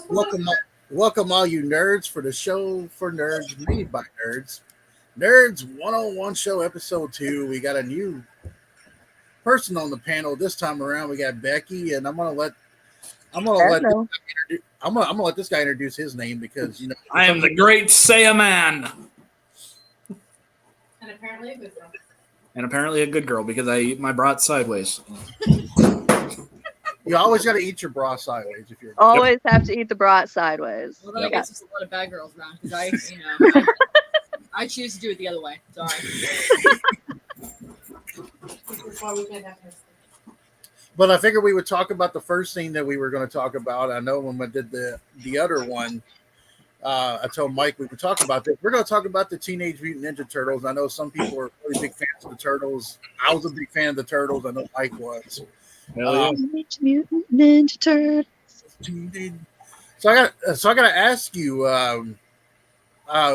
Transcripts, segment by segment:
Welcome, welcome all you nerds for the show for nerds made by nerds. Nerds 101 show episode 2. We got a new person on the panel this time around. We got Becky, and I'm gonna let this Hello. guy I'm gonna let this guy introduce his name because I am the great Saiyaman. And apparently a good girl. And apparently a good girl because I eat my brat sideways. you always got to eat your bra sideways if you're. Always have to eat the brat sideways. Well, then I Yep. guess there's a lot of bad girls around because I choose to do it the other way. Sorry. But I figured we would talk about the first thing that we were going to talk about. I know when I did the other one, I told Mike we would talk about this. We're going to talk about the Teenage Mutant Ninja Turtles. I know some people are really big fans of the Turtles. I was a big fan of the Turtles. I know Mike was. Hell yeah. Teenage Mutant Ninja Turtles. So I got to ask you,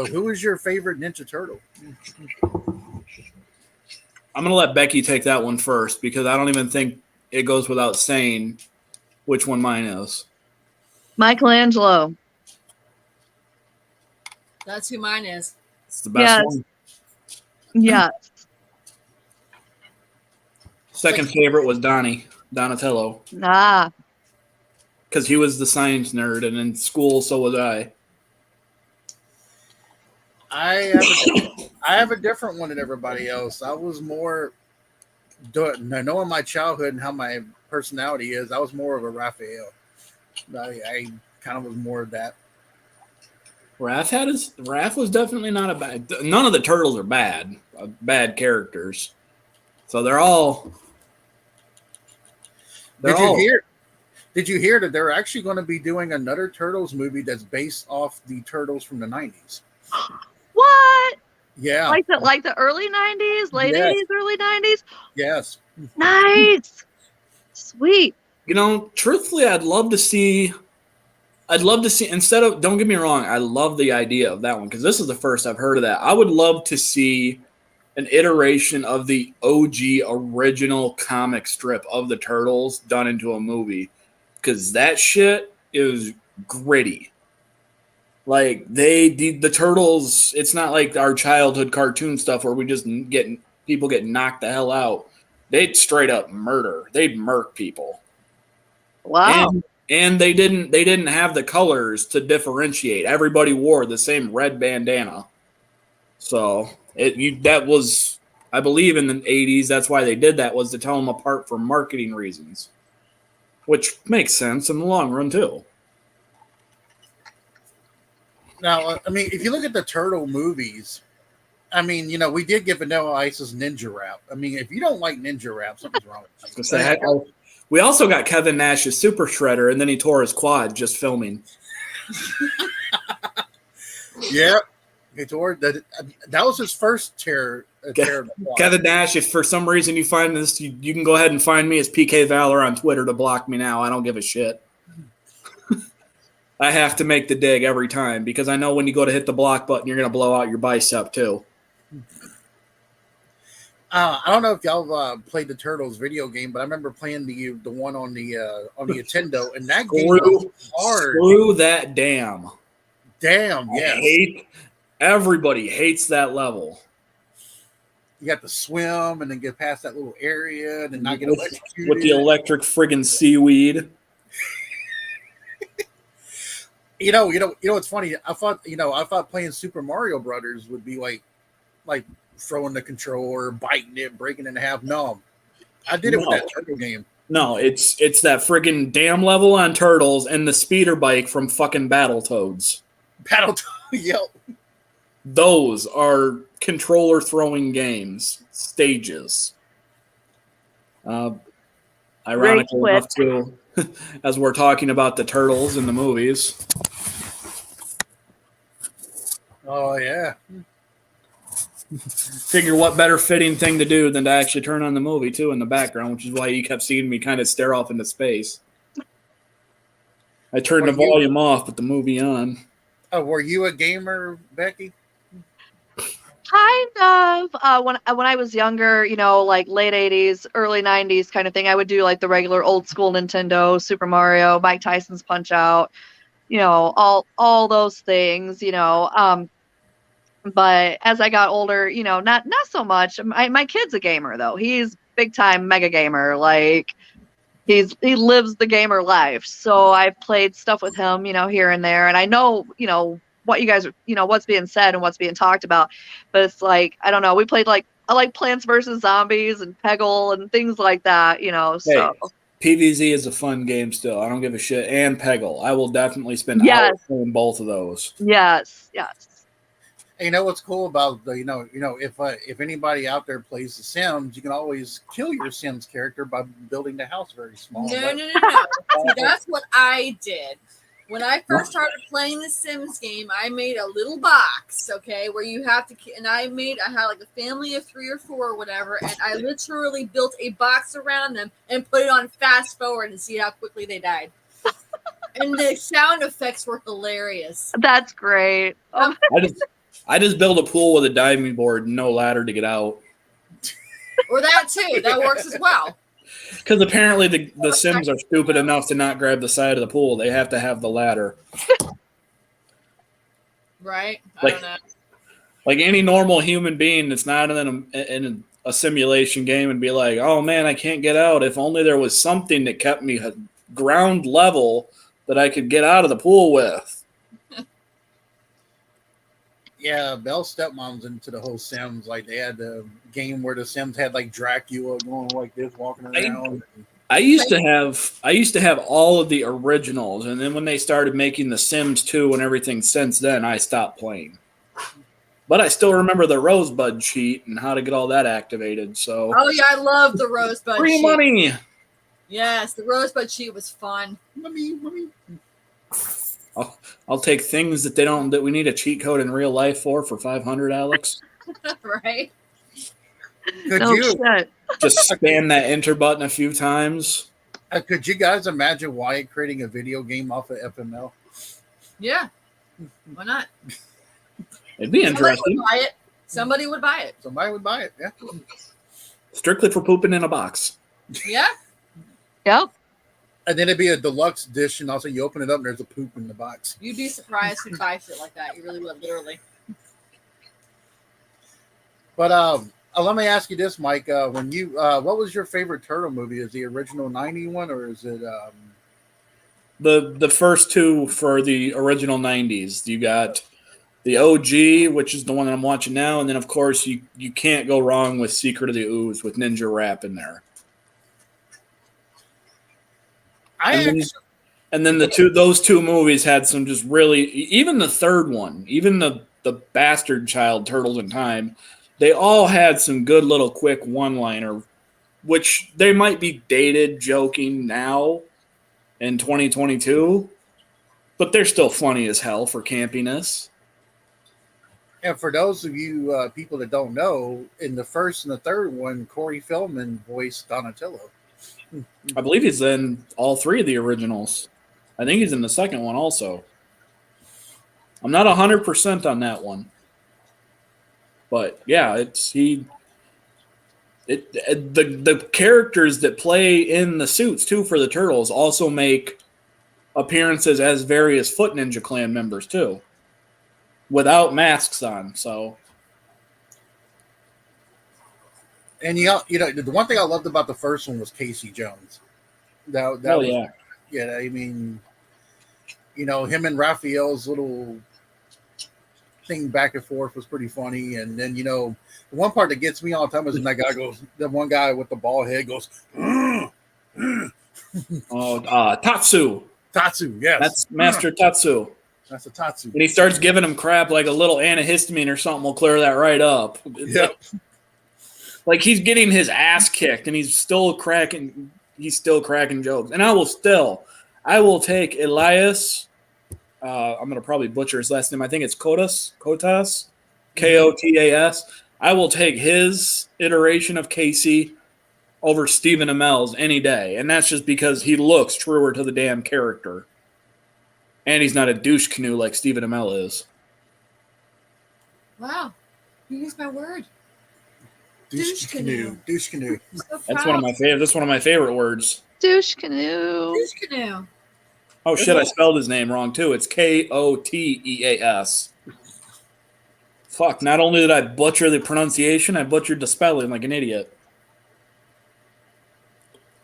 who is your favorite Ninja Turtle? I'm going to let Becky take that one first because I don't even think it goes without saying which one mine is. Michelangelo. That's who mine is. It's the best Yes. one. Yeah. Second favorite was Donatello, Ah. because he was the science nerd, and in school, so was I. I have a different one than everybody else. I was more knowing my childhood and how my personality is. I was more of a Raphael. I kind of was more of that. Raph was definitely not a bad. None of the turtles are bad characters. So they're all. Did you hear that they're actually going to be doing another Turtles movie that's based off the Turtles from the 90s? What? Yeah. Like the early 90s, late Yes. 80s, early 90s? Yes. Nice. Sweet. Truthfully, I'd love to see, instead of, don't get me wrong, I love the idea of that one because this is the first I've heard of that. I would love to see an iteration of the OG original comic strip of the Turtles done into a movie because that shit is gritty. Like the Turtles, it's not like our childhood cartoon stuff where we just people get knocked the hell out. They'd straight up murder. They'd murk people. Wow. And they didn't have the colors to differentiate. Everybody wore the same red bandana. So that was, I believe, in the 80s. That's why they did that, was to tell them apart for marketing reasons, which makes sense in the long run too. Now, I mean, if you look at the Turtle movies, I mean, we did get Vanilla Ice's Ninja Rap. I mean, if you don't like Ninja Rap, something's wrong with you. We also got Kevin Nash's Super Shredder, and then he tore his quad just filming. Yeah. That was his first tear. Kevin Nash, if for some reason you find this, you can go ahead and find me as PK Valor on Twitter to block me now. I don't give a shit. I have to make the dig every time because I know when you go to hit the block button, you're going to blow out your bicep too. I don't know if y'all played the Turtles video game, but I remember playing the one on the Nintendo, and that game was hard. Screw that damn. Damn, yeah. Everybody hates that level. You got to swim and then get past that little area and then not get electrocuted. With the electric friggin' seaweed. You know, it's funny. I thought playing Super Mario Brothers would be like throwing the controller, biting it, breaking it in half. No, I did it with that Turtle game. No, it's that friggin' damn level on Turtles and the speeder bike from fucking Battletoads. Yep. Those are controller throwing games, stages. Ironically enough, too, as we're talking about the Turtles in the movies. Oh, yeah. Figure what better fitting thing to do than to actually turn on the movie, too, in the background, which is why you kept seeing me kind of stare off into space. I turned the volume off, but the movie on. Were you a gamer, Becky? Kind of. When I was younger, like late 80s, early 90s kind of thing, I would do like the regular old school Nintendo, Super Mario, Mike Tyson's Punch Out, all those things. But as I got older, not so much. My kid's a gamer though. He's big time mega gamer. Like he lives the gamer life. So I've played stuff with him, here and there, and I know, what you guys, what's being said and what's being talked about. But it's like, I don't know. We played I like Plants vs Zombies and Peggle and things like that, so. Hey, PVZ is a fun game still. I don't give a shit. And Peggle. I will definitely spend Yes. hours playing both of those. Yes. Hey, what's cool about the if anybody out there plays The Sims, you can always kill your Sims character by building the house very small. No. See, that's what I did. When I first started playing the Sims game, I made a little box, okay, where you have to, and I had like a family of 3 or 4 or whatever, and I literally built a box around them and put it on fast forward and see how quickly they died. And the sound effects were hilarious. That's great. I just build a pool with a diving board and no ladder to get out. Or that too. That works as well. Because apparently the Sims are stupid enough to not grab the side of the pool. They have to have the ladder. Right? I don't know. Like any normal human being that's not in a simulation game and be like, oh man, I can't get out. If only there was something that kept me ground level that I could get out of the pool with. Yeah, Belle's stepmom's into the whole Sims. Like they had the game where the Sims had like Dracula going like this, walking around. I used to have all of the originals, and then when they started making the Sims 2 and everything since then, I stopped playing. But I still remember the Rosebud cheat and how to get all that activated. So oh yeah, I love the Rosebud free cheat. money. Yes, the Rosebud cheat was fun. Money. I'll take things that we need a cheat code in real life for 500, Alex. Right? Shit. Just spam that enter button a few times. Could you guys imagine Wyatt creating a video game off of FML? Yeah. Why not? It'd be interesting. Somebody would buy it. Somebody would buy it, yeah. Strictly for pooping in a box. Yeah. Yep. And then it'd be a deluxe dish, and also you open it up and there's a poop in the box. You'd be surprised who'd buy shit like that. You really would, literally. But let me ask you this, Mike. When you what was your favorite Turtle movie? Is the original 90 one, or is it the first two for the original 90s? You got the OG, which is the one that I'm watching now, and then of course you can't go wrong with Secret of the Ooze with Ninja Rap in there. And then those two movies had some just really, even the third one, even the Bastard Child, Turtles in Time, they all had some good little quick one-liner, which they might be dated joking now in 2022, but they're still funny as hell for campiness. And for those of you people that don't know, in the first and the third one, Corey Feldman voiced Donatello. I believe he's in all 3 of the originals. I think he's in the second one also. I'm not 100% on that one. But yeah, the characters that play in the suits too for the Turtles also make appearances as various Foot Ninja Clan members too, without masks on. So, and the one thing I loved about the first one was Casey Jones. That was, yeah. I mean, him and Raphael's little thing back and forth was pretty funny. And then, the one part that gets me all the time is when that guy goes, the one guy with the bald head goes, Tatsu. Tatsu, yes. That's Master Tatsu. That's a Tatsu. When he starts giving him crap like a little antihistamine or something, will clear that right up. Yep. Like he's getting his ass kicked and he's still cracking jokes. And I will take Elias. I'm going to probably butcher his last name. I think it's Kotas, Kotas. I will take his iteration of Casey over Stephen Amell's any day. And that's just because he looks truer to the damn character. And he's not a douche canoe like Stephen Amell is. Wow. You used my word. Douche canoe. Douche canoe. So That's one of my favorite. That's one of my favorite words. Douche canoe. Douche canoe. Oh shit! I spelled his name wrong too. It's Koteas. Fuck! Not only did I butcher the pronunciation, I butchered the spelling like an idiot.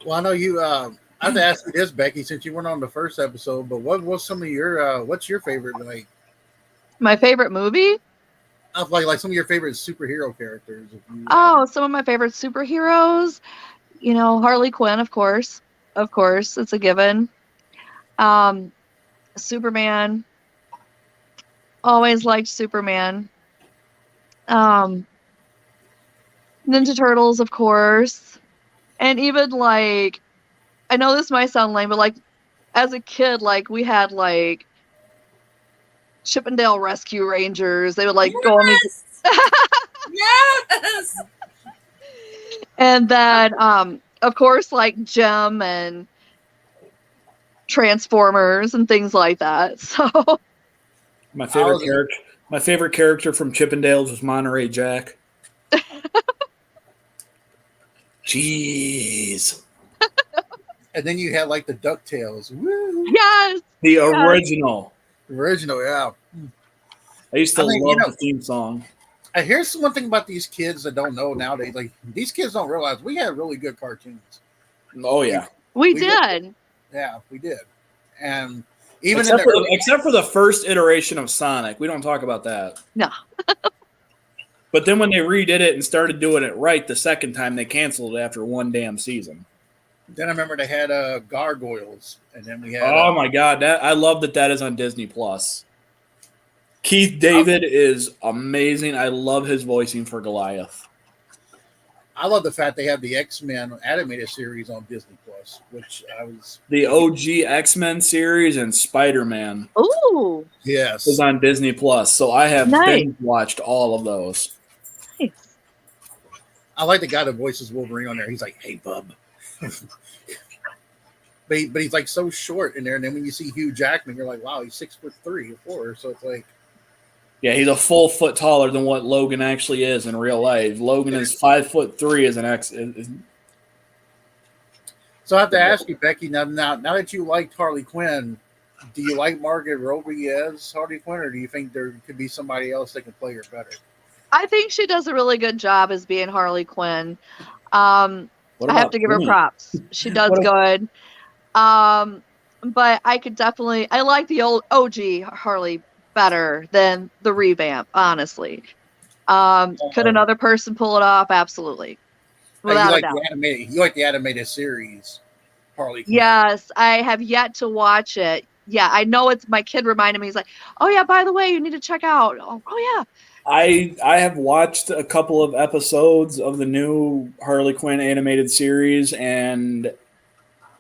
Well, I know you. I have to ask you this, Becky, since you weren't on the first episode. But what was some of your? What's your favorite? Like My favorite movie? like some of your favorite superhero characters. If you, Oh, some of my favorite superheroes. You know, Harley Quinn, of course. Of course, it's a given. Superman. Always liked Superman. Ninja Turtles, of course. And even like, I know this might sound lame, but like as a kid, like we had like Chippendale Rescue Rangers. They would like go on these. Yes. And then, of course, like Gem and Transformers and things like that. So My favorite character from Chippendales was Monterey Jack. Jeez. and then you had like the Ducktales. Woo! yes, The original. Original, yeah. I used to I mean, love you know- the theme song. Here's one thing about these kids that don't know nowadays. Like these kids don't realize we had really good cartoons. Oh yeah. we We did. Yeah, we did. And even Except for the first iteration of Sonic. We don't talk about that. No. But then when they redid it and started doing it right the second time, they canceled it after one damn season. then I remember they had Gargoyles, and then we had. Oh my god, I love that is on Disney Plus. Keith David is amazing. I love his voicing for Goliath. I love the fact they have the X-Men animated series on Disney Plus, which I was. The OG X-Men series and Spider-Man Ooh, Yes. is on Disney Plus. So I have Nice. binge watched all of those. nice. I like the guy that voices Wolverine on there. He's like, "Hey, bub," but he's like so short in there. And then when you see Hugh Jackman, you're like, "Wow, he's 6'3" or 4." So it's like, Yeah, he's a full foot taller than what Logan actually is in real life. Logan is 5'3" as an X. so I have to ask you, Becky. Now that you liked Harley Quinn, do you like Margaret Robbie as Harley Quinn, or do you think there could be somebody else that can play her better? I think she does a really good job as being Harley Quinn. What I have about to give her Clooney? props. She does What good. But I could definitely, I like the old OG Harley better than the revamp, honestly. Could another person pull it off? Absolutely. Without a doubt. You like the animated series, Harley Quinn. Yes, I have yet to watch it. Yeah, I know it's my kid reminded me. He's like, "Oh yeah, by the way, you need to check out." Oh yeah. I have watched a couple of episodes of the new Harley Quinn animated series, and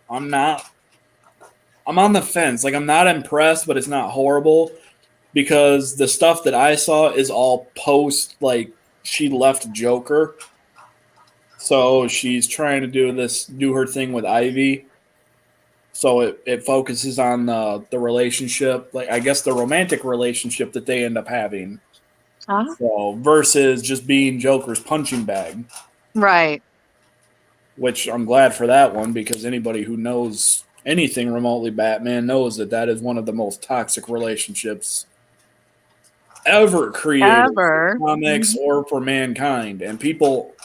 I'm on the fence. Like, I'm not impressed, but it's not horrible because the stuff that I saw is all post, like, she left Joker. So she's trying to do her thing with Ivy. So it focuses on the relationship, like I guess the romantic relationship that they end up having. Huh? So versus just being Joker's punching bag, Right. which I'm glad for that one because anybody who knows anything remotely Batman knows that is one of the most toxic relationships ever created Ever. for comics or for mankind. And people,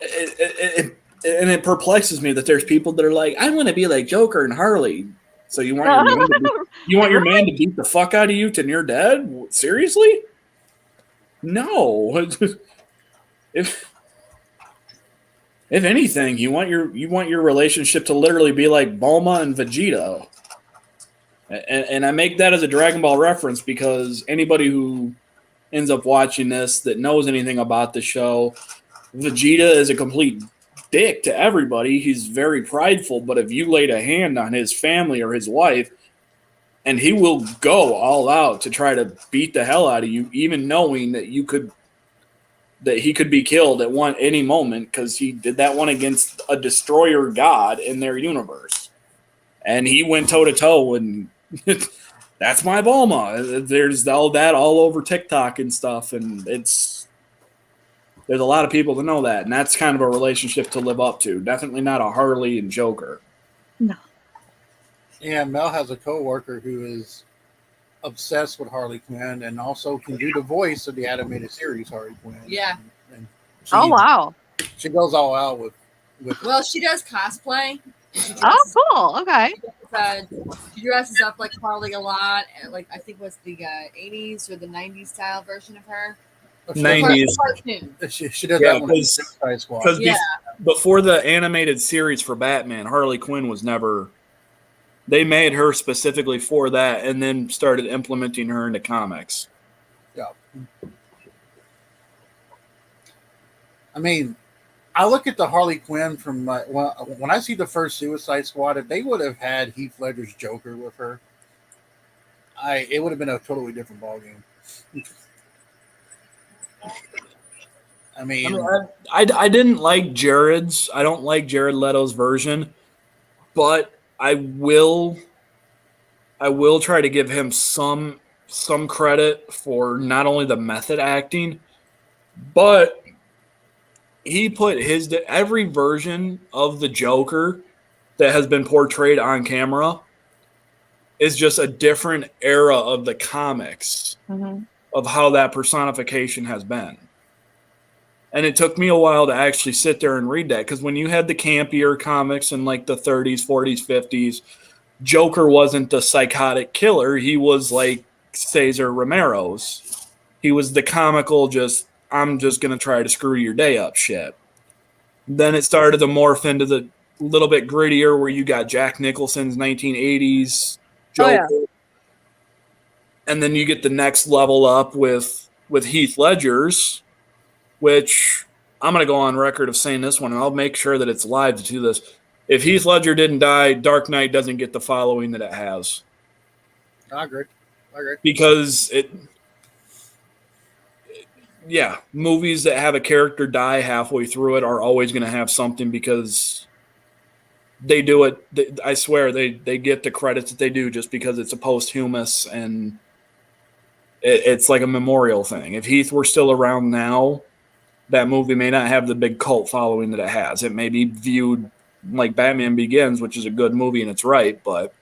it perplexes me that there's people that are like, I want to be like Joker and Harley. So you want your man to beat the fuck out of you till you're dead? Seriously? No. If anything, you want your relationship to literally be like Bulma and Vegeta. And I make that as a Dragon Ball reference because anybody who ends up watching this that knows anything about the show, Vegeta is a complete dick to everybody. He's very prideful, but if you laid a hand on his family or his wife, and he will go all out to try to beat the hell out of you, even knowing that he could be killed at any moment because he did that one against a destroyer god in their universe. And he went toe to toe, and that's my Bulma. There's all that all over TikTok and stuff, and it's There's a lot of people that know that, and that's kind of a relationship to live up to. Definitely not a Harley and Joker. No. Yeah, Mel has a coworker who is obsessed with Harley Quinn and also can do the voice of the animated series Harley Quinn. Yeah. And Oh wow. She goes all out with. Well, she does cosplay. Oh, cool. Okay. She dresses up like Harley a lot. Like I think was the 80s or the 90s style version of her. 90s. She did that one with Suicide Squad. Because before the animated series for Batman, Harley Quinn was never. They made her specifically for that, and then started implementing her into comics. Yeah. I mean, I look at the Harley Quinn from when I see the first Suicide Squad. If they would have had Heath Ledger's Joker with her, it would have been a totally different ballgame. I mean, I didn't like Jared's. I don't like Jared Leto's version, but I will try to give him some credit for not only the method acting, but he put every version of the Joker that has been portrayed on camera is just a different era of the comics of how that personification has been. And it took me a while to actually sit there and read that, because when you had the campier comics in like the 30s, 40s, 50s, Joker wasn't the psychotic killer. He was like Cesar Romero's. He was the comical, I'm just going to try to screw your day up shit. Then it started to morph into the little bit grittier where you got Jack Nicholson's 1980s Joker. Oh, yeah. And then you get the next level up with Heath Ledger's, which I'm going to go on record of saying this one, and I'll make sure that it's live to do this. If Heath Ledger didn't die, Dark Knight doesn't get the following that it has. I agree. Because movies that have a character die halfway through it are always going to have something, because they do it. I swear they get the credits that they do just because it's a posthumous, and it's like a memorial thing. If Heath were still around now, that movie may not have the big cult following that it has. It may be viewed like Batman Begins, which is a good movie and it's right, but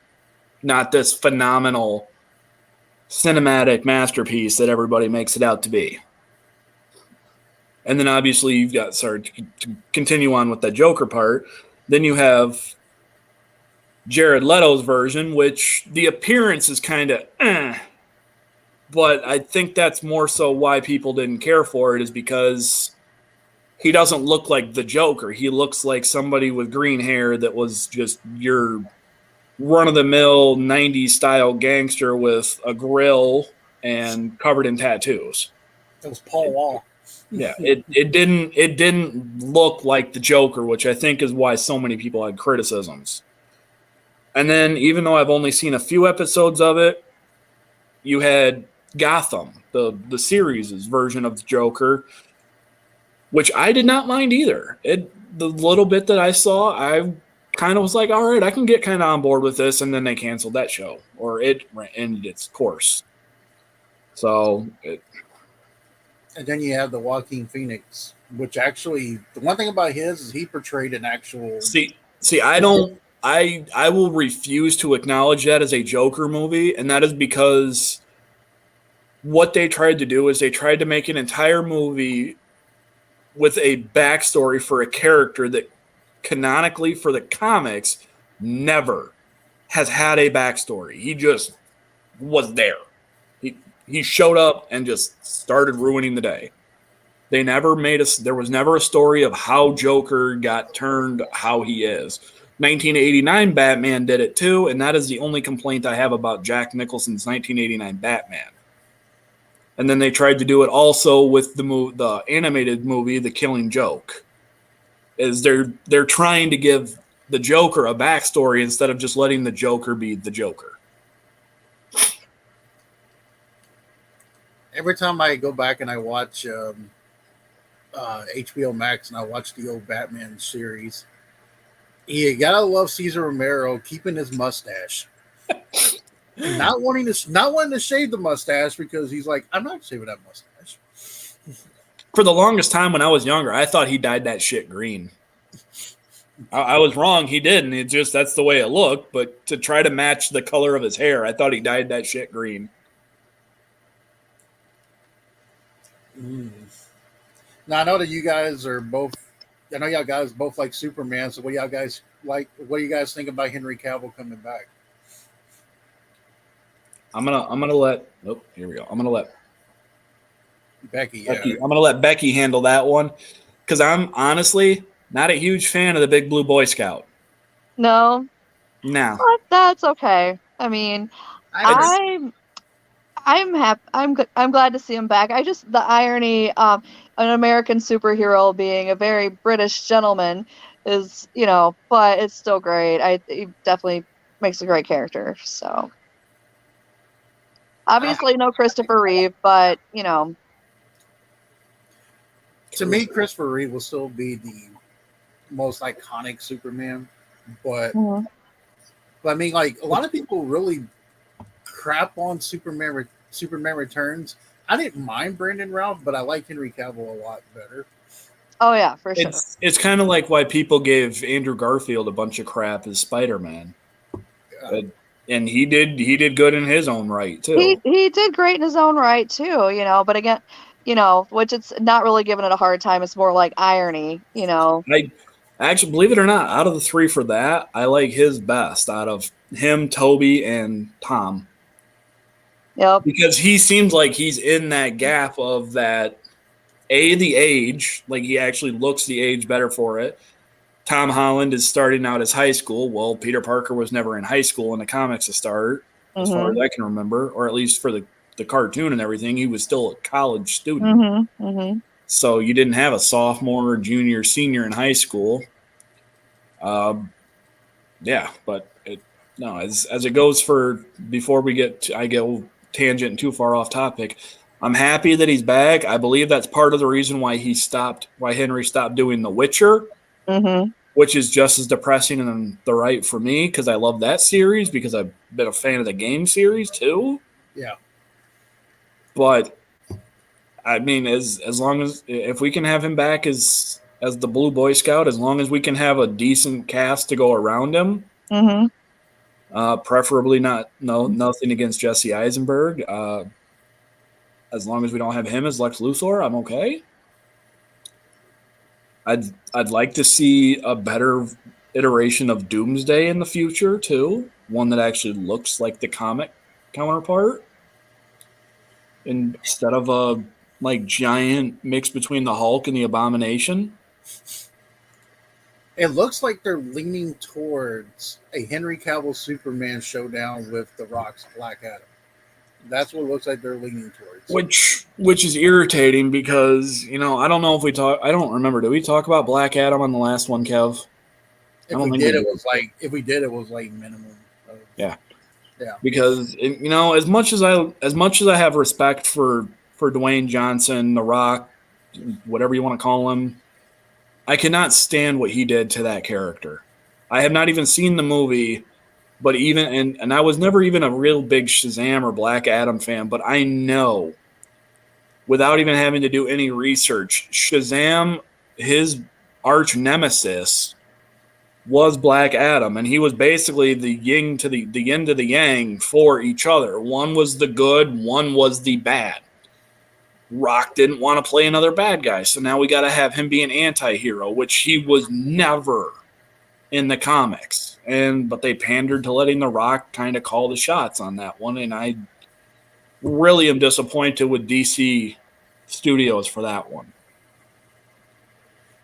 not this phenomenal cinematic masterpiece that everybody makes it out to be. And then obviously you've got, to continue on with that Joker part, then you have Jared Leto's version, which the appearance is kind of but I think that's more so why people didn't care for it, is because he doesn't look like the Joker. He looks like somebody with green hair that was just your run-of-the-mill 90s style gangster with a grill and covered in tattoos. It was Paul Wall. Yeah, it didn't look like the Joker, which I think is why so many people had criticisms. And then, even though I've only seen a few episodes of it, you had Gotham, the series' version of the Joker, which I did not mind either. The little bit that I saw, I kind of was like, all right, I can get kind of on board with this, and then they canceled that show, or it ended its course. So, and then you have the Joaquin Phoenix, which actually, the one thing about his is he portrayed an actual. See, I will refuse to acknowledge that as a Joker movie, and that is because what they tried to do is they tried to make an entire movie with a backstory for a character that canonically for the comics never has had a backstory. He just was there. He showed up and just started ruining the day. They never there was never a story of how Joker got turned how he is. 1989 Batman did it too, and that is the only complaint I have about Jack Nicholson's 1989 Batman. And then they tried to do it also with the animated movie, The Killing Joke. Is they're trying to give the Joker a backstory instead of just letting the Joker be the Joker. Every time I go back and I watch HBO Max and I watch the old Batman series, you gotta love Cesar Romero keeping his mustache. Not wanting to shave the mustache because he's like, I'm not shaving that mustache. for the longest time when I was younger, I thought he dyed that shit green. I was wrong. He didn't. It just, that's the way it looked. But to try to match the color of his hair, I thought he dyed that shit green. Now I know that you guys are both. I know y'all guys both like Superman. So what y'all guys like? What do you guys think about Henry Cavill coming back? I'm gonna let. Oh, here we go. I'm gonna let Becky. I'm gonna let Becky handle that one because I'm honestly not a huge fan of the Big Blue Boy Scout. No, No, but that's okay. I mean, I'm happy. I'm glad to see him back. I just the irony, an American superhero being a very British gentleman is, but it's still great. He definitely makes a great character. So obviously no Christopher Reeve, but To me, Christopher Reeve will still be the most iconic Superman, but I mean, like a lot of people really crap on Superman Returns. I didn't mind Brandon Routh, but I like Henry Cavill a lot better. Oh yeah, for sure. It's kind of like why people gave Andrew Garfield a bunch of crap as Spider-Man, and he did good in his own right too. He did great in his own right too, but again, which it's not really giving it a hard time. It's more like irony, I actually, believe it or not, out of the three for that, I like his best out of him, Toby, and Tom. Yep. Because he seems like he's in that gap of that, the age, like he actually looks the age better for it. Tom Holland is starting out as high school. Well, Peter Parker was never in high school in the comics to start, as far as I can remember, or at least for the cartoon and everything. He was still a college student. So you didn't have a sophomore, junior, senior in high school. Yeah, but as it goes for, before I go tangent too far off topic, I'm happy that he's back. I believe that's part of the reason why Henry stopped doing The Witcher, which is just as depressing and the right for me because I love that series because I've been a fan of the game series too. Yeah. But I mean, as long as if we can have him back as the Blue Boy Scout, as long as we can have a decent cast to go around him, preferably nothing against Jesse Eisenberg. As long as we don't have him as Lex Luthor, I'm okay. I'd like to see a better iteration of Doomsday in the future too, one that actually looks like the comic counterpart, instead of a giant mix between the Hulk and the Abomination. It looks like they're leaning towards a Henry Cavill Superman showdown with The Rock's Black Adam. That's what it looks like they're leaning towards. Which is irritating because, I don't know if I don't remember. Did we talk about Black Adam on the last one, Kev? If we did, it was like minimum. Yeah. Because as much as I have respect for Dwayne Johnson, The Rock, whatever you want to call him, I cannot stand what he did to that character. I have not even seen the movie, but and I was never even a real big Shazam or Black Adam fan, but I know, without even having to do any research, Shazam, his arch nemesis, was Black Adam, and he was basically the yin to the yin to the yang for each other. One was the good, one was the bad. Rock didn't want to play another bad guy, so now we got to have him be an anti-hero, which he was never in the comics. But they pandered to letting The Rock kind of call the shots on that one, and I really am disappointed with DC Studios for that one.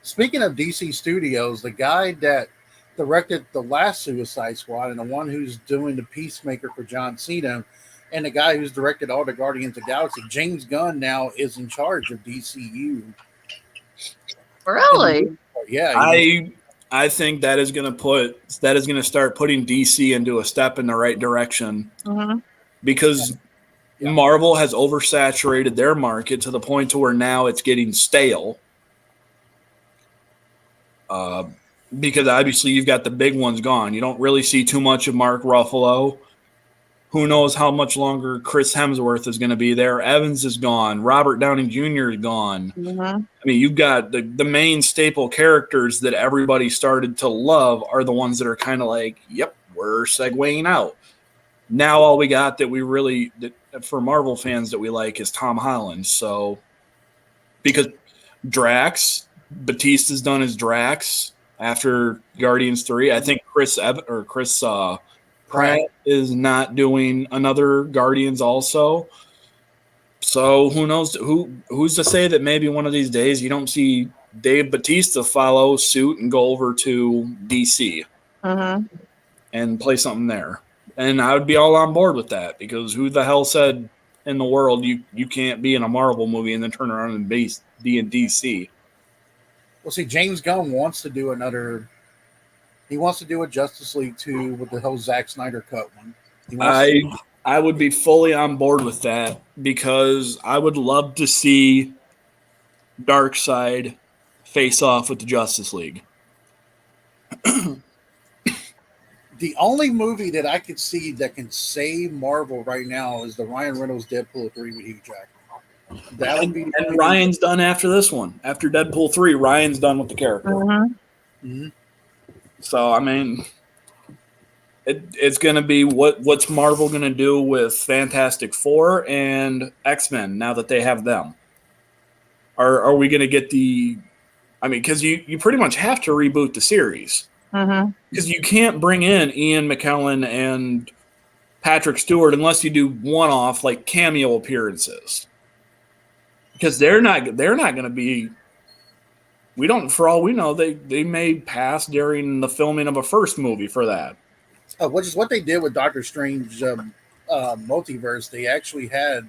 Speaking of DC Studios, the guy that directed the last Suicide Squad and the one who's doing the Peacemaker for John Cena, and the guy who's directed all the Guardians of the Galaxy, James Gunn, now is in charge of DCU. Really? Yeah. I think that is going to start putting DC into a step in the right direction, because Marvel has oversaturated their market to the point to where now it's getting stale. Because obviously you've got the big ones gone. You don't really see too much of Mark Ruffalo. Who knows how much longer Chris Hemsworth is going to be there? Evans is gone. Robert Downey Jr. is gone. Mm-hmm. I mean, you've got the main staple characters that everybody started to love are the ones that are kind of like, yep, we're segueing out. Now all we got that we really, for Marvel fans that we like, is Tom Holland. So, because Batista's done his Drax after Guardians 3. I think Chris Pratt is not doing another Guardians also. So who knows? Who's to say that maybe one of these days you don't see Dave Bautista follow suit and go over to DC and play something there? And I would be all on board with that, because who the hell said in the world you can't be in a Marvel movie and then turn around and be in DC? Well, see, James Gunn wants to do another. He wants to do a Justice League 2 with the whole Zack Snyder cut one. I would be fully on board with that, because I would love to see Darkseid face off with the Justice League. The only movie that I could see that can save Marvel right now is the Ryan Reynolds Deadpool 3 with Hugh Jackman. That would be. And Ryan's done after this one. After Deadpool 3, Ryan's done with the character. Mm-hmm. So, I mean, it's going to be what's Marvel going to do with Fantastic Four and X-Men now that they have them? Are we going to get because you pretty much have to reboot the series. Because you can't bring in Ian McKellen and Patrick Stewart unless you do one-off, like, cameo appearances. Because they're not going to be. We don't. For all we know, they may pass during the filming of a first movie for that. Which is what they did with Doctor Strange multiverse. They actually had.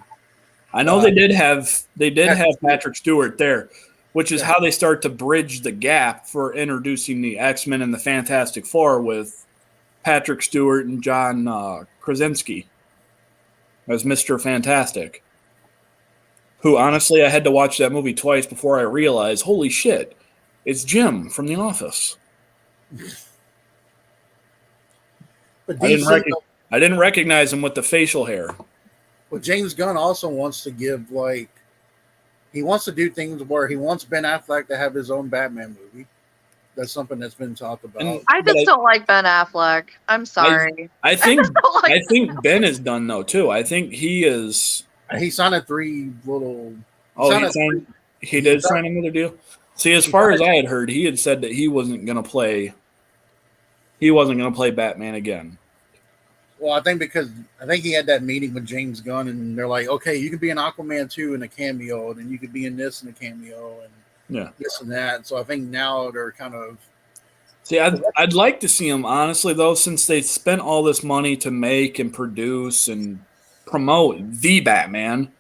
I know they did have Patrick Stewart there, which is how they start to bridge the gap for introducing the X-Men and the Fantastic Four with Patrick Stewart and John Krasinski as Mr. Fantastic. Who, honestly, I had to watch that movie twice before I realized, holy shit, it's Jim from The Office. But I didn't recognize him with the facial hair. Well, James Gunn also wants to give, he wants to do things where he wants Ben Affleck to have his own Batman movie. That's something that's been talked about. I just don't like Ben Affleck. I'm sorry. I think Ben is done, though, too. I think he is... He signed a 3 little... He did sign another deal? See, as far as I had heard, he had said that he wasn't going to play Batman again. Well, I think he had that meeting with James Gunn, and they're like, okay, you can be an Aquaman 2 in a cameo, and then you could be in this in a cameo, and this and that. So I think now they're kind of... See, I'd like to see him, honestly, though, since they spent all this money to make and produce and promote the Batman.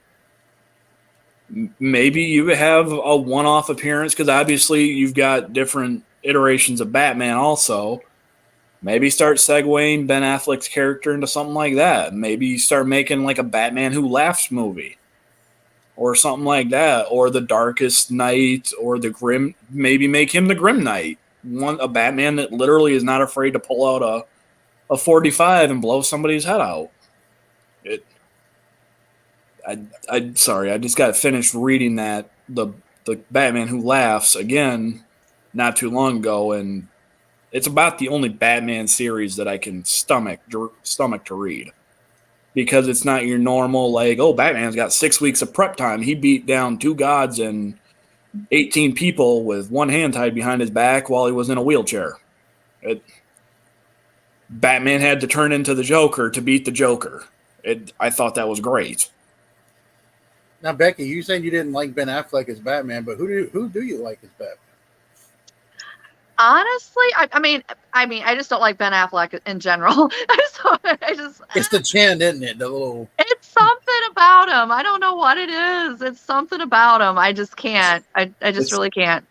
Maybe you have a one-off appearance, because obviously you've got different iterations of Batman also. Maybe start segueing Ben Affleck's character into something like that. Maybe you start making like a Batman Who Laughs movie or something like that, or the Darkest Knight, or the Grim. Maybe make him the Grim Knight, a Batman that literally is not afraid to pull out a 45 and blow somebody's head out. Sorry, I just got finished reading the Batman Who Laughs again not too long ago, and it's about the only Batman series that I can stomach to read, because it's not your normal, like, oh, Batman's got 6 weeks of prep time. He beat down 2 gods and 18 people with one hand tied behind his back while he was in a wheelchair. Batman had to turn into the Joker to beat the Joker. I thought that was great. Now, Becky, you said you didn't like Ben Affleck as Batman, but who do you like as Batman? Honestly, I just don't like Ben Affleck in general. It's the chin, isn't it? It's something about him. I don't know what it is. It's something about him. I just can't. I just really can't.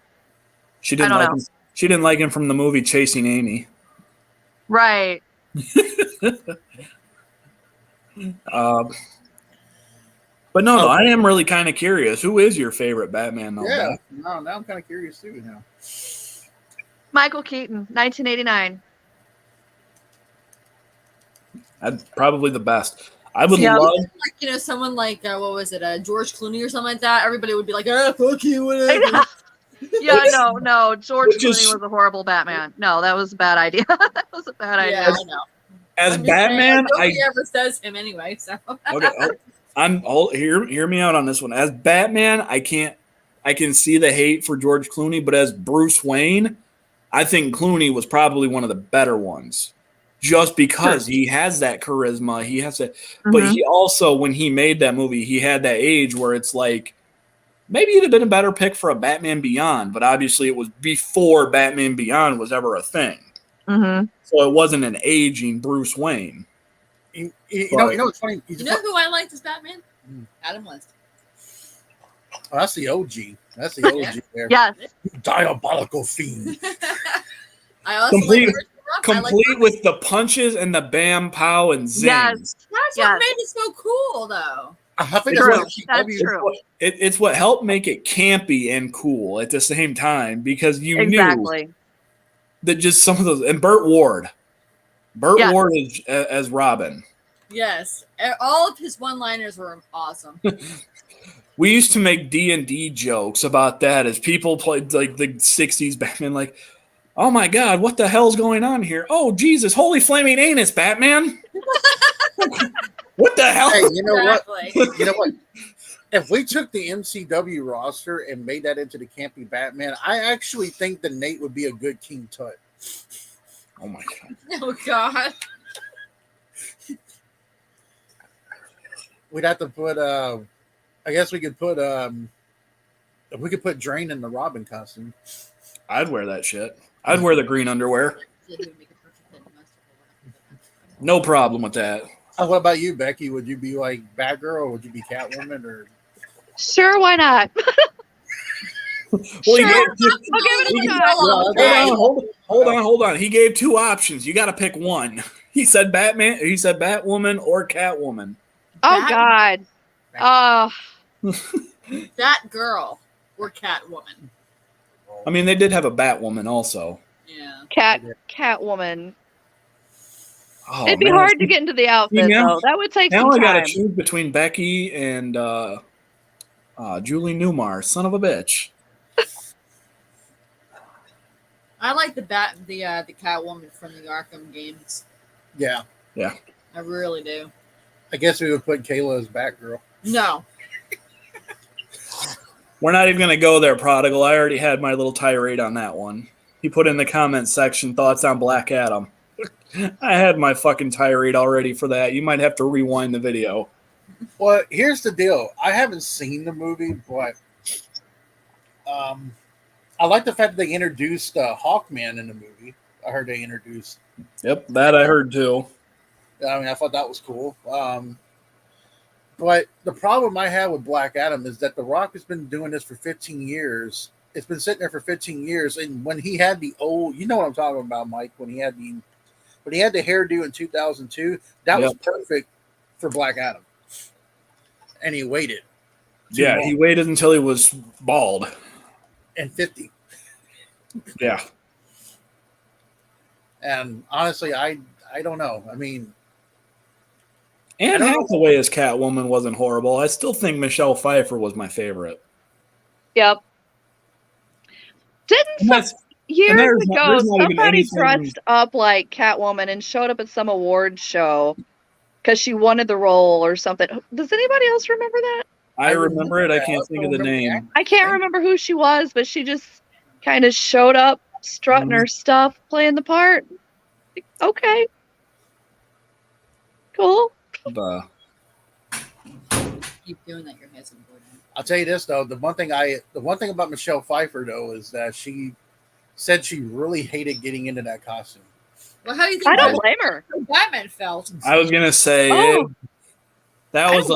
She didn't like him from the movie Chasing Amy. Right. But no, I am really kind of curious. Who is your favorite Batman? Though, yeah, now I'm kind of curious too. Now, Michael Keaton, 1989. Probably the best. I would Yeah. love. Like, someone like what was it, George Clooney or something like that. Everybody would be like, fuck you, whatever. Yeah, no. George Which is- Clooney was a horrible Batman. No, that was a bad idea. That was a bad idea. Yeah, I know. As I'm just saying, Batman, nobody ever says him anyway. So okay, hear me out on this one. As Batman, I can see the hate for George Clooney, but as Bruce Wayne, I think Clooney was probably one of the better ones, just because he has that charisma. He has that, but he also, when he made that movie, he had that age where it's like maybe it'd have been a better pick for a Batman Beyond, but obviously it was before Batman Beyond was ever a thing. Mm-hmm. So it wasn't an aging Bruce Wayne. You know what's funny? you know who I liked as Batman? Adam West. Oh, that's the OG. That's the OG there. Yes. Diabolical fiend. I also Complete with the punches and the bam, pow, and zing. Yes. That's what made it so cool, though. I think That's true. It's what helped make it campy and cool at the same time, because you Exactly. knew that just some of those, and Burt Ward is, as Robin. Yes, all of his one-liners were awesome. We used to make D&D jokes about that as people played like the 60s Batman, like, oh my God, what the hell's going on here? Oh, Jesus, holy flaming anus, Batman. What the hell? Hey, you know Exactly. what? You know what? If we took the MCW roster and made that into the campy Batman, I actually think that Nate would be a good King Tut. Oh my God. Oh God. We'd have to put I guess we could put Drain in the Robin costume. I'd wear that shit. I'd wear the green underwear. No problem with that. What about you, Becky? Would you be like Batgirl, or would you be Catwoman, or? Sure, why not? Well, Sure. I'll give it a shot. Hold on. He gave two options. You got to pick one. He said Batman. He said Batwoman or Catwoman. Oh God. That girl or Catwoman. I mean, they did have a Batwoman also. Yeah. Catwoman. Oh, It'd be man. hard to get into the outfit though. That would take some Now I got time. to choose between Becky and Julie Newmar. Son of a bitch. I like the Catwoman from the Arkham games. Yeah. I really do. I guess we would put Kayla as Batgirl. No. We're not even going to go there, Prodigal. I already had my little tirade on that one. He put in the comments section thoughts on Black Adam. I had my fucking tirade already for that. You might have to rewind the video. Well, here's the deal. I haven't seen the movie, but I like the fact that they introduced Hawkman in the movie. I heard they introduced. Yep, that I heard too. I mean, I thought that was cool. But the problem I have with Black Adam is that The Rock has been doing this for 15 years. It's been sitting there for 15 years. And when he had the old, you know what I'm talking about, Mike, when he had the hairdo in 2002, that was perfect for Black Adam. And he waited. Yeah, he waited until he was bald. And 50. Yeah. And honestly, I don't know. I mean, Anne Hathaway as Catwoman wasn't horrible. I still think Michelle Pfeiffer was my favorite. Yep. Years ago, somebody dressed up like Catwoman and showed up at some award show because she wanted the role or something. Does anybody else remember that? I remember it. I can't think of the name. I can't remember who she was, but she just kind of showed up, strutting her stuff, playing the part. Okay. Cool. Keep doing that. Your head's important. I'll tell you this though. The one thing about Michelle Pfeiffer though is that she said she really hated getting into that costume. Well, how do you think? I don't blame her. Batman felt. I was gonna say that was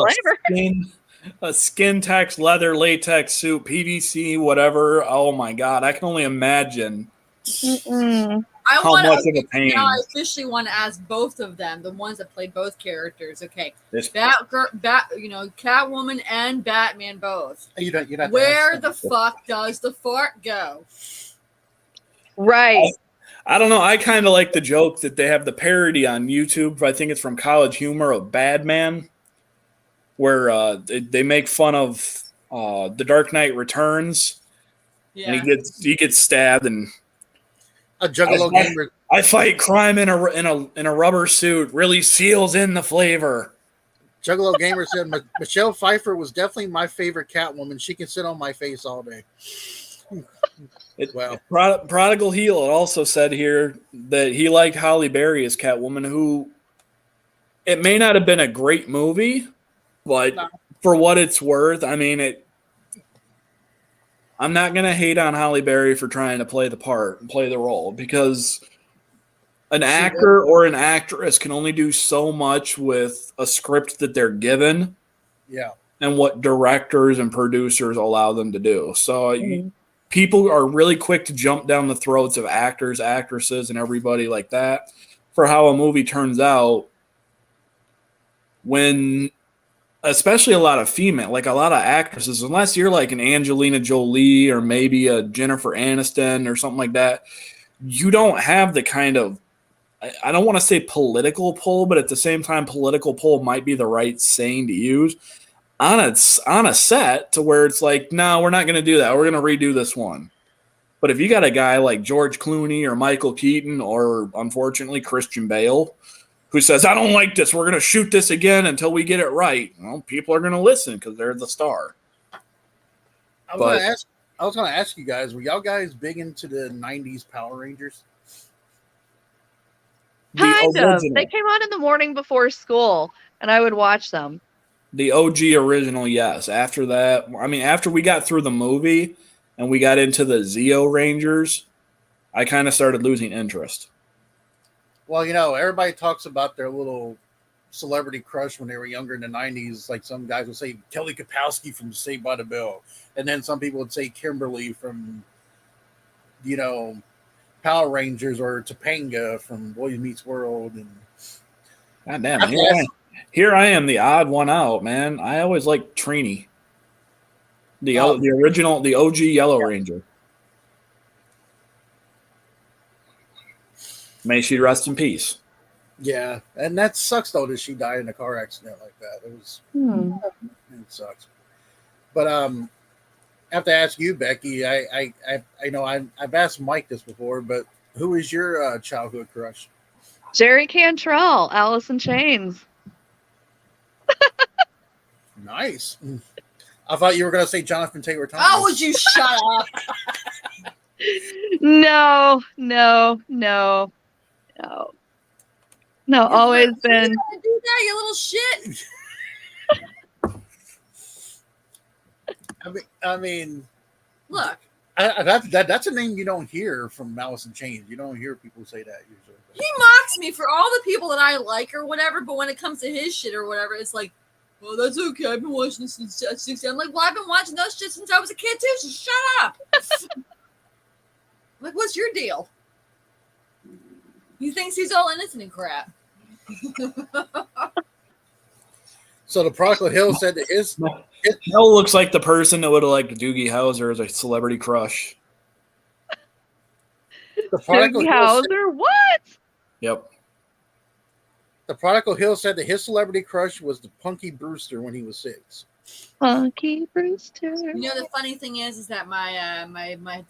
a skin text, leather, latex suit, PVC, whatever. Oh my God, I can only imagine how much of a pain. Now I officially want to ask both of them, the ones that played both characters. Okay, Catwoman and Batman both. You're not Where the fuck does the fart go? Right. I don't know. I kind of like the joke that they have the parody on YouTube. I think it's from College Humor of Bad Man, where they make fun of The Dark Knight Returns, and he gets stabbed, and A Juggalo gamer. I fight crime in a rubber suit. Really seals in the flavor. Juggalo gamer said Michelle Pfeiffer was definitely my favorite Catwoman. She can sit on my face all day. Well, Prodigal Heel also said here that he liked Halle Berry as Catwoman, who it may not have been a great movie, but for what it's worth, I mean, I'm not going to hate on Halle Berry for trying to play the part and play the role, because an actor or an actress can only do so much with a script that they're given. Yeah. And what directors and producers allow them to do. So people are really quick to jump down the throats of actors, actresses, and everybody like that for how a movie turns out, when especially a lot of actresses, unless you're like an Angelina Jolie or maybe a Jennifer Aniston or something like that, you don't have the kind of, I don't want to say political pull, but at the same time, political pull might be the right saying to use on a set, to where it's like, no, we're not going to do that. We're going to redo this one. But if you got a guy like George Clooney or Michael Keaton or, unfortunately, Christian Bale, who says, I don't like this, we're going to shoot this again until we get it right, well, people are going to listen because they're the star. I was going to ask you guys, were y'all guys big into the 90s Power Rangers? Kind of. They came on in the morning before school, and I would watch them. The OG original, yes. After that, I mean, after we got through the movie and we got into the Zeo Rangers, I kind of started losing interest. Well, everybody talks about their little celebrity crush when they were younger in the 90s. Like some guys would say Kelly Kapowski from Saved by the Bell. And then some people would say Kimberly from, Power Rangers, or Topanga from Boy Meets World. And God damn, here I am, the odd one out, man. I always liked Trini, the original, the OG Yellow Ranger. May she rest in peace. Yeah, and that sucks though that she died in a car accident like that. It was it sucks. But I have to ask you, Becky. I know I've asked Mike this before, but who is your childhood crush? Jerry Cantrell, Alice in Chains. Nice. I thought you were going to say Jonathan Taylor Thomas. Oh, would you shut up? No. Always been. You do that, you little shit. I mean, look. That's a name you don't hear from Alice in Chains. You don't hear people say that usually. He mocks me for all the people that I like or whatever, but when it comes to his shit or whatever, it's like, well, that's okay. I've been watching this since 16. I'm like, well, I've been watching those shit since I was a kid too, so shut up. Like, what's your deal? He thinks he's all innocent and crap. So the Prodigal Hill said that his Hell looks like the person that would have liked Doogie Howser as a celebrity crush. Doogie Howser? What? Yep. The Prodigal Hill said that his celebrity crush was the Punky Brewster when he was 6. Punky Brewster. The funny thing is that my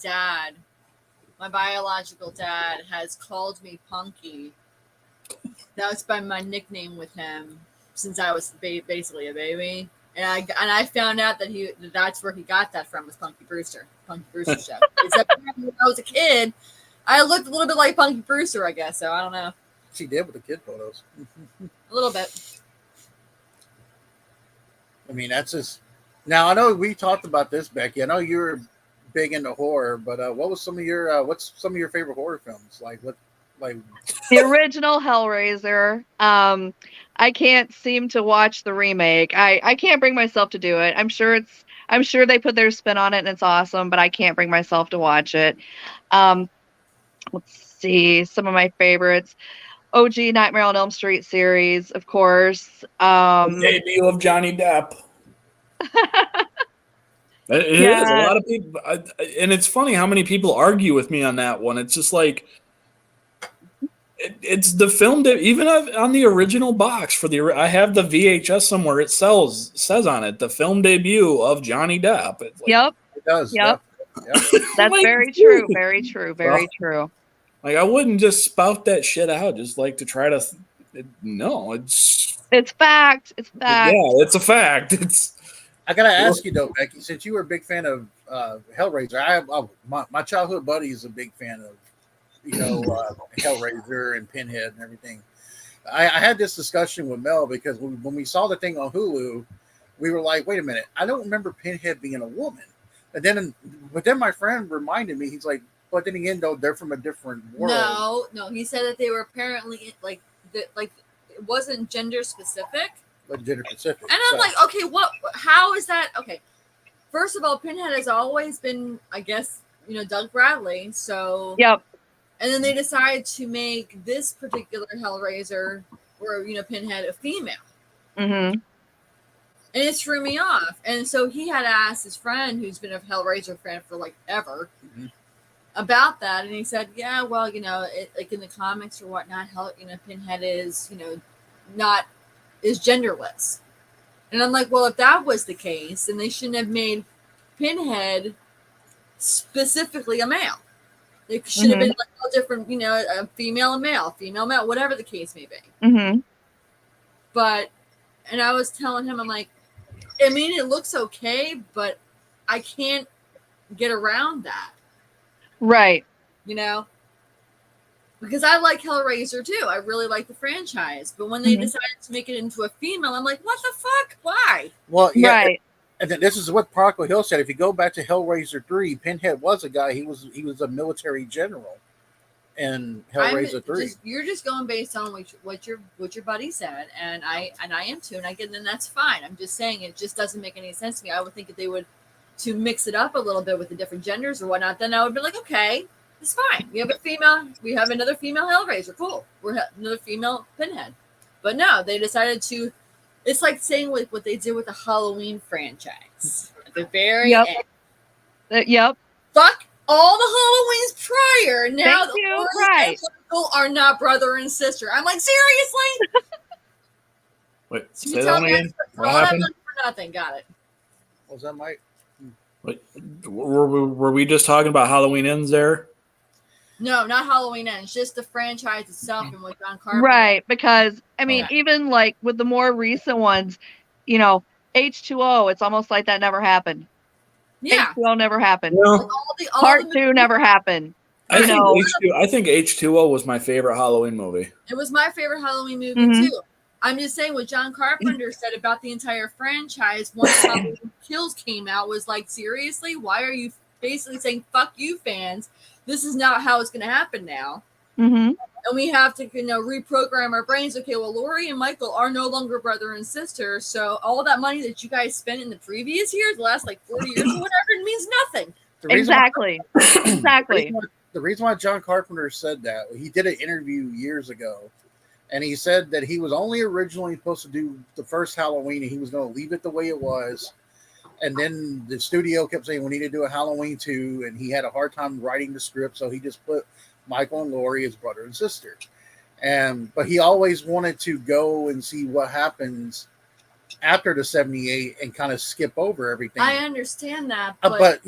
dad, my biological dad, has called me Punky. That's been my nickname with him since I was basically a baby. And I found out that that's where he got that from, was Punky Brewster show. Except when I was a kid, I looked a little bit like Punky Brewster, I guess. So I don't know. She did with the kid photos. A little bit. I mean, that's just. Now I know we talked about this, Becky. I know you're big into horror, but what's some of your favorite horror films? Like the original Hellraiser. I can't seem to watch the remake. I can't bring myself to do it. I'm sure they put their spin on it and it's awesome, but I can't bring myself to watch it. Let's see some of my favorites. OG Nightmare on Elm Street series, of course. Debut of Johnny Depp. It is a lot of people, and it's funny how many people argue with me on that one. It's just like, It's the film that even on the original box for I have the VHS somewhere. It says on it the film debut of Johnny Depp. It's like, Yep. It does. Yep. Yep. That's like, very true. Very true. Very true. Like, I wouldn't just spout that shit out just like to try to. No, it's fact. It's fact. Yeah, it's a fact. I gotta ask you though, Becky, since you were a big fan of Hellraiser, my childhood buddy is a big fan of Hellraiser and Pinhead and everything. I had this discussion with Mel because when we saw the thing on Hulu, we were like, wait a minute, I don't remember Pinhead being a woman. But then my friend reminded me, he's like, but then again, though, they're from a different world. No, he said that they were apparently like it wasn't gender specific. But gender specific. And I'm like, okay, how is that? Okay. First of all, Pinhead has always been, I guess, Doug Bradley. So yep. And then they decided to make this particular Hellraiser, or Pinhead, a female. Mm-hmm. And it threw me off. And so he had asked his friend, who's been a Hellraiser fan for like ever, about that. And he said, yeah, well, like in the comics or whatnot, Pinhead is, is genderless. And I'm like, well, if that was the case, then they shouldn't have made Pinhead specifically a male. It should have been like all different, a female and male, whatever the case may be. Mm-hmm. But, and I was telling him, I'm like, I mean, it looks okay, but I can't get around that. Right. Because I like Hellraiser too. I really like the franchise. But when they decided to make it into a female, I'm like, what the fuck? Why? Well, yeah. Right. And then this is what Parker Hill said. If you go back to Hellraiser 3, Pinhead was a guy. He was a military general in Hellraiser 3. You're just going based on what your buddy said, and I am too. And then that's fine. I'm just saying it just doesn't make any sense to me. I would think if they would to mix it up a little bit with the different genders or whatnot, then I would be like, okay, it's fine. We have another female Hellraiser. Cool. We're another female Pinhead. But no, they decided to. It's like saying with what they did with the Halloween franchise at the very end. Yep. Fuck all the Halloweens prior. Now the right. are not brother and sister. I'm like, seriously? Wait, so say that again. What happened? For nothing. Got it. What was that, Mike? Wait, were we just talking about Halloween Ends there? No, not Halloween Ends, just the franchise itself and with John Carpenter. Right, because I mean, even like with the more recent ones, H2O, it's almost like that never happened. Yeah, H2O never happened. Well, Part 2 never happened. I think H2O was my favorite Halloween movie. It was my favorite Halloween movie too. I'm just saying what John Carpenter said about the entire franchise once Halloween Kills came out was like, seriously, why are you basically saying fuck you fans? This is not how it's going to happen now. Mm-hmm. And we have to, reprogram our brains. Okay, well, Lori and Michael are no longer brother and sister. So all that money that you guys spent in the previous years, the last 40 years or whatever, it means nothing. Exactly. The reason why John Carpenter said that, he did an interview years ago, and he said that he was only originally supposed to do the first Halloween, and he was going to leave it the way it was. And then the studio kept saying we need to do a Halloween 2, and he had a hard time writing the script, so he just put Michael and Laurie as brother and sister. But he always wanted to go and see what happens after the 78 and kind of skip over everything. I understand that, but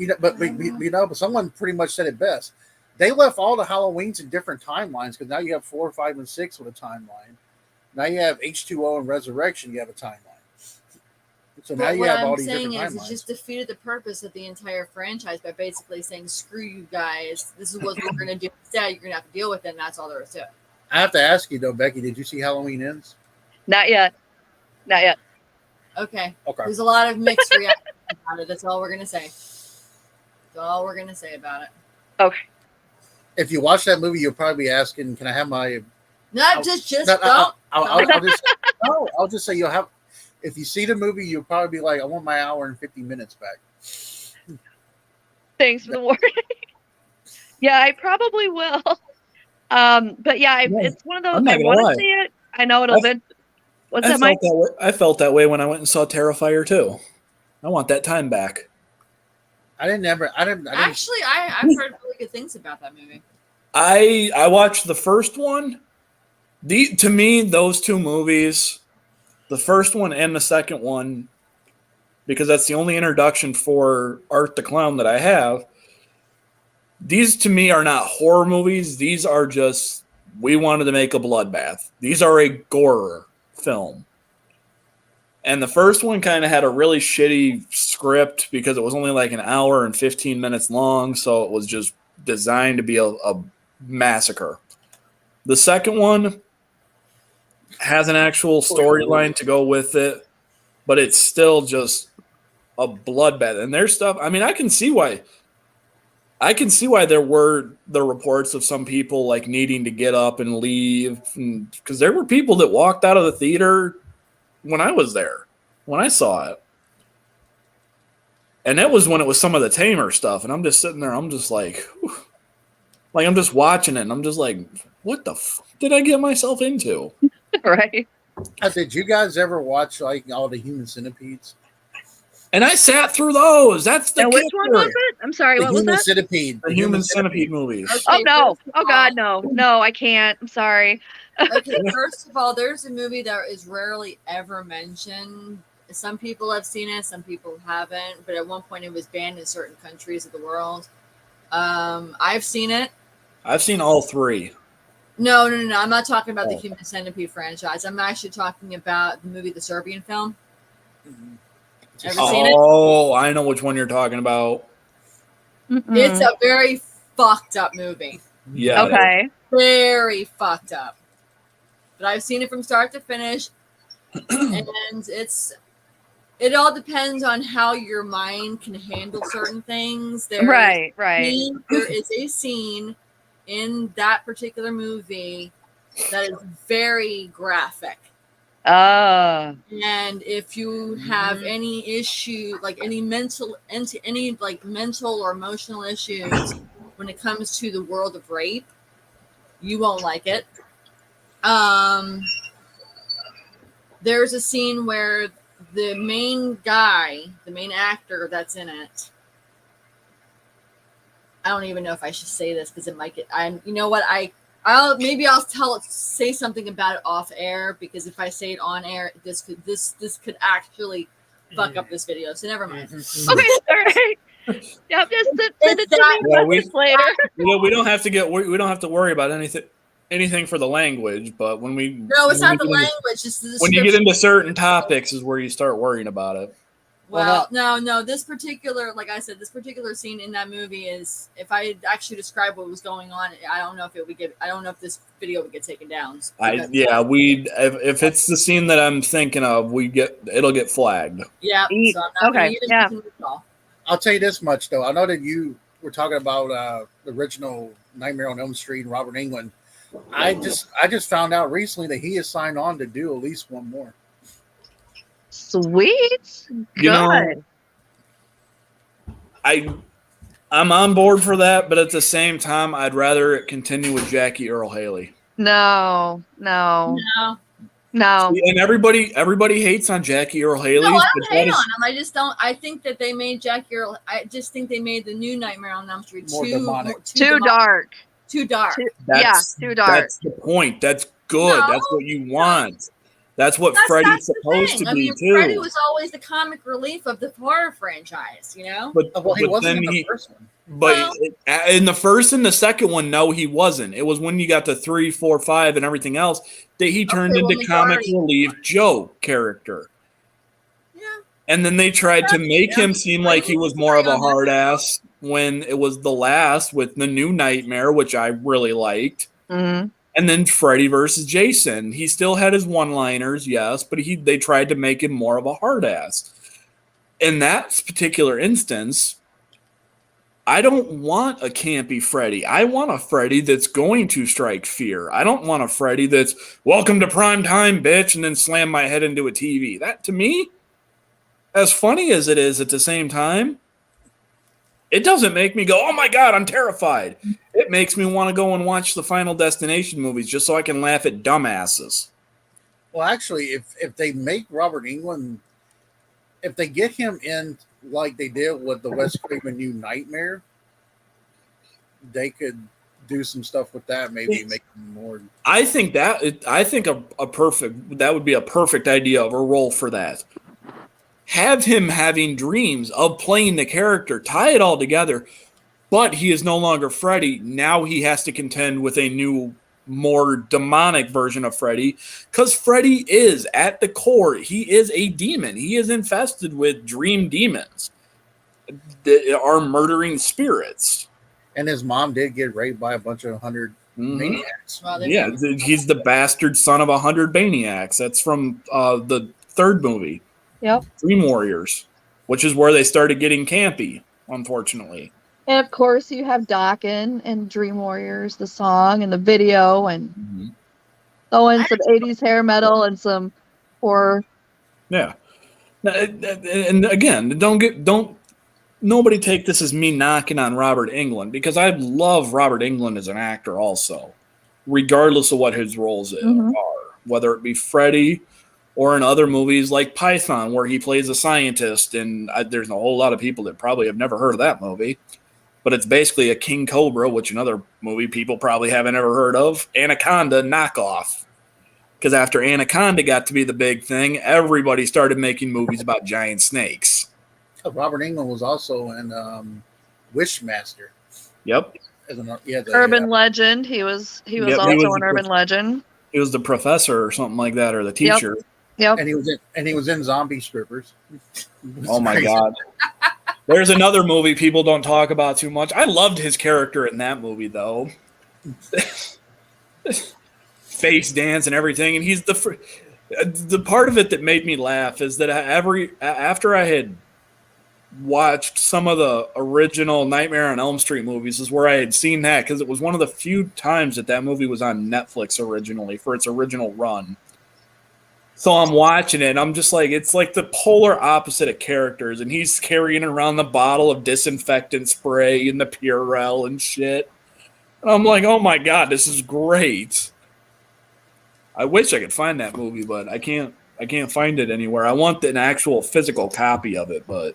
someone pretty much said it best. They left all the Halloweens in different timelines because now you have 4, 5, and 6 with a timeline. Now you have H2O and Resurrection. You have a timeline. So now you have all these different timelines. It just defeated the purpose of the entire franchise by basically saying, screw you guys. This is what we're going to do instead. You're going to have to deal with it, and that's all there is to it. I have to ask you, though, Becky, did you see Halloween Ends? Not yet. Okay. There's a lot of mixed reactions about it. That's all we're going to say. That's all we're going to say about it. Okay. If you watch that movie, you'll probably be asking, can I have my... I'll just say you'll have... If you see the movie, you'll probably be like, I want my hour and 50 minutes back. Thanks for the warning. Yeah, I probably will. But yeah, it's one of those, I want to see it. I know it'll be. What's that, Mike? I felt that way when I went and saw Terrifier 2. I want that time back. Actually, I've heard really good things about that movie. I watched the first one, To me, those two movies, the first one and the second one, because that's the only introduction for Art the Clown that I have. These to me are not horror movies. These are just, we wanted to make a bloodbath. These are a gore film. And the first one kind of had a really shitty script because it was only like an hour and 15 minutes long. So it was just designed to be a massacre. The second one has an actual storyline to go with it, but it's still just a bloodbath. And there's stuff, I mean, I can see why there were the reports of some people like needing to get up and leave, because there were people that walked out of the theater when I was there, when I saw it. And that was when it was some of the tamer stuff. And I'm just sitting there, I'm just like, whew. Like I'm just watching it and I'm just like, what the fuck did I get myself into? Right. Did you guys ever watch like all the Human Centipedes? And I sat through those. That's the And which one was it? I'm sorry, what was Human that? Centipede. The Human Centipede movies. Okay, Oh no. first of Oh God, all- no. No, I can't. I'm sorry. Okay, first of all, there's a movie that is rarely ever mentioned. Some people have seen it, some people haven't, but at one point it was banned in certain countries of the world. I've seen it. I've seen all three. No. I'm not talking about the Oh. Human Centipede franchise. I'm actually talking about the movie, the Serbian film. Ever seen it? Oh, I know which one you're talking about. Mm-mm. It's a very fucked up movie. Yeah. Okay. Very fucked up. But I've seen it from start to finish. And it all depends on how your mind can handle certain things. Right. There is a scene in that particular movie that is very graphic. And if you have any issue, like any mental or emotional issues when it comes to the world of rape, you won't like it. There's a scene where the main actor that's in it, I don't even know if I should say this because it might get. You know what? I'll say something about it off air, because if I say it on air, this could actually fuck up this video. So never mind. Okay. All right. Yep. Just send it to me Well, later. we don't have to worry about anything for the language, but when we No, it's not the language. It's the when you get description. into certain topics is where you start worrying about it. Well, no. This particular, like I said, this particular scene in that movie is, if I actually describe what was going on, I don't know if I don't know if this video would get taken down. If it's the scene that I'm thinking of, it'll get flagged. Yeah. So I'm not Okay, gonna even call. I'll tell you this much though. I know that you were talking about the original Nightmare on Elm Street and Robert Englund. I just found out recently that he has signed on to do at least one more. Sweet. You know, Good. I'm on board for that, but at the same time, I'd rather it continue with Jackie Earl Haley. No. No. And everybody hates on Jackie Earl Haley. No, I don't hate on him. I just don't. I think that they made Jackie Earl. I just think they made the new Nightmare on Elm Street More demonic. Too dark. Too dark. Too dark. That's the point. That's good. No, That's what you want. That's what That's Freddy's the supposed thing. to be too. Freddy was always the comic relief of the horror franchise, you know. But He wasn't then in the first one. But in the first and the second one, no, he wasn't. It was when you got to 3, 4, 5, and everything else that he turned into comic relief Joe character. Yeah. And then they tried to make him seem like he was more of a hard ass when it was the last with the new Nightmare, which I really liked. Mm-hmm. And then Freddy versus Jason. He still had his one-liners, yes, but they tried to make him more of a hard ass. In that particular instance, I don't want a campy Freddy. I want a Freddy that's going to strike fear. I don't want a Freddy that's welcome to prime time, bitch, and then slam my head into a TV. That, to me, as funny as it is at the same time, it doesn't make me go, oh my God, I'm terrified. It makes me want to go and watch the Final Destination movies just so I can laugh at dumbasses. Well, actually, if they make Robert Englund, if they get him in like they did with the Wes Craven New Nightmare, they could do some stuff with that, maybe make more. I think that would be a perfect idea of a role for that. Have him having dreams of playing the character, tie it all together, but he is no longer Freddy. Now he has to contend with a new, more demonic version of Freddy, because Freddy is, at the core, he is a demon. He is infested with dream demons that are murdering spirits. And his mom did get raped by a bunch of 100 maniacs. Well, Yeah, he's the bastard son of 100 maniacs. That's from the third movie. Yep. Dream Warriors, which is where they started getting campy, unfortunately. And of course, you have Dokken and Dream Warriors, the song and the video, and throw in some 80s hair metal and some horror. Yeah. And again, nobody take this as me knocking on Robert Englund, because I love Robert Englund as an actor also, regardless of what his roles are, whether it be Freddy or in other movies like Python, where he plays a scientist. And there's a whole lot of people that probably have never heard of that movie. But it's basically a King Cobra, which another movie people probably haven't ever heard of, Anaconda knockoff. Because after Anaconda got to be the big thing, everybody started making movies about giant snakes. Robert Englund was also in Wishmaster. Yep. Urban Legend. He was also an Urban Legend. He was the professor or something like that, or the teacher. Yep. And he was in Zombie Strippers. Oh my God. There's another movie people don't talk about too much. I loved his character in that movie, though. Face dance and everything, and he's the part of it that made me laugh is that after I had watched some of the original Nightmare on Elm Street movies is where I had seen that, because it was one of the few times that movie was on Netflix originally for its original run. So I'm watching it, and I'm just like, it's like the polar opposite of characters, and he's carrying around the bottle of disinfectant spray and the Purell and shit. And I'm like, oh my God, this is great. I wish I could find that movie, but I can't find it anywhere. I want an actual physical copy of it, but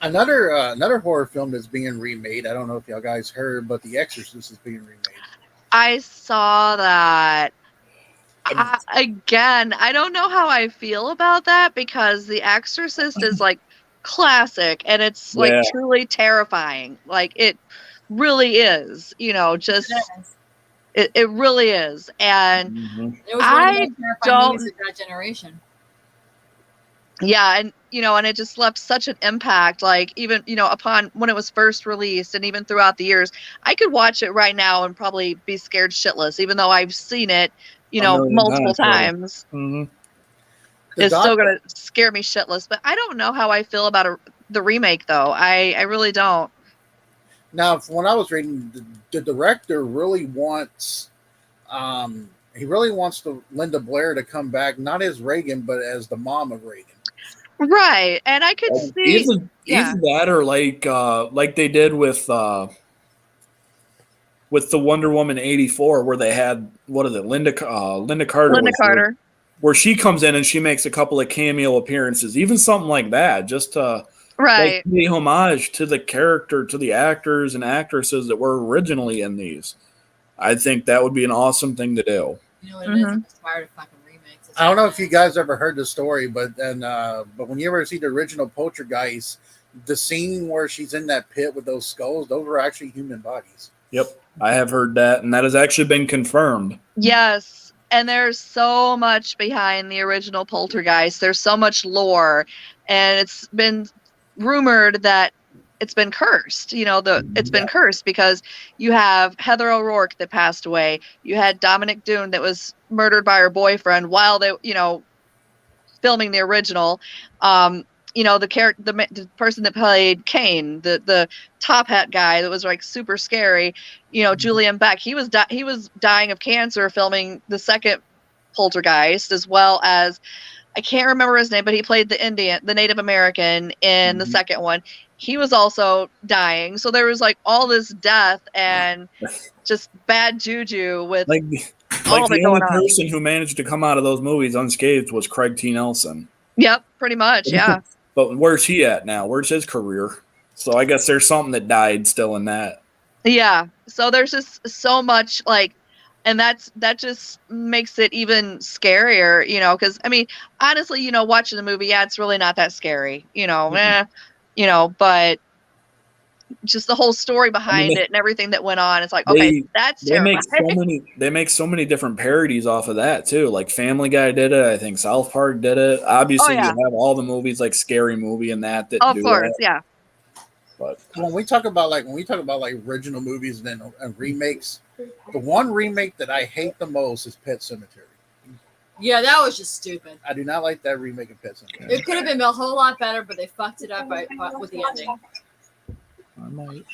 another horror film that's being remade. I don't know if y'all guys heard, but The Exorcist is being remade. I saw that. Again, I don't know how I feel about that, because The Exorcist is like classic, and it's like truly terrifying. Like, it really is, just it really is. And it was I don't that generation. Yeah, and and it just left such an impact. Like, even upon when it was first released, and even throughout the years, I could watch it right now and probably be scared shitless, even though I've seen it multiple times. It's still gonna scare me shitless. But I don't know how I feel about the remake, though. I really don't. Now, when I was reading, the director really wants Linda Blair to come back, not as Reagan, but as the mom of Reagan. Right, and I could see either that, or like they did with the Wonder Woman 84, where they had Linda Carter, where she comes in and she makes a couple of cameo appearances, even something like that, just to pay homage to the character, to the actors and actresses that were originally in these. I think that would be an awesome thing to do. You know what it is? I'm tired of fucking remakes. I don't know if you guys ever heard the story, but when you ever see the original Poltergeist, the scene where she's in that pit with those skulls, those were actually human bodies. Yep, I have heard that, and that has actually been confirmed. Yes, and there's so much behind the original Poltergeist. There's so much lore, and it's been rumored that it's been cursed. It's been cursed because you have Heather O'Rourke that passed away. You had Dominic Doone that was murdered by her boyfriend while they, filming the original. The person that played Kane, the top hat guy that was like super scary. Julian Beck. He was dying of cancer filming the second Poltergeist, as well as I can't remember his name, but he played the Native American in the second one. He was also dying. So there was like all this death and just bad juju with all of it going on. The only person who managed to come out of those movies unscathed was Craig T. Nelson. Yep, pretty much, yeah. But where's he at now? Where's his career? So I guess there's something that died still in that. Yeah. So there's just so much like, and that just makes it even scarier, because I mean, honestly, watching the movie, yeah, it's really not that scary, but just the whole story I mean, behind it and everything that went on, it's like, okay, they that's they make terrifying. so many different parodies off of that too. Like Family Guy did it. I think South Park did it. Oh Obviously, you yeah, have all the movies like Scary Movie and that of do course, that. yeah. But When we talk about like original movies and then remakes, the one remake that I hate the most is Pet Cemetery. Yeah, that was just stupid. I do not like that remake of Pet Cemetery. It could have been a whole lot better, but they fucked it up with the ending. I might.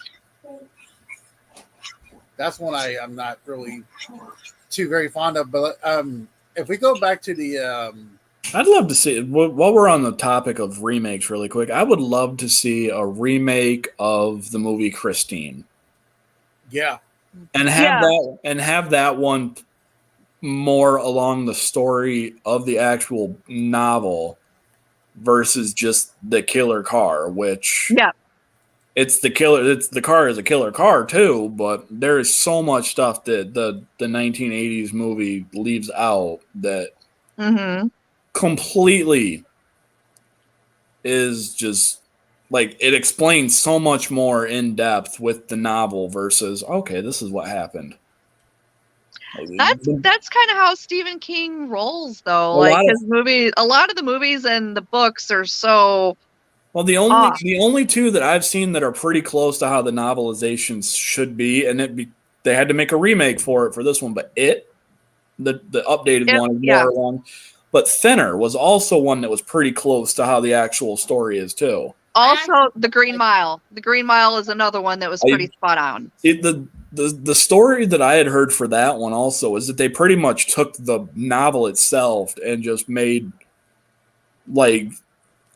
That's one I'm not really too very fond of. But if we go back to the I'd love to see, while we're on the topic of remakes really quick, I would love to see a remake of the movie Christine. Yeah. And have that one more along the story of the actual novel versus just the killer car, which it's the car is a killer car too, but there is so much stuff that the 1980s movie leaves out that completely is just like, it explains so much more in depth with the novel versus, okay, this is what happened. That's kind of how Stephen King rolls, though. A Like his movies, a lot of the movies and the books are so. Well, the only two that I've seen that are pretty close to how the novelizations should be, and they had to make a remake for this one, but the updated one is more along. But Thinner was also one that was pretty close to how the actual story is too. Also, The Green Mile. The Green Mile is another one that was pretty spot on. The story that I had heard for that one also is that they pretty much took the novel itself and just made like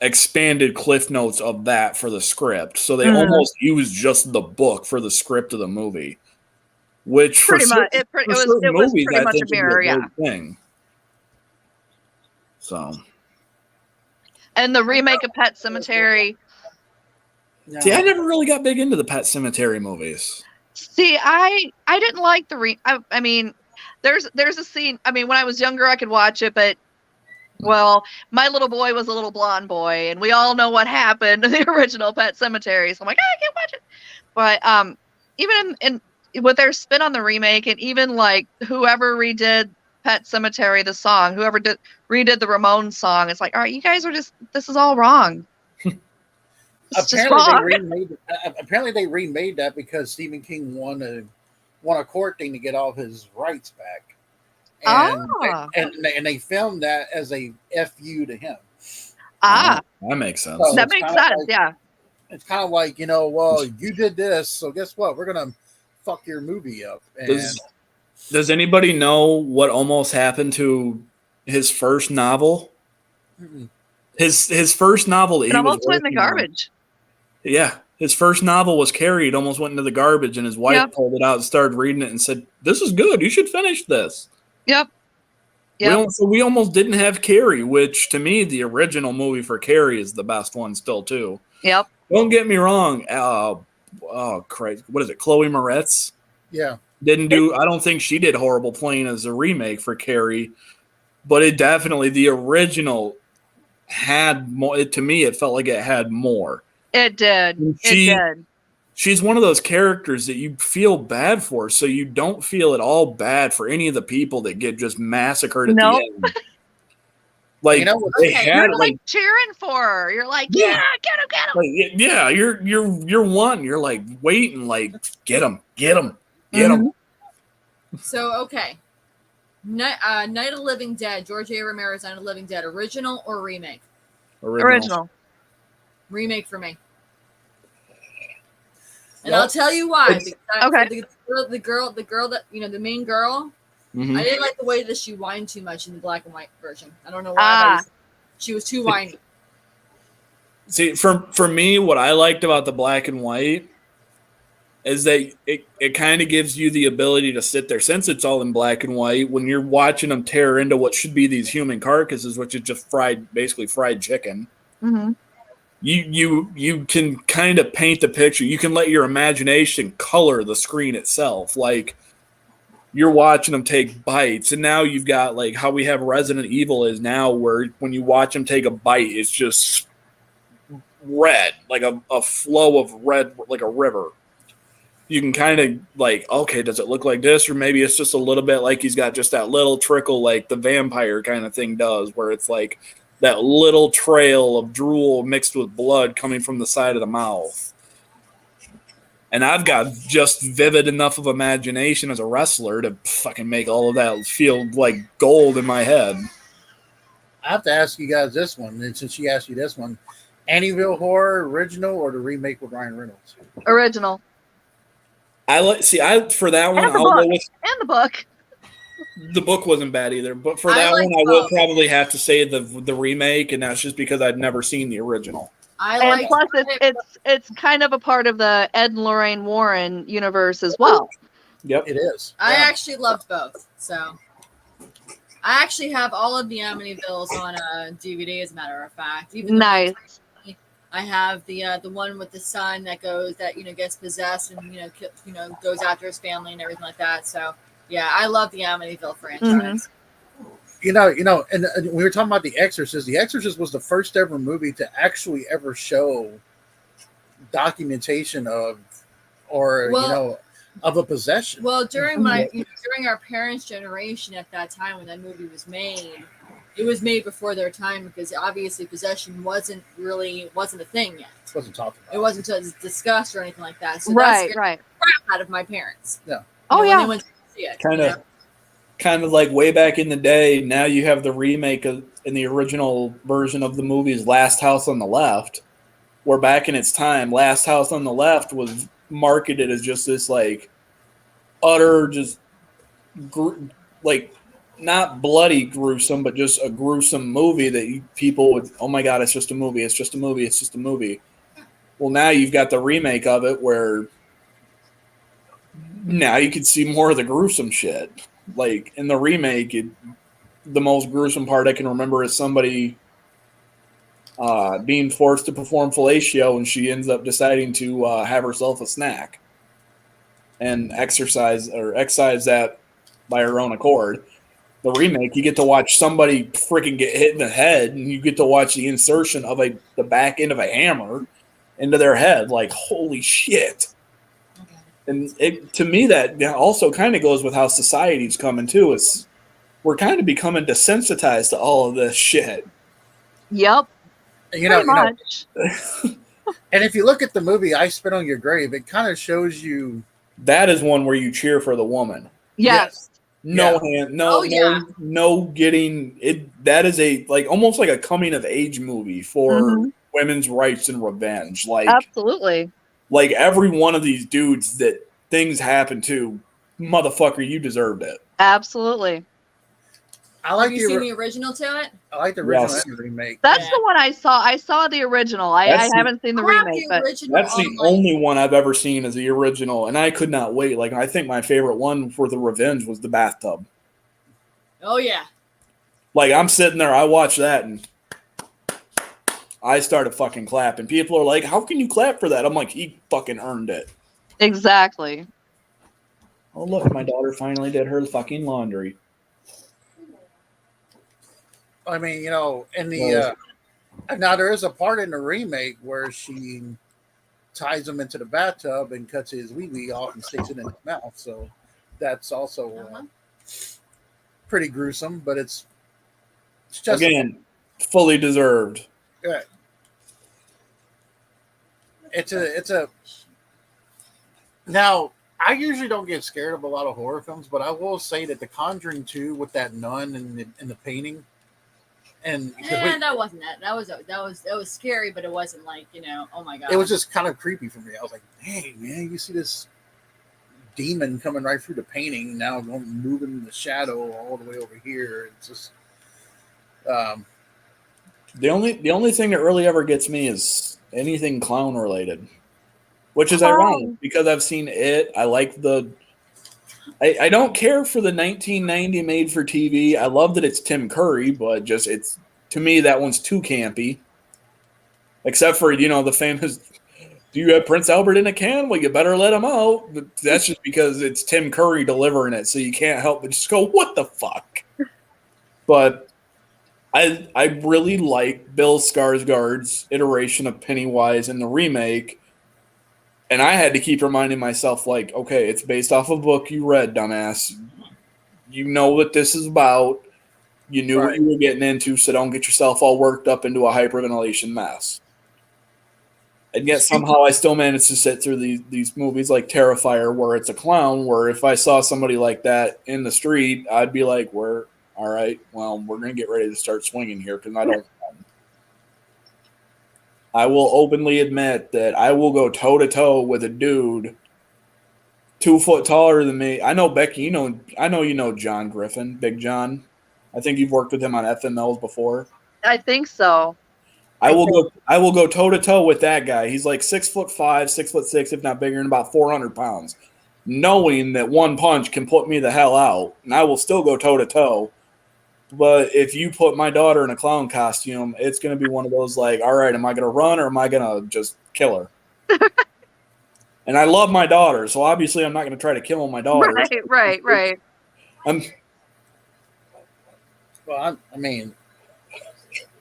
expanded cliff notes of that for the script. So they almost used just the book for the script of the movie, which pretty much it was pretty much a mirror, yeah. Thing. So, and the remake of Pet Cemetery. See, I never really got big into the Pet Cemetery movies. See, I didn't like I mean, there's a scene. I mean, when I was younger, I could watch it, but well, my little boy was a little blonde boy, and we all know what happened in the original Pet Cemetery. So I'm like, I can't watch it. But even in with their spin on the remake, and even like whoever redid Pet Cemetery, the song, whoever redid the Ramones song, it's like, all right, you guys are this is all wrong. Apparently they remade that because Stephen King won a court thing to get all of his rights back. And they filmed that as a FU to him. That makes sense. So that makes sense, yeah. It's kind of like, well, you did this, so guess what? We're gonna fuck your movie up. And does anybody know what almost happened to his first novel? His first novel, it almost went in the garbage. Yeah, his first novel was Carrie. It almost went into the garbage, and his wife pulled it out and started reading it and said, "This is good. You should finish this." Yep. So we almost didn't have Carrie, which to me, the original movie for Carrie is the best one still too. Yep. Don't get me wrong. Oh Christ, what is it? Chloe Moretz. Yeah. I don't think she did horrible playing as a remake for Carrie, but it definitely, the original had more. To me, it felt like it had more. It did. It did. She's one of those characters that you feel bad for, so you don't feel at all bad for any of the people that get just massacred at the end. Like, you're like cheering for her. You're like, yeah, get him, get him. Like, yeah, you're one. You're like waiting, like get him, get him, get him. So okay, Night of the Living Dead. George A. Romero's Night of the Living Dead. Original or remake? Original. Remake for me. And I'll tell you why. The girl that the main girl. I didn't like the way that she whined too much in the black and white version. I don't know why. She was too whiny. See, for me, what I liked about the black and white is that it kind of gives you the ability to sit there, since it's all in black and white, when you're watching them tear into what should be these human carcasses, which is just basically fried chicken. you can kind of paint the picture. You can let your imagination color the screen itself. Like you're watching them take bites, and now you've got like how we have Resident Evil is now, where when you watch them take a bite, it's just red, like a flow of red, like a river. You can kind of like, okay, does it look like this? Or maybe it's just a little bit like he's got just that little trickle like the vampire kind of thing does, where it's like that little trail of drool mixed with blood coming from the side of the mouth. And I've got just vivid enough of imagination as a wrestler to fucking make all of that feel like gold in my head. I have to ask you guys this one, and since she asked you this one, Amityville Horror original or the remake with Ryan Reynolds? Original. For that one, And the I'll book. go with And the book. the book wasn't bad either. But for I that like one, I will both. probably have to say the remake, and that's just because I'd never seen the original. And plus, it's kind of a part of the Ed and Lorraine Warren universe as well. Yep. It is. I Yeah. actually loved both. So I actually have all of the Amityvilles on a DVD, as a matter of fact. Even though Nice. I have the one with the son that gets possessed and goes after his family and everything like that. So yeah, I love the Amityville franchise. You know, and we were talking about The Exorcist. The Exorcist was the first ever movie to actually ever show documentation of, of a possession. Well, during our parents' generation at that time when that movie was made, it was made before their time because obviously possession wasn't a thing yet. It wasn't talked about. It wasn't discussed or anything like that. So Right. that scared the crap out of my parents. Yeah. Oh, When yeah. they went to see it, Kind of like way back in the day. Now you have the remake in the original version of the movie's Last House on the Left, where back in its time, Last House on the Left was marketed as just this like utter like not bloody gruesome, but just a gruesome movie that people would, oh my God, it's just a movie. It's just a movie. It's just a movie. Well, now you've got the remake of it where now you can see more of the gruesome shit. Like in the remake, the most gruesome part I can remember is somebody being forced to perform fellatio, and she ends up deciding to have herself a snack and exercise that by her own accord. The remake, you get to watch somebody freaking get hit in the head, and you get to watch the insertion of the back end of a hammer into their head. Like, holy shit. And to me, that also kind of goes with how society's coming too. Is we're kind of becoming desensitized to all of this shit. Yep. Pretty much. And if you look at the movie I Spit on Your Grave, it kind of shows you that is one where you cheer for the woman. Yes. No getting it. That is almost like a coming of age movie for women's rights and revenge. Like absolutely. Like every one of these dudes that things happen to, motherfucker, you deserved it. Absolutely. Have you seen the original to it? I like the original and the remake. That's the one I saw. I saw the original. I haven't seen the remake. That's the only one I've ever seen as the original, and I could not wait. Like I think my favorite one for the revenge was the bathtub. Oh yeah. Like I'm sitting there, I watched that, and I started fucking clapping. People are like, "How can you clap for that?" I'm like, "He fucking earned it." Exactly. Oh look, my daughter finally did her fucking laundry. I mean, in the now there is a part in the remake where she ties him into the bathtub and cuts his wee off and sticks it in his mouth. So that's also pretty gruesome, but it's just again fully deserved. Yeah. It's a. Now I usually don't get scared of a lot of horror films, but I will say that The Conjuring 2 with that nun and the painting. And that wasn't that. That was scary, but it wasn't like, oh my God. It was just kind of creepy for me. I was like, hey man, you see this demon coming right through the painting, now moving in the shadow all the way over here. It's just the only thing that really ever gets me is anything clown related. Which is ironic because I've seen it. I like I don't care for the 1990 made for TV. I love that it's Tim Curry, but to me that one's too campy. Except for, the famous, do you have Prince Albert in a can? Well, you better let him out. But that's just because it's Tim Curry delivering it, so you can't help but just go, what the fuck? But I really like Bill Skarsgård's iteration of Pennywise in the remake, and I had to keep reminding myself, like, okay, it's based off a book you read, dumbass. You know what this is about. You knew what you were getting into, so don't get yourself all worked up into a hyperventilation mess. And yet somehow I still managed to sit through these movies like Terrifier, where it's a clown, where if I saw somebody like that in the street, I'd be like, all right, well, we're going to get ready to start swinging here because I don't. I will openly admit that I will go toe-to-toe with a dude 2 foot taller than me. I know, Becky, I know you know John Griffin, Big John. I think you've worked with him on FMLs before. I think so. I will go toe to toe with that guy. He's like 6'5", 6'6", if not bigger, and about 400 pounds. Knowing that one punch can put me the hell out, and I will still go toe to toe. But if you put my daughter in a clown costume, it's going to be one of those like, all right, am I going to run or am I going to just kill her? And I love my daughter, so obviously I'm not going to try to kill my daughter. Right. Well, I mean,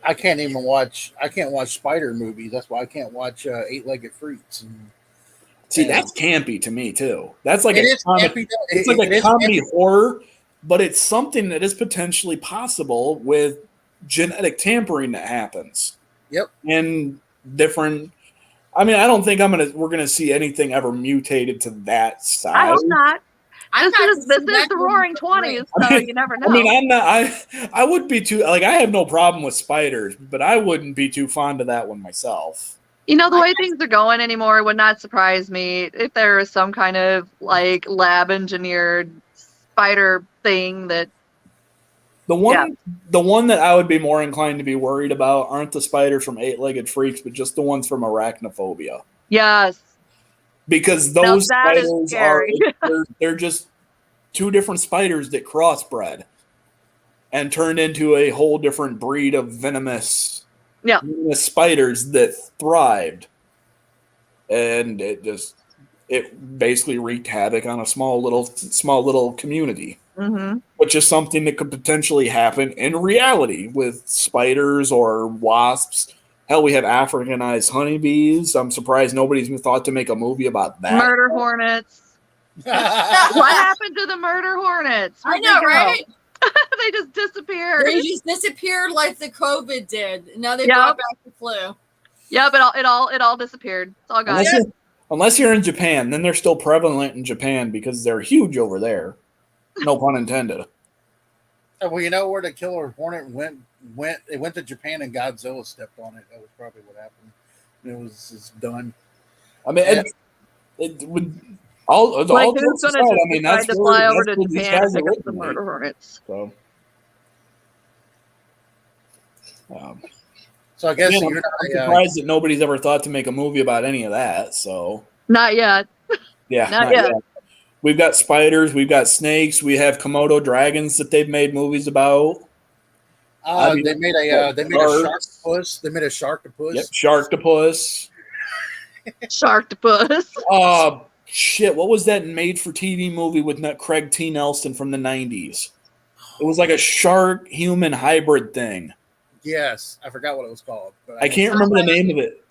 I can't watch spider movies. That's why I can't watch Eight-Legged Freaks. That's campy to me too. That's like it's like a comedy horror, but it's something that is potentially possible with genetic tampering that happens. Yep. And different. I mean, I don't think we're gonna see anything ever mutated to that size. I hope not. This is the Roaring 20s, so you never know. I mean, I wouldn't be too I have no problem with spiders, but I wouldn't be too fond of that one myself. The way things are going anymore, it would not surprise me if there is some kind of like lab engineered spider thing that. The one that I would be more inclined to be worried about aren't the spiders from Eight-Legged Freaks, but just the ones from Arachnophobia. Yes. Because those spiders they're just two different spiders that crossbred and turned into a whole different breed of venomous spiders that thrived. And it basically wreaked havoc on a small little community. Mm-hmm. Which is something that could potentially happen in reality with spiders or wasps. Hell, we have Africanized honeybees. I'm surprised nobody's even thought to make a movie about that. Murder hornets. What happened to the murder hornets? I know, right? They just disappeared. They just disappeared like the COVID did. Now they brought back the flu. Yeah, but it all disappeared. It's all gone. Unless you're in Japan, then they're still prevalent in Japan because they're huge over there. No pun intended. Well, you know where the killer hornet went? It went to Japan and Godzilla stepped on it. That was probably what happened. It's done. I mean, it would all who's going to decide to fly over to Japan and pick up the murder hornets? So I guess I'm surprised that nobody's ever thought to make a movie about any of that. So not yet. Yeah, not yet. We've got spiders, we've got snakes, we have Komodo dragons that they've made movies about. They made a sharktopus. They made a sharktopus. Yep, sharktopus. Sharktopus. Shit, what was that made-for-TV movie with Craig T. Nelson from the 90s? It was like a shark-human hybrid thing. Yes, I forgot what it was called. But I can't remember the name of it.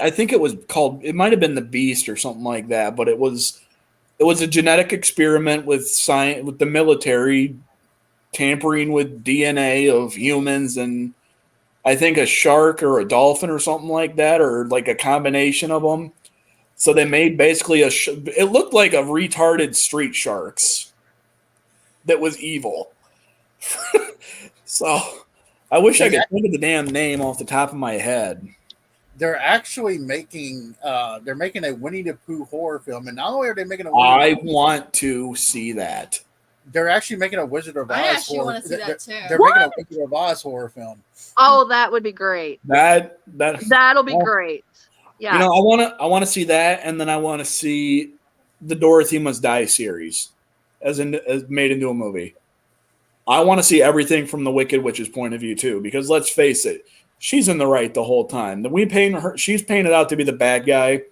I think it was called, it might have been The Beast or something like that, but it was a genetic experiment with science, with the military tampering with DNA of humans and I think a shark or a dolphin or something like that, or like a combination of them. So they made basically it looked like a retarded Street Sharks that was evil. So I wish I could think of the damn name off the top of my head. They're actually making a Winnie the Pooh horror film, and not only are they making a I want to see that. They're actually making a Wizard of Oz. I actually want to see that too. They're making a Wizard of Oz horror film. Oh, that would be great. That'll be great. Yeah. I want to see that, and then I want to see the Dorothy Must Die series as made into a movie. I want to see everything from the Wicked Witch's point of view too, because let's face it, she's in the right the whole time. Then we paint her. She's painted out to be the bad guy.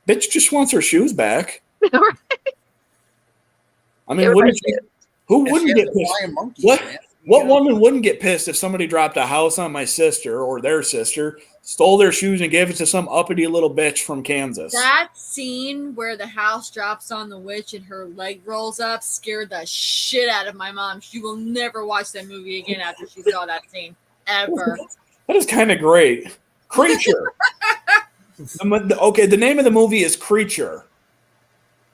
Bitch just wants her shoes back. Right. I mean, wouldn't she, who And wouldn't she get has the pissed? flying monkeys, What? man. What You know? woman wouldn't get pissed if somebody dropped a house on my sister or their sister, stole their shoes, and gave it to some uppity little bitch from Kansas? That scene where the house drops on the witch and her leg rolls up scared the shit out of my mom. She will never watch that movie again after she saw that scene. Ever. That is kind of great. Creature. Okay, the name of the movie is Creature.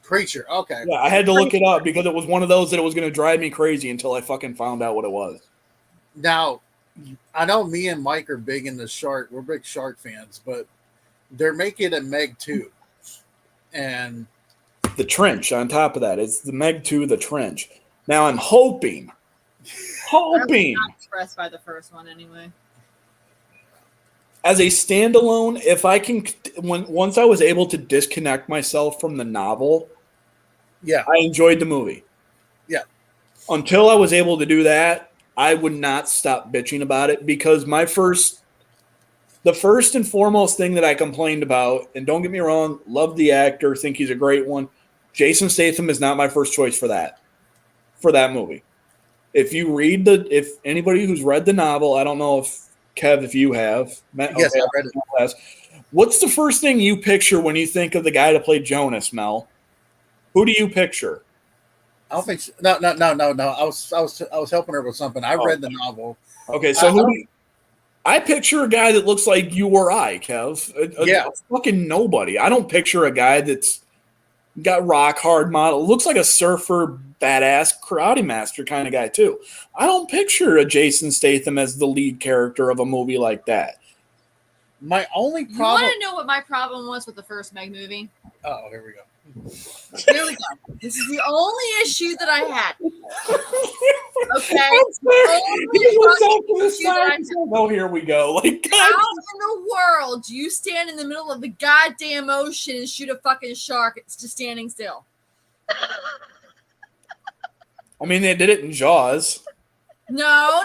Creature. Okay. Yeah, I had to look it up because it was one of those that it was going to drive me crazy until I fucking found out what it was. Now, I know me and Mike are big into Shark. We're big Shark fans, but they're making a Meg 2. And The Trench on top of that. It's the Meg 2, The Trench. Now I'm hoping I was not impressed by the first one anyway. as a standalone, if I can, once I was able to disconnect myself from the novel, yeah, I enjoyed the movie. Yeah. Until I was able to do that, I would not stop bitching about it because the first and foremost thing that I complained about, and don't get me wrong, love the actor, think he's a great one. Jason Statham is not my first choice for that movie. If anybody who's read the novel, I don't know if Kev, if you have. Yes, I read it. What's the first thing you picture when you think of the guy that played Jonas, Mel? Who do you picture? I don't think so. No. I was helping her with something. I read the novel. Okay, so I picture a guy that looks like you or I, Kev. A fucking nobody. I don't picture a guy that's got rock hard model. Looks like a surfer, badass karate master kind of guy too. I don't picture a Jason Statham as the lead character of a movie like that. My only You problem. want to know what my problem was with the first Meg movie? Oh, here we go. Here we go. This is the only issue that I had. Okay. Oh, here we go. Like, How in the world do you stand in the middle of the goddamn ocean and shoot a fucking shark? It's just standing still. I mean, they did it in Jaws. No.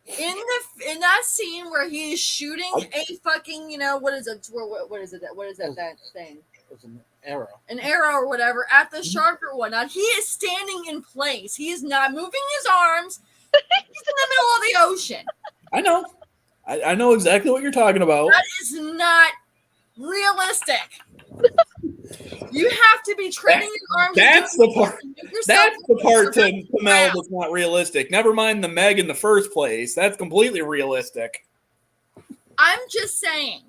In that scene where he is shooting a fucking, what is it? What is it? What is that thing? It's an arrow. An arrow or whatever at the shark or whatnot. He is standing in place. He is not moving his arms. He's in the middle of the ocean. I know. I know exactly what you're talking about. That is not realistic. You have to be training your arms. That's the part. That's the part to Mel Wow. that's not realistic. Never mind the Meg in the first place. That's completely realistic. I'm just saying.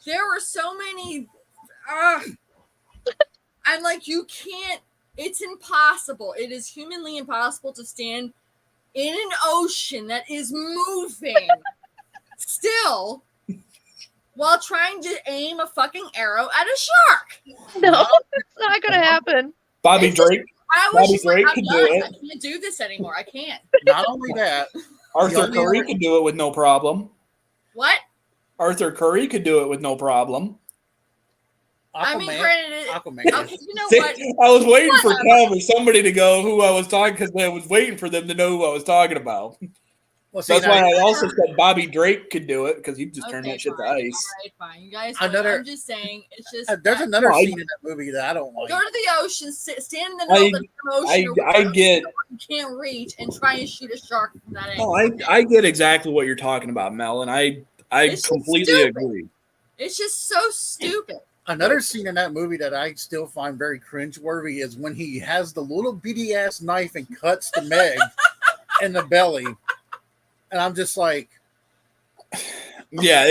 There were so many. I'm like, you can't. It's impossible. It is humanly impossible to stand in an ocean that is moving still while trying to aim a fucking arrow at a shark. No, it's not going to happen. Bobby It's just- Drake. I was Bobby just like, Drake I'm can done. do it. I can't do this anymore. I can't. Not only that, Arthur only Curry other- could do it with no problem. What? Arthur Curry could do it with no problem. I mean, Aquaman. granted, Aquaman. you know See, what? I was waiting for Whatever. Kev or somebody to go who I was talking because I was waiting for them to know who I was talking about. Well, see, That's now, why I also said Bobby Drake could do it because he just turned Okay, that shit to fine. ice. All right, fine. You guys, Another- I'm just saying, it's just. there's another No, I- scene in that movie that I don't like. Go to the ocean, stand in the middle of the ocean, or I get. you can't reach, and try and shoot a shark from that No, angle. I get exactly what you're talking about, Mel, and I It's just completely stupid. agree. It's just so stupid. Another scene in that movie that I still find very cringeworthy is when he has the little bitty ass knife and cuts the Meg in the belly. And I'm just like, Yeah,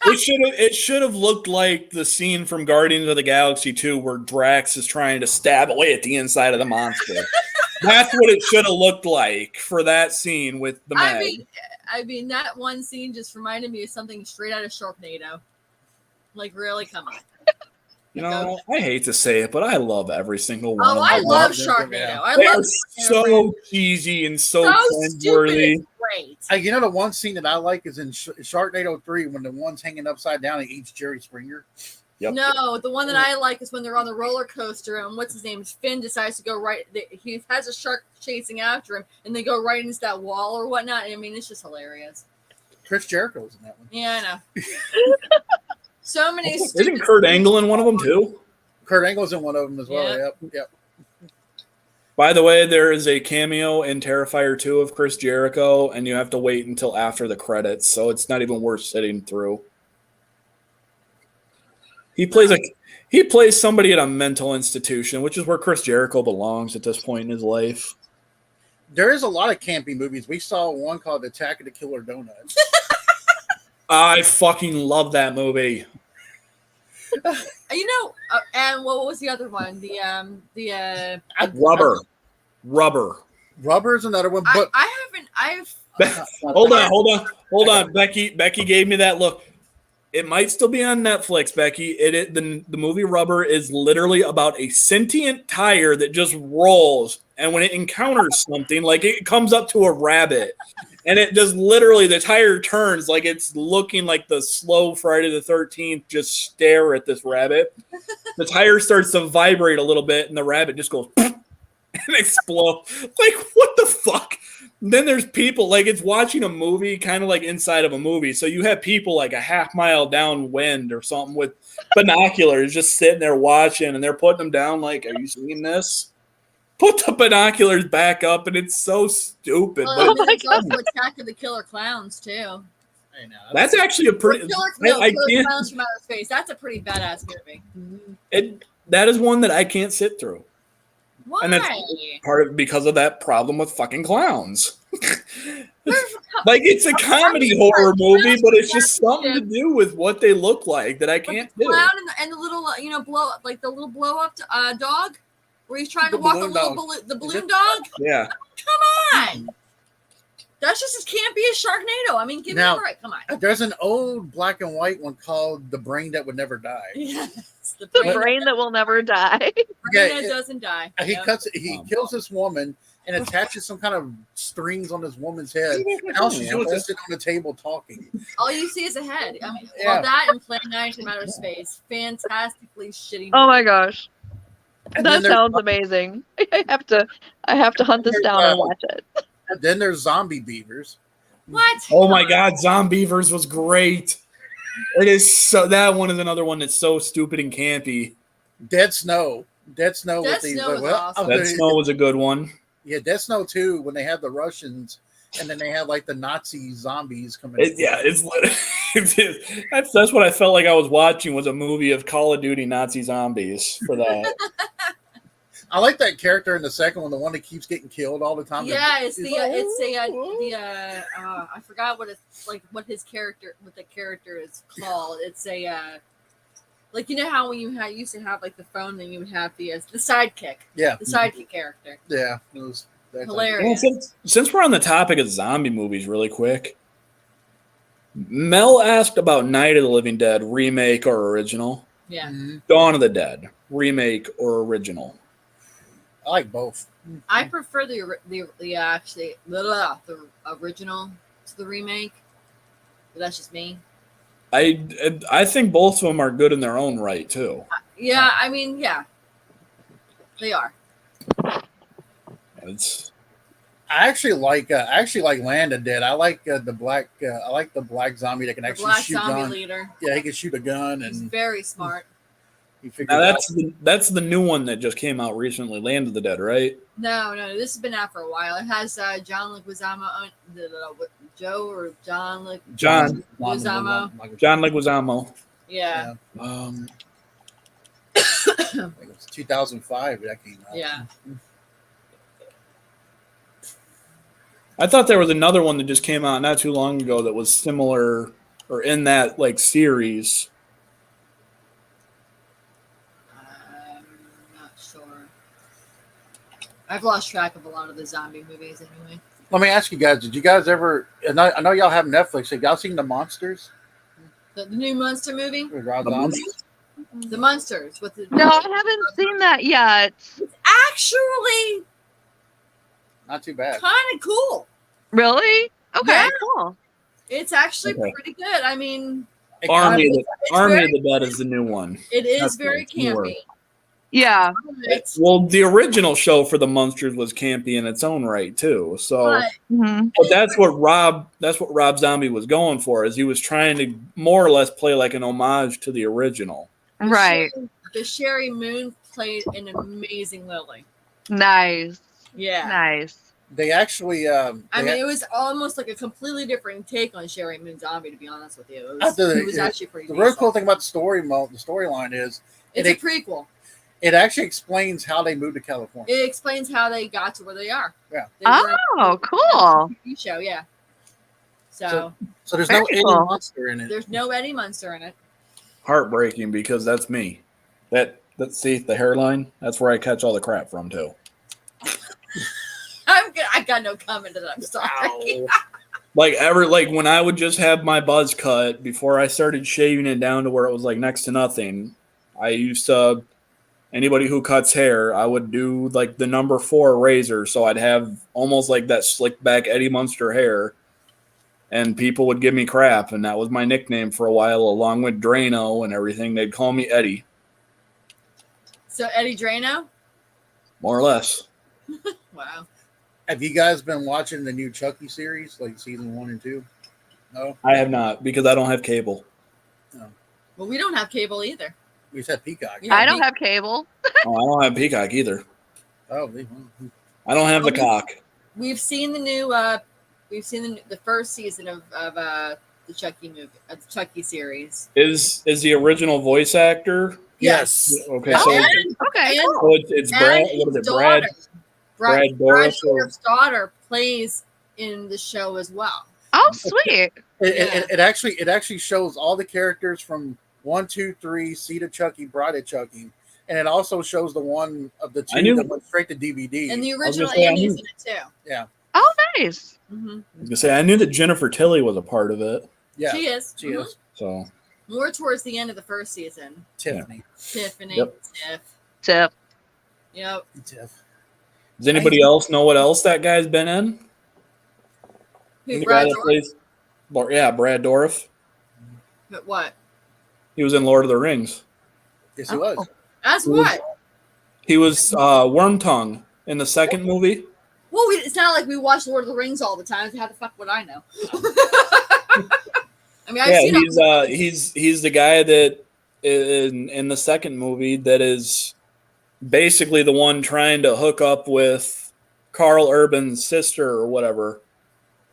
it should have looked like the scene from Guardians of the Galaxy 2 where Drax is trying to stab away at the inside of the monster. That's what it should have looked like for that scene with the Meg. I mean, that one scene just reminded me of something straight out of Sharknado. Like, really, come on. You know, I hate to say it, but I love every single one. Oh, of I them. love them, Sharknado. yeah. I They love are so cheesy and so stupid. cringeworthy. It's great. you know, the one scene that I like is in Sharknado 3 when the one's hanging upside down and eats Jerry Springer. Yep. No, the one that I like is when they're on the roller coaster and what's his name? Finn decides to go right. He has a shark chasing after him, and they go right into that wall or whatnot. I mean, it's just hilarious. Chris Jericho's in that one. Yeah, I know. So many. Isn't Kurt Angle in one of them too? Kurt Angle's in one of them as well. Yep. By the way, there is a cameo in Terrifier 2 of Chris Jericho, and you have to wait until after the credits, so it's not even worth sitting through. He plays somebody at a mental institution, which is where Chris Jericho belongs at this point in his life. There is a lot of campy movies. We saw one called Attack of the Killer Donuts. I fucking love that movie. And what was the other one? The Rubber. Rubber is another one. But Hold on. Becky gave me that look. It might still be on Netflix, Becky. The movie Rubber is literally about a sentient tire that just rolls, and when it encounters something, like it comes up to a rabbit, and it just literally the tire turns like it's looking like the slow Friday the 13th. Just stare at this rabbit. The tire starts to vibrate a little bit, and the rabbit just goes and explodes. Like what the fuck? Then there's people like it's watching a movie kind of like inside of a movie. So you have people like a half mile downwind or something with binoculars just sitting there watching, and they're putting them down like, are you seeing this? Put the binoculars back up, and it's so stupid. Well, there's also Attack of the Killer Clowns too. I know. That's actually a pretty Killer Clowns from Outer Space. That's a pretty badass movie. That is one that I can't sit through. Why? And that's because of that problem with fucking clowns. Like it's a comedy horror movie, but it's just something to do with what they look like that I can't do. Clown and the little blow up, like the little blow up dog, where he's trying to walk the balloon dog. Yeah. Come on. That's just as campy as Sharknado. I mean, give me a break. Come on. There's an old black and white one called The Brain That Would Never Die. Yes, the brain that will never die. Brain that doesn't die. He kills this woman and attaches some kind of strings on this woman's head. And all she's doing is sitting on the table talking. All you see is a head. I mean, well, that and Plan 9 from Outer Space. Fantastically shitty. Oh my gosh. That sounds amazing. I have to hunt this down and watch it. And then there's Zombie Beavers. What? Oh my God, Zombievers was great. It is so. That one is another one that's so stupid and campy. Dead Snow. Dead Snow was awesome. Dead Snow was a good one. Yeah, Dead Snow 2, when they had the Russians and then they had like the Nazi zombies coming. That's what I felt like I was watching was a movie of Call of Duty Nazi zombies for that. I like that character in the second one, the one that keeps getting killed all the time. Yeah, I forgot what the character is called. It's like, you know how when you used to have like the phone, then you would have the sidekick. Yeah, the sidekick character. Yeah, it was hilarious. Well, since we're on the topic of zombie movies, really quick, Mel asked about Night of the Living Dead remake or original. Yeah, Dawn of the Dead remake or original. I like both. I prefer the original to the remake, but that's just me. I think both of them are good in their own right too. Yeah, I mean, yeah, they are. I actually like Land of Dead. I like the black. I like the black zombie that can actually shoot a gun. Leader. Yeah, he can shoot a gun, and he's very smart. Now that's the new one that just came out recently, Land of the Dead, right? No, this has been out for a while. It has John Leguizamo, John Leguizamo. Yeah. It was 2005 that came out. Yeah. I thought there was another one that just came out not too long ago that was similar or in that like series. I've lost track of a lot of the zombie movies anyway. Let me ask you guys, did you guys ever, and I know y'all have Netflix, have y'all seen The Monsters? The new Monster movie? With Rob Zombie? The Monsters. No, I haven't seen that yet. It's actually not too bad. Kind of cool. Really? Okay, yeah. cool. It's actually pretty good. I mean, Army of very- the Dead is the new one. It is That's very newer. campy. Yeah. Well, the original show for the Munsters was campy in its own right too. So, Mhm. but that's what Rob Zombie was going for. Is he was trying to more or less play like an homage to the original. Right. The Sherry Moon played an amazing Lily. Nice. Yeah. Nice. They actually. I mean, it was almost like a completely different take on Sherry Moon Zombie. To be honest with you, it was actually pretty. The real decent. cool thing about the storyline is It's a prequel. it actually explains how they moved to California. It explains how they got to where they are. Yeah. Oh, cool. TV show, yeah. So there's Very no Eddie cool. Munster in it. there's no Eddie Munster in it. Heartbreaking because that's me. See the hairline. That's where I catch all the crap from too. I got no comment to that. I'm sorry. Like when I would just have my buzz cut before I started shaving it down to where it was like next to nothing. I used to anybody who cuts hair, I would do like the number 4 razor, so I'd have almost like that slick back Eddie Munster hair, and people would give me crap, and that was my nickname for a while, along with Drano and everything. They'd call me Eddie, So Eddie Drano. more or less. Wow. Have you guys been watching the new Chucky series, like season 1 and 2? No, I have not because I don't have cable. Well, we don't have cable either. we just had Peacock. Yeah. I don't have cable. Oh, I don't have Peacock either. Oh, I don't have the cock. We've seen the new. We've seen the first season of the Chucky movie, the Chucky series. Is the original voice actor? yes. Okay, Oh, so, Okay. And- so it's Brad. and What is his it? Brad Brad Dourif or- Dourif's daughter plays in the show as well. Oh, sweet. It actually shows all the characters from 1, 2, 3, Seed of Chucky, Bride of Chucky, and it also shows the one of the I 2 knew- that went straight to DVD. And the was original gonna say, I Annie's knew- in it too. Oh, nice. Mm-hmm. I was gonna say I knew that Jennifer Tilly was a part of it. Yeah, She is. she Mhm. is. So More towards the end of the first season. Tiffany. Tiffany. Yep. Tiff. Tip. Yep. Tiff. does anybody else know what else that guy's been in? Who, The Brad guy that Dourif? plays, Brad Dourif. But what? He was in Lord of the Rings. Yes, he was. As Who was- what? He was Wormtongue in the second movie. Well, it's not like we watch Lord of the Rings all the time. How the fuck would I know? I mean, I've Yeah, seen all- he's the guy that in the second movie that is basically the one trying to hook up with Carl Urban's sister or whatever.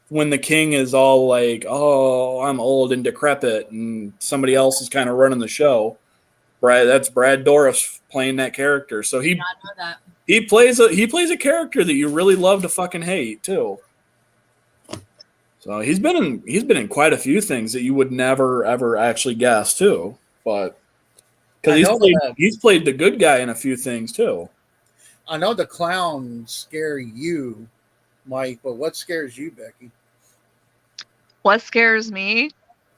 When the king is all like, "Oh, I'm old and decrepit," and somebody else is kind of running the show. That's Brad Dourif playing that character. So I did not know that. he plays a character that you really love to fucking hate too. So he's been in quite a few things that you would never ever actually guess too. But because he's played the good guy in a few things too. I know the clowns scare you, Mike, but what scares you, Becky? What scares me?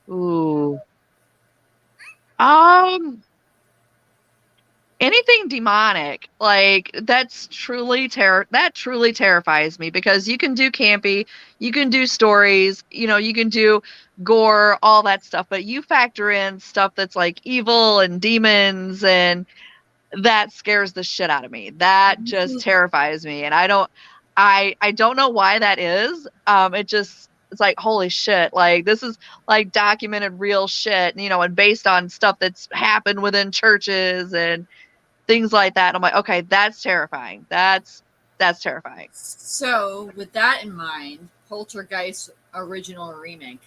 Ooh. Anything demonic, like that truly terrifies me, because you can do campy, you can do stories, you can do gore, all that stuff, but you factor in stuff that's like evil and demons, and that scares the shit out of me. That just terrifies me, and I don't know why that is. It's like, holy shit, like this is like documented real shit, and based on stuff that's happened within churches and things like that. I'm like, okay, that's terrifying. That's terrifying. So, with that in mind, Poltergeist original or remake?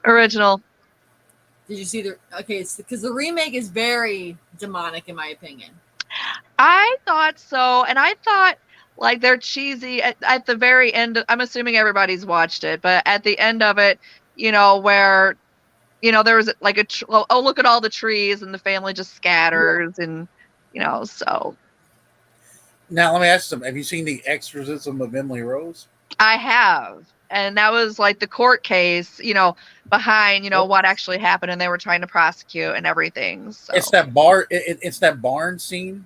Original. Did you see the? Okay, because the remake is very demonic, in my opinion. I thought so, and I thought like they're cheesy at the very end. I'm assuming everybody's watched it, but at the end of it, where there was like oh, look at all the trees, and the family just scatters, and so. Now let me ask you something. Have you seen The Exorcism of Emily Rose? I have, and that was like the court case, behind what actually happened, and they were trying to prosecute and everything. So. It's that bar. It's that barn scene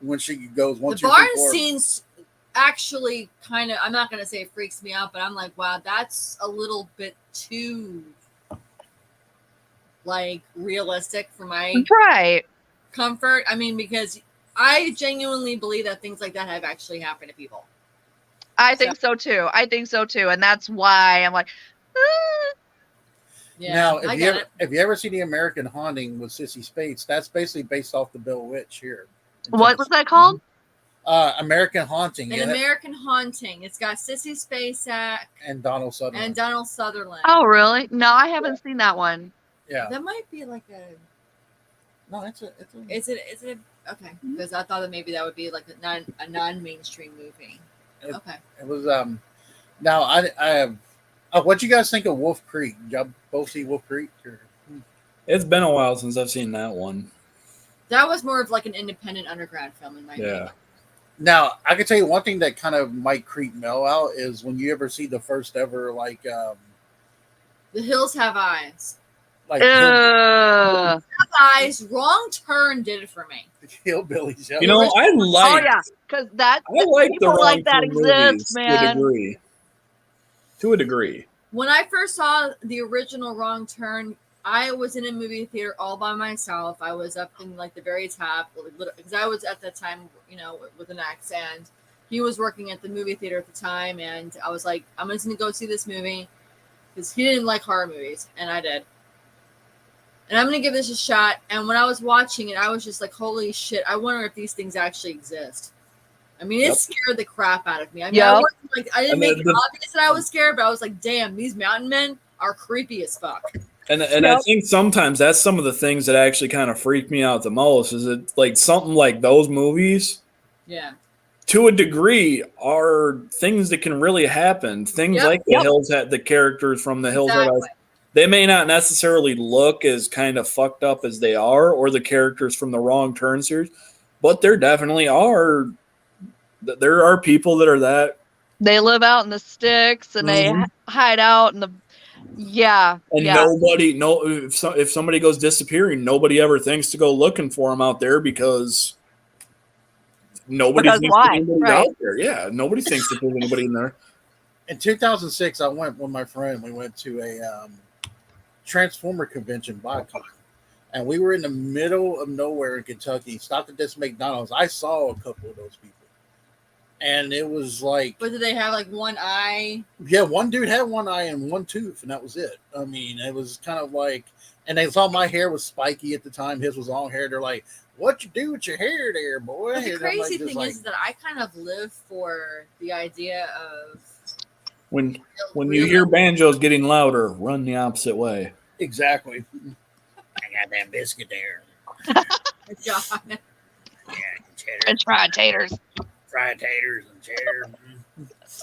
when she goes one, The 2, 3, barn 4. scene's actually kind of. I'm not gonna say it freaks me out, but I'm like, wow, that's a little bit too. like realistic for my Right. comfort. I mean, because I genuinely believe that things like that have actually happened to people. I think so too. And that's why I'm like, Yeah, Now, I get it. if you ever see The American Haunting with Sissy Spacek, that's basically based off the Bill Witch here. what was that called? American Haunting. An American Haunting. It's got Sissy Spacek and Donald Sutherland. and Donald Sutherland. Oh, really? No, I haven't seen that one. Yeah. That might be like a. No, it's a. Is it okay? Because I thought that maybe that would be like a non-mainstream movie. Okay. It was Now I have. What'd you guys think of Wolf Creek? Did y'all both see Wolf Creek? Or? It's been a while since I've seen that one. That was more of like an independent underground film in my opinion. Now I can tell you one thing that kind of might creep Mel out is when you ever see the first ever like. The Hills Have Eyes. Like Ugh. Eyes. Wrong Turn did it for me. hillbillies. Yeah. You know, I like. Oh yeah, because that I like the people wrong like that Turn exists, movies to a man. degree. To a degree. When I first saw the original Wrong Turn, I was in a movie theater all by myself. I was up in like the very top because I was at that time, with an ex, and he was working at the movie theater at the time, and I was like, I'm just gonna go see this movie because he didn't like horror movies, and I did. And I'm gonna give this a shot. And when I was watching it, I was just like, holy shit, I wonder if these things actually exist. I mean, it scared the crap out of me. I mean, I didn't make it obvious that I was scared, but I was like, damn, these mountain men are creepy as fuck. And I think sometimes that's some of the things that actually kind of freak me out the most is it like something like those movies. Yeah. To a degree, are things that can really happen. Things like the Hills had the characters from the Hills Have Eyes. They may not necessarily look as kind of fucked up as they are, or the characters from the Wrong Turn series, but there definitely are. There are people that are that. They live out in the sticks and they hide out in the. Yeah. And if somebody goes disappearing, nobody ever thinks to go looking for them out there because nobody thinks that anybody's out there. Yeah, nobody thinks that there's anybody in there. In 2006, I went with my friend. We went to a Transformer convention, BotCon, and we were in the middle of nowhere in Kentucky. Stopped at this McDonald's. I saw a couple of those people, and it was like. But did they have like one eye? Yeah, one dude had one eye and one tooth, and that was it. I mean, it was kind of like, and they saw my hair was spiky at the time. His was long hair. They're like, "What you do with your hair, there, boy?" But the and crazy thing is that I kind of live for the idea of. When you hear banjos getting louder, run the opposite way. Exactly. I got that biscuit there. God. Yeah, cheddar. French fried taters. Fried taters and cheddar.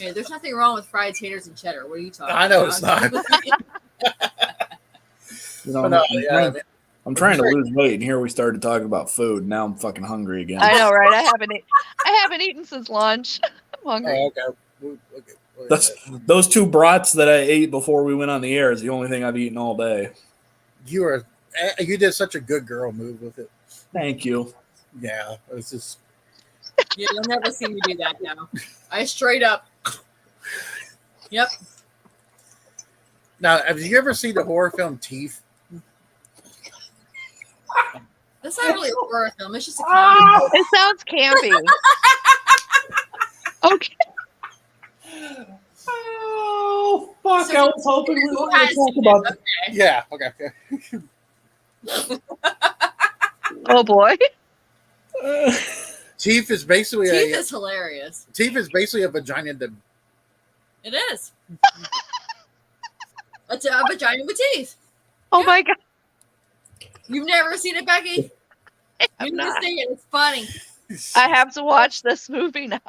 Hey, there's nothing wrong with fried taters and cheddar. What are you talking I know about? it's not. I'm trying to lose weight, and here we started talking about food. Now I'm fucking hungry again. I know, right? I haven't eaten since lunch. I'm hungry. Oh, okay. Those two brats that I ate before we went on the air is the only thing I've eaten all day. You did such a good girl move with it. Thank you. Yeah, it's just. Yeah, you'll never see me do that now. I straight up. Yep. Now, have you ever seen the horror film Teeth? That's not really a horror film. It's just a comedy. It sounds campy. Okay. Oh, fuck. So I was hoping we were going to talk about that. Okay. Yeah, okay. Oh boy. Teeth is basically Teeth is hilarious. Teeth is basically a vagina that. It is. It's a vagina with teeth. Oh my god. You've never seen it, Becky? You need to see it. It's funny. I have to watch this movie now.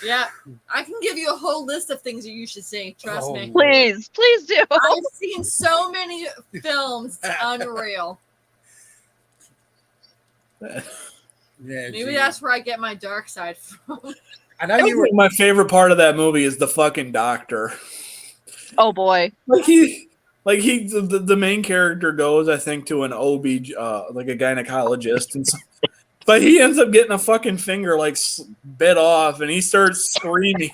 Yeah. I can give you a whole list of things that you should see. Trust me. Please do. I've seen so many films. It's unreal. Yeah, Maybe that's where I get my dark side from. I know you were. My favorite part of that movie is the fucking doctor. Oh boy. The main character goes, I think, to an OB, like a gynecologist, and but he ends up getting a fucking finger like bit off, and he starts screaming,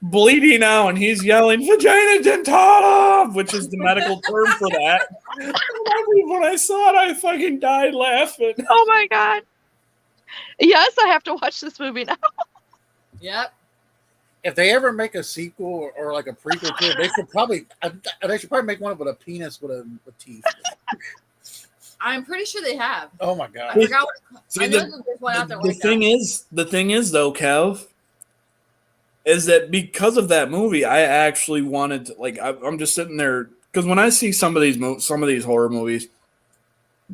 bleeding out, and he's yelling "vagina dentata," which is the medical term for that. When I saw it, I fucking died laughing. Oh my god. Yes, I have to watch this movie now. Yep. If they ever make a sequel or like a prequel to it, they should probably make one with a penis with teeth. I'm pretty sure they have. Oh my god! I forgot what. See, I know there's one out there like that. The thing is though, Kev, is that because of that movie, I actually wanted to, like, I'm just sitting there because when I see some of these horror movies,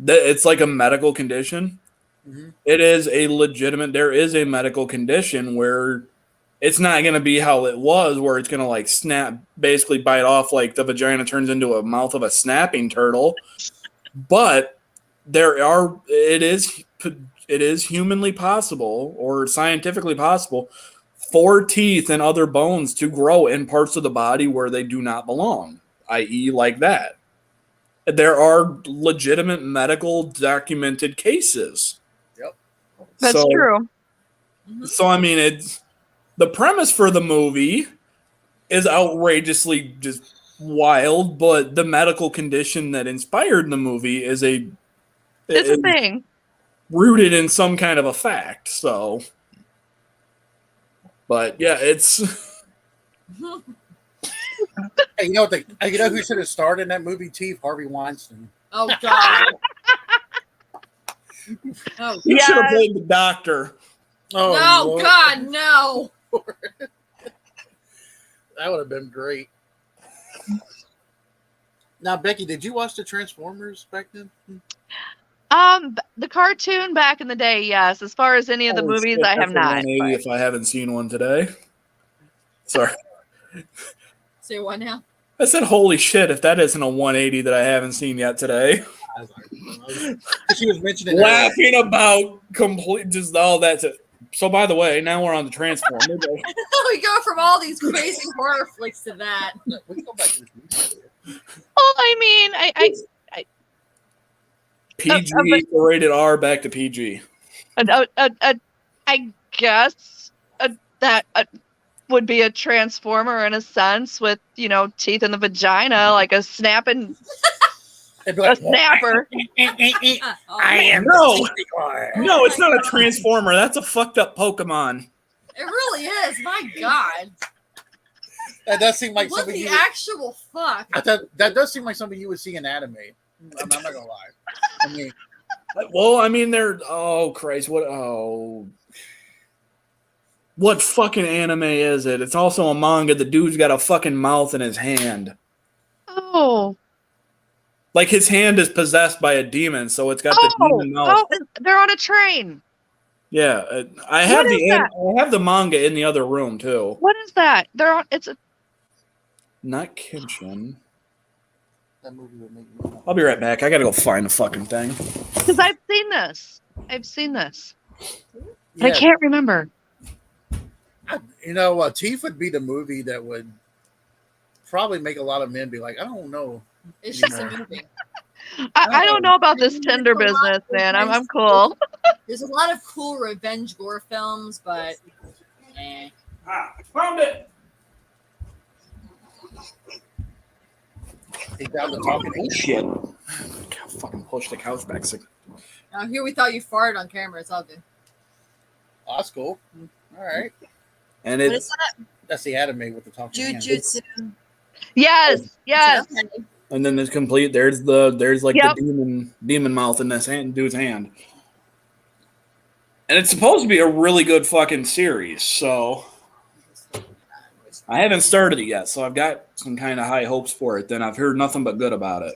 it's like a medical condition. Mm-hmm. It is a legitimate. There is a medical condition where it's not going to be how it was, where it's going to like snap, basically bite off, like the vagina turns into a mouth of a snapping turtle. But it is humanly possible or scientifically possible for teeth and other bones to grow in parts of the body where they do not belong, i.e. like that. There are legitimate medical documented cases. Yep. That's true. So, I mean, the premise for the movie is outrageously just wild, but the medical condition that inspired the movie is a thing rooted in some kind of a fact. So, but yeah, it's. Hey, you know who should have starred in that movie? Teeth, Harvey Weinstein. Oh god. Oh, You should have played the doctor. Oh no, Lord. God, no. That would have been great. Now, Becky, did you watch the Transformers back then? The cartoon back in the day, yes. As far as any of the movies, Shit, I have not. If I haven't seen one today. Sorry. Say what now? I said, holy shit, if that isn't a 180 that I haven't seen yet today. She was mentioning laughing about just all that. So, by the way, now we're on the Transformers. We go from all these crazy horror flicks to that. We can go back to the Well, I mean, I PG, rated R, back to PG. I guess that would be a transformer in a sense with, teeth in the vagina, like a snapping, a snapper. I am no, it's not a transformer. That's a fucked up Pokemon. It really is. My God. That does seem like what something. The actual fuck. That does seem like something you would see in anime. I'm not gonna lie. I mean, they're. Oh Christ! What fucking anime is it? It's also a manga. The dude's got a fucking mouth in his hand. Oh. Like his hand is possessed by a demon, so it's got the demon mouth. Oh, they're on a train. Yeah, I have the manga in the other room too. What is that? Not Kenshin. that movie would make me. I'll be right back. I gotta go find the fucking thing. Because I've seen this. Yeah. I can't remember. Teeth would be the movie that would probably make a lot of men be like, I don't know. It's just a movie. I don't know about this Tinder business, man. I'm cool. There's a lot of cool revenge gore films, but Found it. He got the talking. Oh shit! Fucking push the couch back. Here we thought you farted on camera. It's all good. Oh, that's cool. All right. And What is that? That's the anime with the talking. hand. Jujutsu. Yes. And then it's complete. There's like Yep. the demon mouth in this dude's hand. And it's supposed to be a really good fucking series, so I haven't started it yet, so I've got some kind of high hopes for it. Then I've heard nothing but good about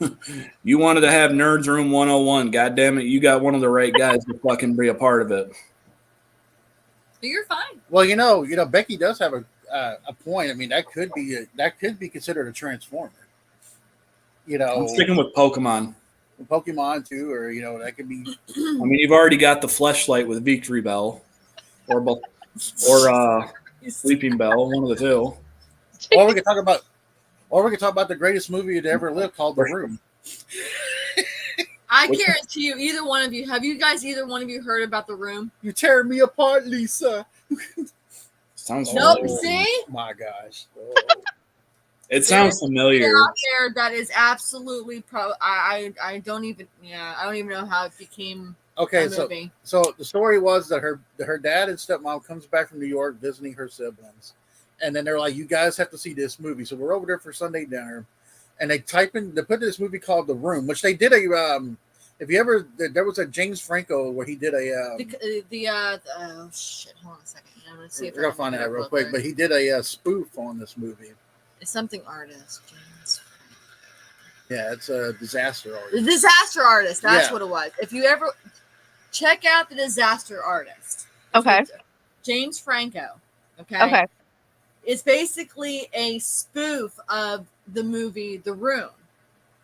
it. You wanted to have Nerds Room 101. God damn it, you got one of the right guys to fucking be a part of it. You're fine. Well, Becky does have a point. I mean, that could be considered a transformer. I'm sticking with Pokemon. Pokemon too, or that could be. I mean, you've already got the Fleshlight with Victory Bell, or Sleeping Bell, one of the two. Or we could talk about the greatest movie to ever live, called The Room. I guarantee you, either one of you heard about The Room? You tear me apart, Lisa. Sounds Nope. familiar. See? My gosh. It sounds familiar. Out there that is absolutely I don't even know how it became Okay, a movie. so the story was that her dad and stepmom comes back from New York visiting her siblings, and then they're like, "You guys have to see this movie." So we're over there for Sunday dinner, and they put this movie called The Room, which they did if you ever there was a James Franco where he did a oh shit, hold on a second. I'm gonna see if we're gonna find that real quick, but he did a spoof on this movie. It's something artist. James. Yeah, it's a disaster artist. The Disaster Artist. That's what it was. If you ever check out The Disaster Artist. Okay. James Franco. Okay. Okay. It's basically a spoof of the movie The Room.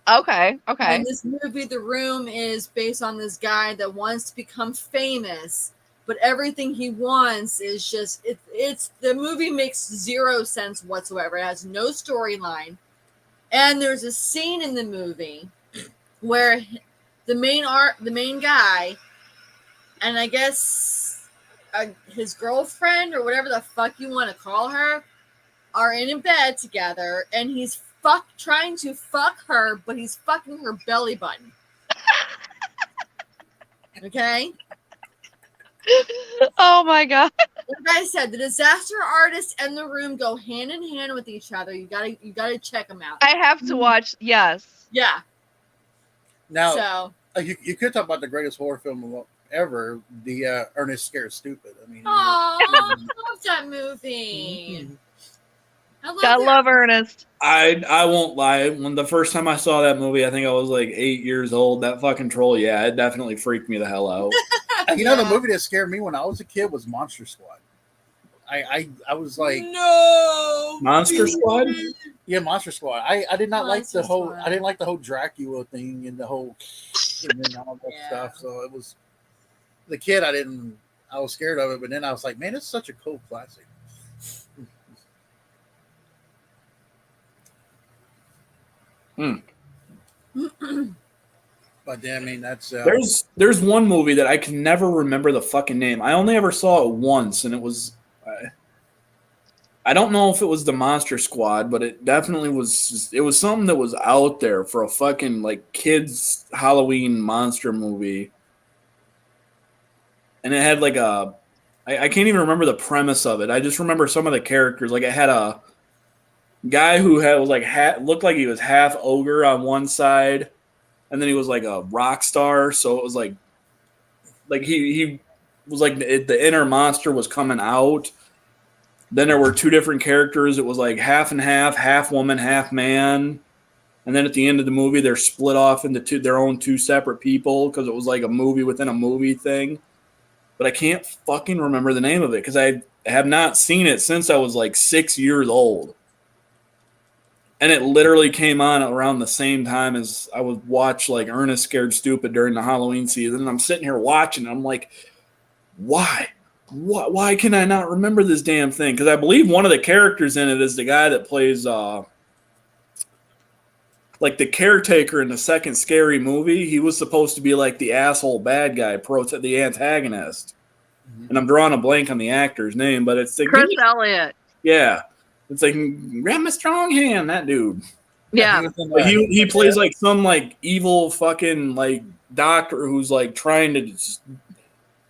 Okay. Okay. And this movie, The Room, is based on this guy that wants to become famous, but everything he wants is just it's the movie makes zero sense whatsoever. It has no storyline. And there's a scene in the movie where the main guy, and I guess his girlfriend or whatever the fuck you want to call her, are in a bed together, and he's trying to fuck her, but he's fucking her belly button. Okay? Oh my god. Like I said, The Disaster Artist and The Room go hand in hand with each other. You gotta check them out. I have to watch. Yes. Yeah. Now, you could talk about the greatest horror film ever, the Ernest Scared Stupid. I mean, I love that movie. I love Ernest. I won't lie. When the first time I saw that movie, I think I was like 8 years old. That fucking troll, yeah, it definitely freaked me the hell out. You know, the movie that scared me when I was a kid was Monster Squad. I was like, no, Monster Squad. Yeah, Monster Squad. I did not like the whole. Squad. I didn't like the whole Dracula thing and the whole and then all that stuff. So it was the kid. I was scared of it, but then I was like, man, it's such a cool classic. But then, I mean, that's there's one movie that I can never remember the fucking name. I only ever saw it once, and it was I don't know if it was the Monster Squad, but it definitely was. It was something that was out there for a fucking like kids Halloween monster movie, and it had like I can't even remember the premise of it. I just remember some of the characters. Like it had a guy who was like looked like he was half ogre on one side, and then he was like a rock star. So it was like he was like the inner monster was coming out. Then there were two different characters. It was like half and half woman, half man. And then at the end of the movie, they're split off into their own two separate people because it was like a movie within a movie thing. But I can't fucking remember the name of it because I have not seen it since I was like 6 years old. And it literally came on around the same time as I would watch like Ernest Scared Stupid during the Halloween season. And I'm sitting here watching and I'm like, why? Why can I not remember this damn thing? Because I believe one of the characters in it is the guy that plays like the caretaker in the second Scary Movie. He was supposed to be like the asshole bad guy, the antagonist. Mm-hmm. And I'm drawing a blank on the actor's name, but it's Chris Elliott. Yeah. It's like, grab my strong hand, that dude. Yeah. He plays like some like evil fucking like doctor who's like trying to just,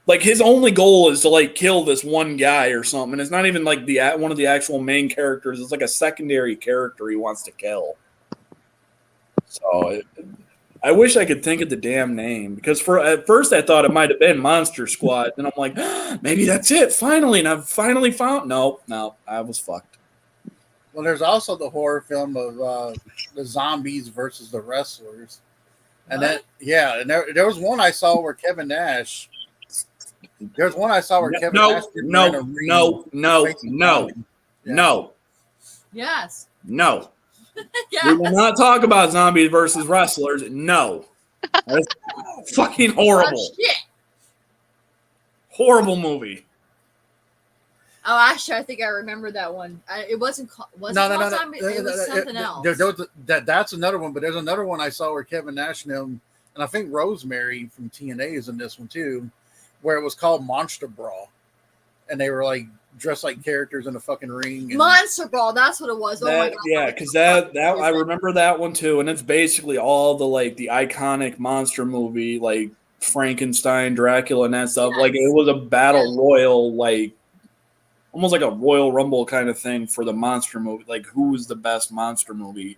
like his only goal is to like kill this one guy or something. And it's not even like one of the actual main characters. It's like a secondary character he wants to kill. So I wish I could think of the damn name because at first I thought it might have been Monster Squad. And I'm like, maybe that's it. Finally. And I've finally found. No, I was fucked. Well, there's also the horror film of the zombies versus the wrestlers. And then, and there was one I saw where Kevin Nash. There's one I saw where Kevin Nash. No. Yes. No. Yes. We will not talk about zombies versus wrestlers. No. That's fucking horrible. Oh, shit. Horrible movie. Oh, actually, I think I remember that one. It wasn't called. It was something else. That's another one, but there's another one I saw where Kevin Nash and I think Rosemary from TNA is in this one too, where it was called Monster Brawl, and they were like dress like characters in a fucking ring. And Monster Ball, that's what it was. Oh my That, god. yeah, because that I remember that one too, and it's basically all the like the iconic monster movie, like Frankenstein, Dracula, and that stuff. Yes. Like it was a battle royal, like almost like a Royal Rumble kind of thing for the monster movie. Like who was the best monster movie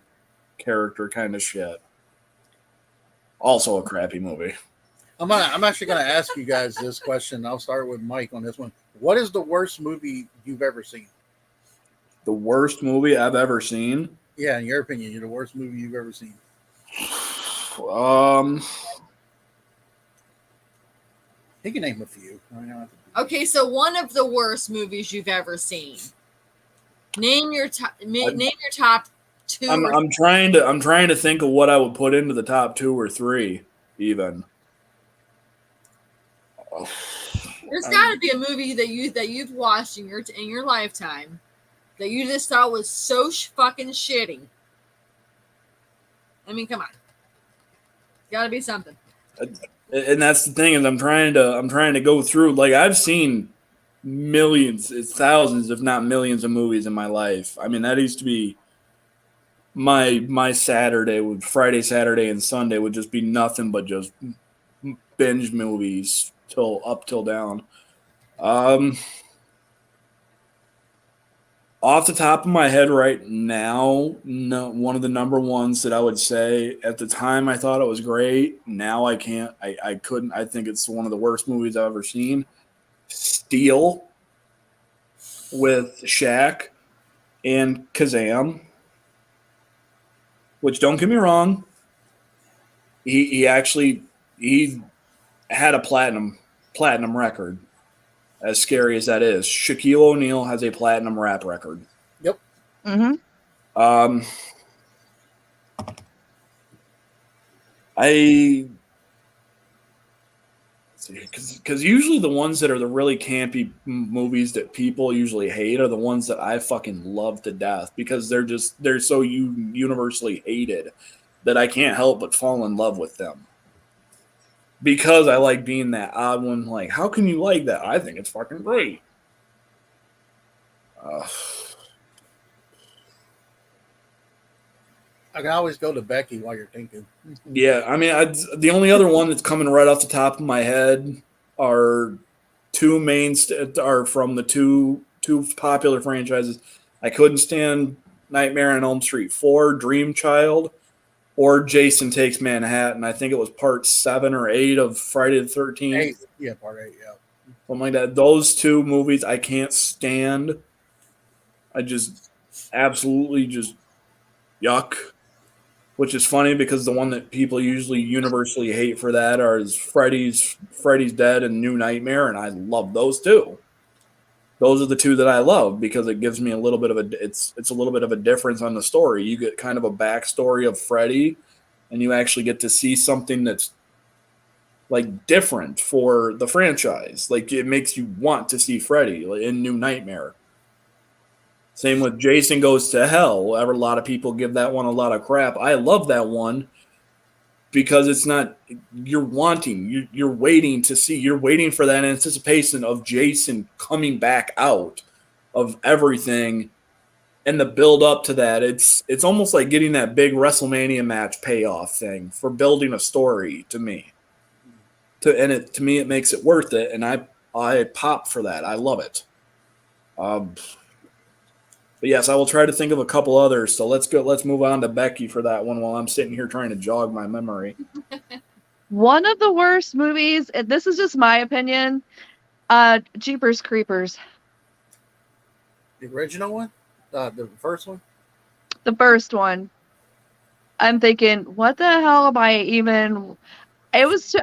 character kind of shit. Also a crappy movie. I'm actually going to ask you guys this question. I'll start with Mike on this one. What is the worst movie you've ever seen? The worst movie I've ever seen? Yeah, in your opinion, the worst movie you've ever seen. He can name a few. Okay, so one of the worst movies you've ever seen. Name your top two. I'm trying to think of what I would put into the top 2 or 3 even. There's got to be a movie that you've watched in your lifetime that you just thought was so fucking shitty. I mean, come on. Got to be something. And that's the thing is I'm trying to go through, like I've seen millions, it's thousands if not millions of movies in my life. I mean that used to be my Saturday, would Friday, Saturday, and Sunday would just be nothing but just binge movies till down. Off the top of my head right now, no, one of the number ones that I would say at the time I thought it was great. Now I can't. I couldn't. I think it's one of the worst movies I've ever seen. Steel with Shaq and Kazam. Which, don't get me wrong, he had a platinum record. As scary as that is, Shaquille O'Neal has a platinum rap record. Yep. Mm-hmm. Because usually the ones that are the really campy movies that people usually hate are the ones that I fucking love to death because they're so universally hated that I can't help but fall in love with them. Because I like being that odd one. Like, how can you like that? I think it's fucking great. I can always go to Becky while you're thinking. Yeah, I mean, the only other one that's coming right off the top of my head are are from the two popular franchises. I couldn't stand Nightmare on Elm Street 4, Dream Child, or Jason Takes Manhattan. I think it was part 7 or 8 of Friday the 13th. Yeah, part 8, yeah. Something like that. Those two movies I can't stand. I just absolutely just yuck. Which is funny because the one that people usually universally hate for that is Freddy's Dead and New Nightmare, and I love those two. Those are the two that I love because it gives me a little bit of it's a little bit of a difference on the story. You get kind of a backstory of Freddy, and you actually get to see something that's like different for the franchise. Like it makes you want to see Freddy in New Nightmare. Same with Jason Goes to Hell. A lot of people give that one a lot of crap. I love that one because it's not you're waiting to see. You're waiting for that anticipation of Jason coming back out of everything and the build up to that. It's almost like getting that big WrestleMania match payoff thing for building a story to me. To me it makes it worth it, and I pop for that. I love it. But yes, I will try to think of a couple others. So let's move on to Becky for that one while I'm sitting here trying to jog my memory. One of the worst movies, and this is just my opinion, Jeepers Creepers. The original one? The first one? The first one. I'm thinking, what the hell am I even... I was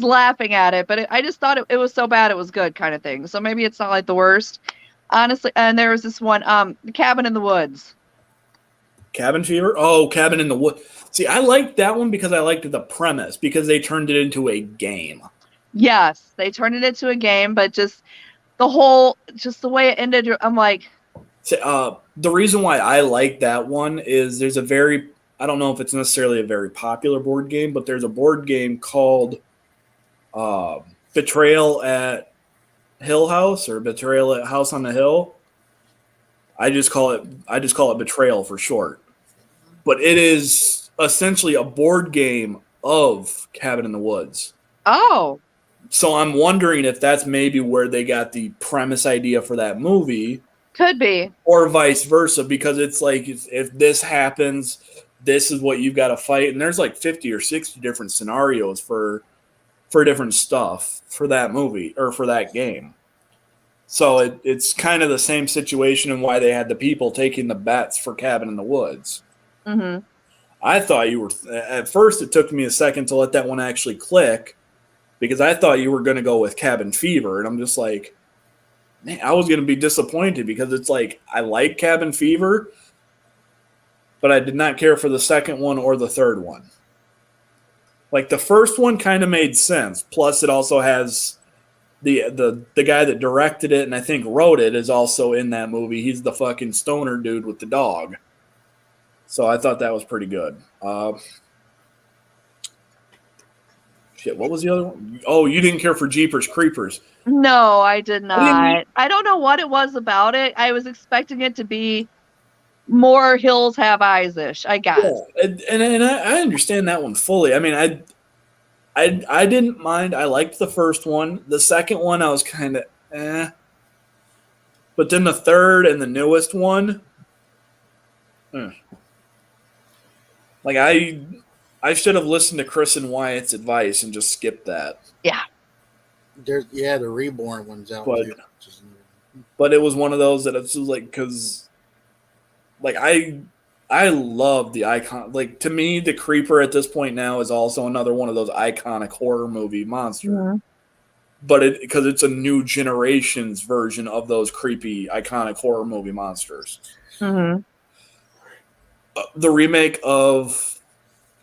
laughing at it, but I just thought it was so bad it was good kind of thing. So maybe it's not like the worst. Honestly, and there was this one, The Cabin in the Woods. Cabin Fever? Oh, Cabin in the Woods. See, I liked that one because I liked the premise, because they turned it into a game. Yes, they turned it into a game, but just the way it ended, I'm like... The reason why I like that one is there's I don't know if it's necessarily a very popular board game, but there's a board game called Betrayal at Hill House or Betrayal at House on the Hill. I just call it Betrayal for short. But it is essentially a board game of Cabin in the Woods. Oh. So I'm wondering if that's maybe where they got the premise idea for that movie. Could be. Or vice versa, because it's like if this happens, this is what you've got to fight. And there's like 50 or 60 different scenarios for different stuff for that movie or for that game. So it's kind of the same situation and why they had the people taking the bets for Cabin in the Woods. Mm-hmm. I thought you were at first. It took me a second to let that one actually click because I thought you were going to go with Cabin Fever, and I'm just like, man, I was going to be disappointed because it's like I like Cabin Fever, but I did not care for the second one or the third one. Like the first one kind of made sense. Plus, it also has the guy that directed it and I think wrote it is also in that movie. He's the fucking stoner dude with the dog. So I thought that was pretty good. Shit, what was the other one? Oh, you didn't care for Jeepers Creepers. No, I did not. I don't know what it was about it. I was expecting it to be more Hills Have Eyes-ish, I guess. Yeah, and I understand that one fully. I mean, I didn't mind. I liked the first one. The second one, I was kind of eh. But then the third and the newest one, like I should have listened to Chris and Wyatt's advice and just skipped that. Yeah. The Reborn one's out too. But it was one of those that it's just like because, like I love the icon. Like to me, the Creeper at this point now is also another one of those iconic horror movie monsters. Mm-hmm. But because it's a new generation's version of those creepy iconic horror movie monsters. Mm-hmm. The remake of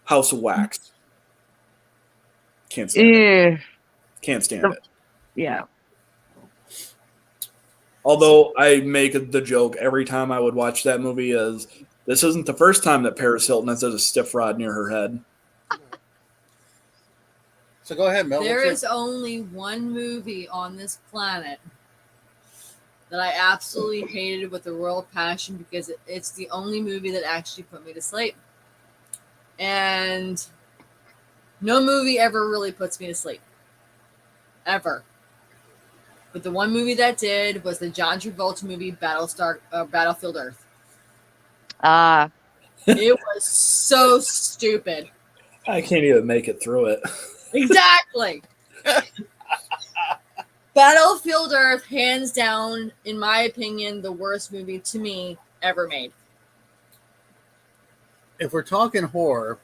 House of Wax. Can't stand it. Can't stand it. Yeah. Although I make the joke every time I would watch that movie is this isn't the first time that Paris Hilton has a stiff rod near her head. So go ahead, Mel. There is only one movie on this planet that I absolutely hated with a royal passion because it's the only movie that actually put me to sleep. And no movie ever really puts me to sleep. Ever. But the one movie that did was the John Travolta movie Battlefield Earth. It was so stupid. I can't even make it through it. Exactly. Battlefield Earth, hands down, in my opinion, the worst movie to me ever made. If we're talking horror,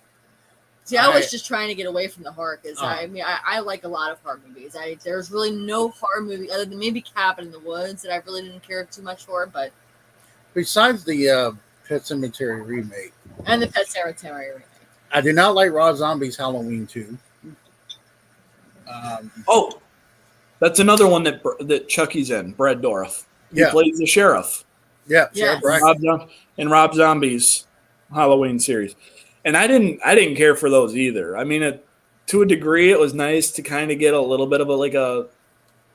see, I was just trying to get away from the horror because I like a lot of horror movies. There's really no horror movie other than maybe Cabin in the Woods that I really didn't care too much for. But besides the Pet Sematary remake and the Pet Sematary remake, I do not like Rob Zombie's Halloween 2. That's another one that Chucky's in. Brad Dourif. He plays the sheriff. Yeah, yes. Rob Zombie's Halloween series. And I didn't care for those either. I mean, to a degree, it was nice to kind of get a little bit of a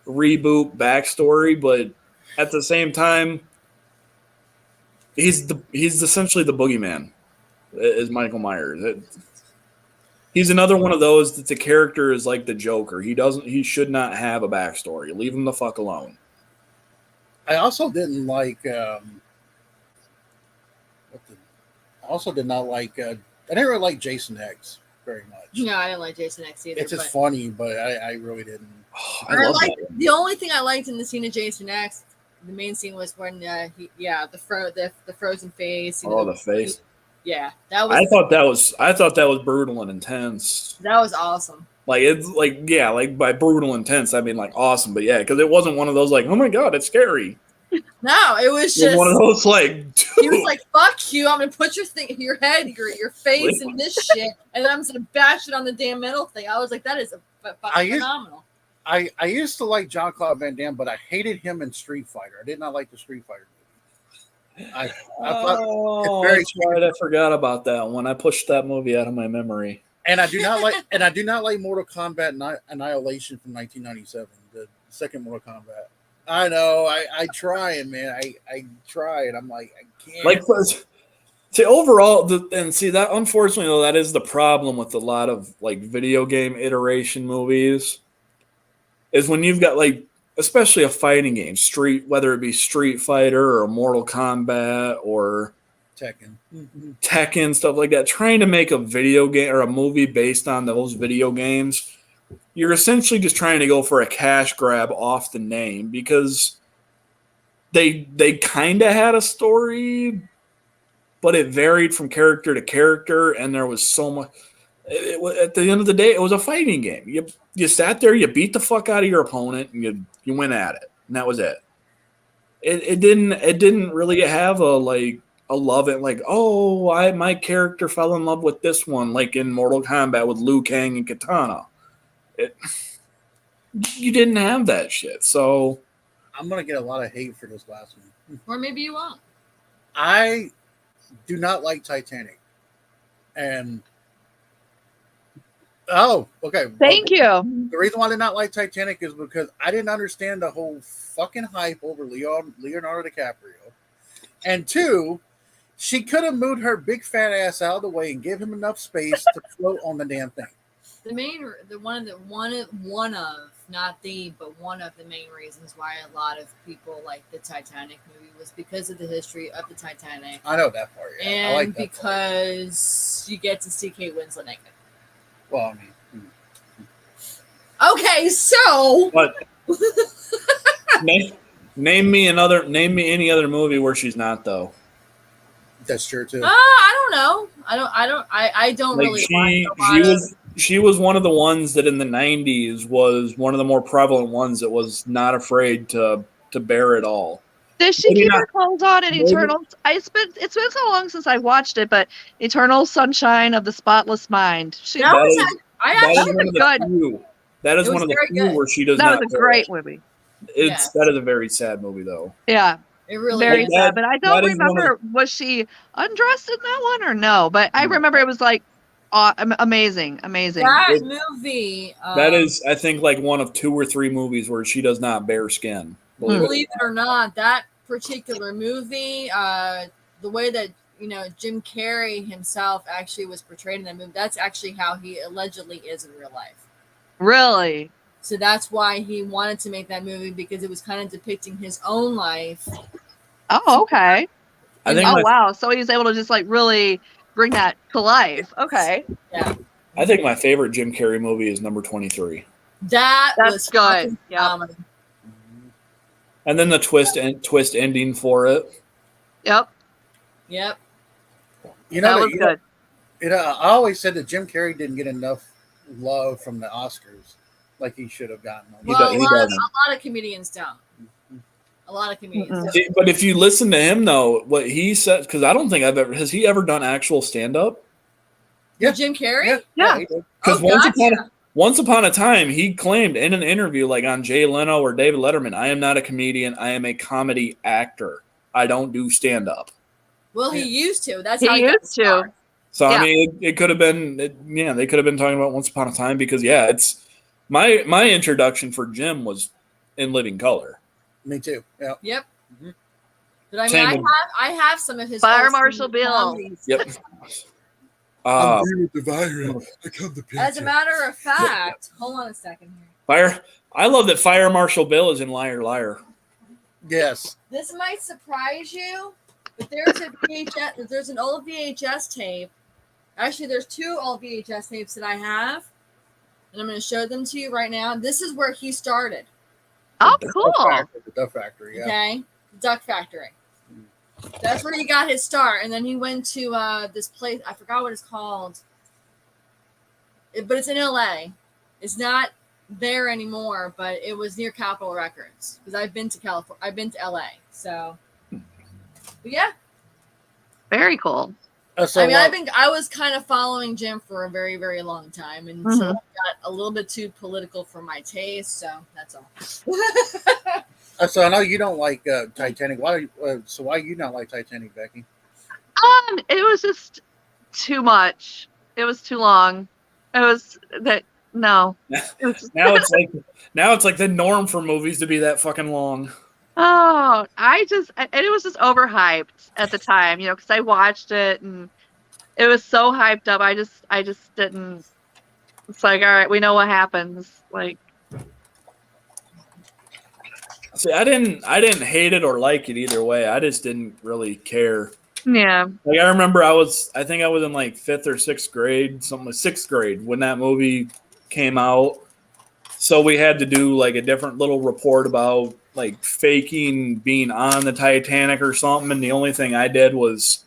reboot backstory, but at the same time, he's essentially the boogeyman, is Michael Myers. He's another one of those that the character is like the Joker. He should not have a backstory. Leave him the fuck alone. I also didn't like. I didn't really like Jason X very much. No, I didn't like Jason X either. It's just funny, but I really didn't. The only thing I liked in the scene of Jason X, the main scene was when the frozen face. The face. Yeah, that was. I thought that was brutal and intense. That was awesome. Like it's by brutal intense I mean like awesome, but yeah, because it wasn't one of those like, oh my god, it's scary. No, it was just one of those like. Dude. He was like, "Fuck you! I'm gonna put your head, your face in this shit, and then I'm just gonna bash it on the damn metal thing." I was like, "That is phenomenal." I used to like Jean-Claude Van Damme, but I hated him in Street Fighter. I did not like the Street Fighter movie. I thought that's right. I forgot about that one. I pushed that movie out of my memory. And I do not like Mortal Kombat Annihilation from 1997. The second Mortal Kombat. I know. I try and man, I try and I'm like I can't. Like, see, overall, that unfortunately though, that is the problem with a lot of like video game iteration movies, is when you've got like, especially a fighting game, whether it be Street Fighter or Mortal Kombat or Tekken, stuff like that, trying to make a video game or a movie based on those video games, you're essentially just trying to go for a cash grab off the name, because they kind of had a story, but it varied from character to character, and there was so much. At the end of the day, it was a fighting game. You sat there, you beat the fuck out of your opponent, and you went at it, and that was it. It didn't really have a love it, like, oh, my character fell in love with this one, like in Mortal Kombat with Liu Kang and Katana. You didn't have that shit, so I'm gonna get a lot of hate for this last one. Or maybe you won't. I do not like Titanic, and okay. Thank you. The reason why I did not like Titanic is because I didn't understand the whole fucking hype over Leonardo DiCaprio, and two, she could have moved her big fat ass out of the way and give him enough space to float on the damn thing. One of the main reasons why a lot of people like the Titanic movie was because of the history of the Titanic. I know that part, yeah. And I like that because you get to see Kate Winslet naked. Well, I mean, okay, so but name me any other movie where she's not, though. That's true too. I don't know. I don't like really. She was one of the ones that in the 90s was one of the more prevalent ones that was not afraid to bear it all. Did she keep her clothes on in Eternal? It's been so long since I watched it, but Eternal Sunshine of the Spotless Mind. That is one of the few where she does not. That was a great movie. That is a very sad movie, though. Yeah. It really very sad, but I don't remember, was she undressed in that one or no? But I remember it was like amazing. That movie. That is, I think, like one of 2 or 3 movies where she does not bare skin. Believe it or not, that particular movie, the way that Jim Carrey himself actually was portrayed in that movie, that's actually how he allegedly is in real life. Really? So that's why he wanted to make that movie, because it was kind of depicting his own life. Oh, okay. Wow. So he was able to just like really bring that to life. Okay. Yeah. I think my favorite Jim Carrey movie is number 23. That's good. Yeah. And then the twist ending for it. Yep. That was good. I always said that Jim Carrey didn't get enough love from the Oscars like he should have gotten. Well, a lot of comedians don't. A lot of comedians don't. But if you listen to him, though, what he said, because I don't think has he ever done actual stand-up? Yeah. Jim Carrey? Yeah. Because once upon a time, he claimed in an interview, like on Jay Leno or David Letterman, I am not a comedian. I am a comedy actor. I don't do stand-up. Well, he used to. That's he how he used to. So, I mean, it could have been, they could have been talking about Once Upon a Time, because, it's my introduction for Jim was in Living Color. Me too. Yeah. Yep. Mm-hmm. But I mean, I have some of his Fire Marshal Bill. Yep. I'm here with the virus. I come to as a matter of fact, hold on a second here. I love that Fire Marshal Bill is in Liar Liar. Yes. This might surprise you, but there's an old VHS tape. Actually, there's 2 old VHS tapes that I have, and I'm going to show them to you right now. This is where he started. Oh, cool. The Duck Factory, yeah. Okay, Duck Factory. That's where he got his start, and then he went to this place. I forgot what it's called, but it's in LA. It's not there anymore, but it was near Capitol Records, because I've been to California. I've been to LA, so but yeah, very cool. I was kind of following Jim for a very, very long time, and so I got a little bit too political for my taste. So that's all. So I know you don't like Titanic. Why you not like Titanic, Becky? It was just too much. It was too long. It was that No. Now it's like the norm for movies to be that fucking long. Oh, and it was just overhyped at the time, because I watched it and it was so hyped up. I just didn't. It's like, all right, we know what happens. Like, See, I didn't hate it or like it either way. I just didn't really care. yeah. Like I remember I think I was in like 5th or 6th grade, something like 6th grade when that movie came out. So we had to do like a different little report about like faking being on the Titanic or something. And the only thing I did was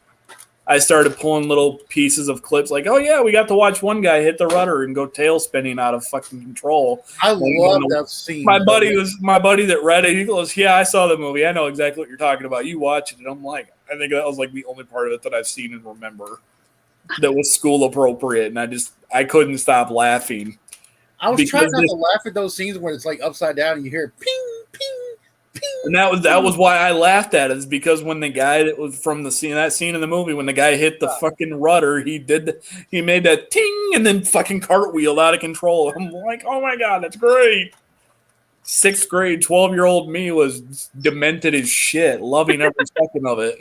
I started pulling little pieces of clips like, oh yeah, we got to watch one guy hit the rudder and go tail spinning out of fucking control. I love that scene. My buddy that read it. He goes, yeah, I saw the movie. I know exactly what you're talking about. You watch it. And I'm like, I think that was like the only part of it that I've seen and remember that was school appropriate. And I couldn't stop laughing. I was trying not to laugh at those scenes where it's like upside down and you hear ping, ping, ping. And that was why I laughed at it, is because when the guy that was from that scene in the movie, when the guy hit the fucking rudder, he made that ting and then fucking cartwheeled out of control. I'm like, oh my God, that's great. 6th grade, 12-year-old me was demented as shit, loving every second of it.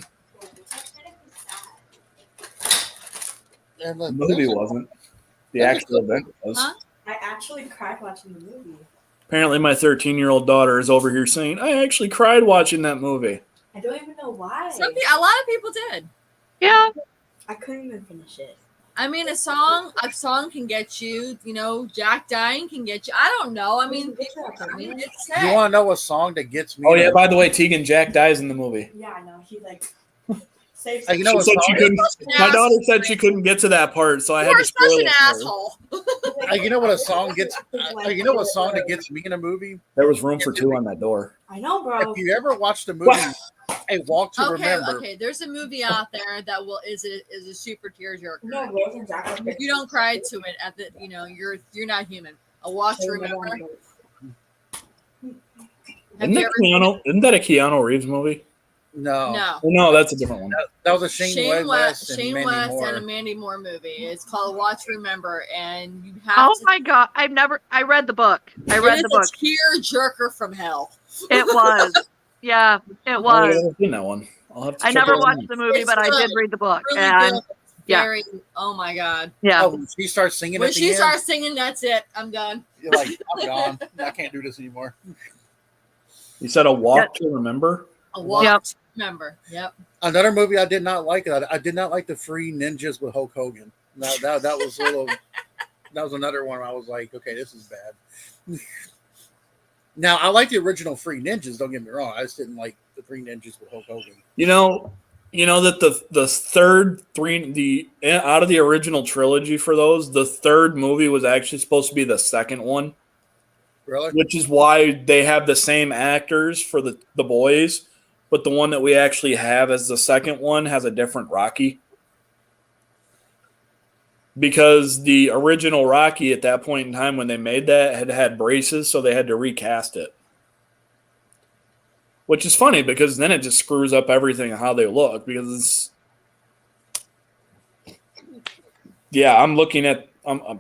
The movie wasn't. The actual event was. Huh? I actually cried watching the movie. Apparently, my 13-year-old daughter is over here saying, I actually cried watching that movie. I don't even know why. A lot of people did. Yeah. I couldn't even finish it. I mean, a song can get you, Jack dying can get you. I don't know. I mean, it's sad. You want to know a song that gets me? Oh, yeah, by the way, Tegan Jack dies in the movie. Yeah, I know. He saves you know what my daughter said she couldn't get to that part, so I had to spoil such an it for her. asshole. You know what a song gets? You know what song that gets me in a movie? There was room for 2 on that door. I know, bro. If you ever watched the movie, A Walk to Remember. Okay, there's a movie out there that is a super tearjerker. No, if you don't cry to it at the, you're not human. A Walk to Remember. Isn't that a Keanu Reeves movie? No, that's a different one. That was a Shane West and a Mandy Moore movie. It's called Watch Remember, and you have. Oh my God! I read the book. I read the book. It's a tear jerker from hell. It was. Yeah, it was. I've never seen that one. I never watched the movie, but I did read the book. Really and very. Oh my God. Yeah. Oh, when she starts singing. When she starts singing, that's it. I'm done. You're like, I'm gone. I can't do this anymore. You said A Walk to Remember? A Walk to Remember. Yep. Another movie I did not like. I did not like the Free Ninjas with Hulk Hogan. That was a little. That was another one where I was like, okay, this is bad. Now I like the original Free Ninjas. Don't get me wrong. I just didn't like the Free Ninjas with Hulk Hogan. You know that the third out of the original trilogy for those, the third movie was actually supposed to be the second one. Really? Which is why they have the same actors for the boys, but the one that we actually have as the second one has a different Rocky. Because the original Rocky at that point in time when they made that had braces, so they had to recast it. Which is funny because then it just screws up everything and how they look. Because I'm looking at I've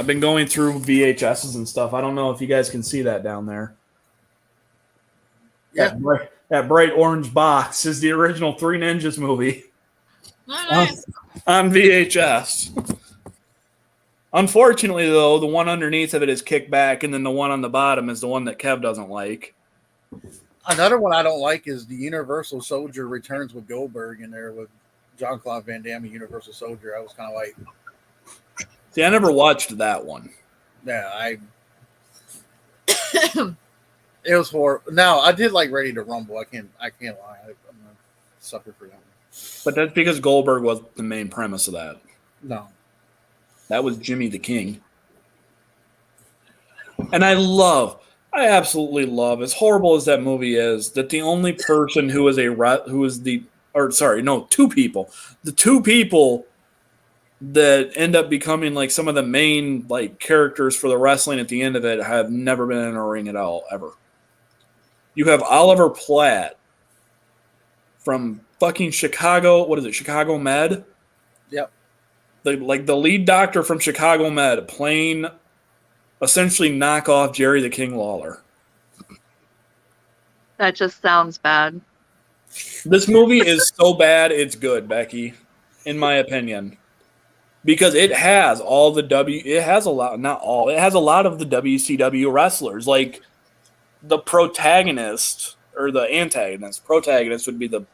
been going through VHSs and stuff. I don't know if you guys can see that down there. Yeah. That bright orange box is the original Three Ninjas movie. Nice. On VHS. Unfortunately, though, the one underneath of it is kicked back, and then the one on the bottom is the one that Kev doesn't like. Another one I don't like is the Universal Soldier Returns with Goldberg in there with Jean-Claude Van Damme, Universal Soldier. I was kind of like... See, I never watched that one. Yeah, it was horrible. Now, I did like Ready to Rumble. I can't lie. I'm a sucker for that one. But that's because Goldberg was the main premise of that. No. That was Jimmy the King. And I absolutely love, as horrible as that movie is, that the only person two people. The two people that end up becoming like some of the main like characters for the wrestling at the end of it have never been in a ring at all, ever. You have Oliver Platt from fucking Chicago. What is it? Chicago Med? Yep. the lead doctor from Chicago Med playing essentially knockoff Jerry the King Lawler. That just sounds bad. This movie is so bad, it's good, Becky, in my opinion. Because it has all the it has a lot, not all, it has a lot of the WCW wrestlers. Like the protagonist or the protagonist would be the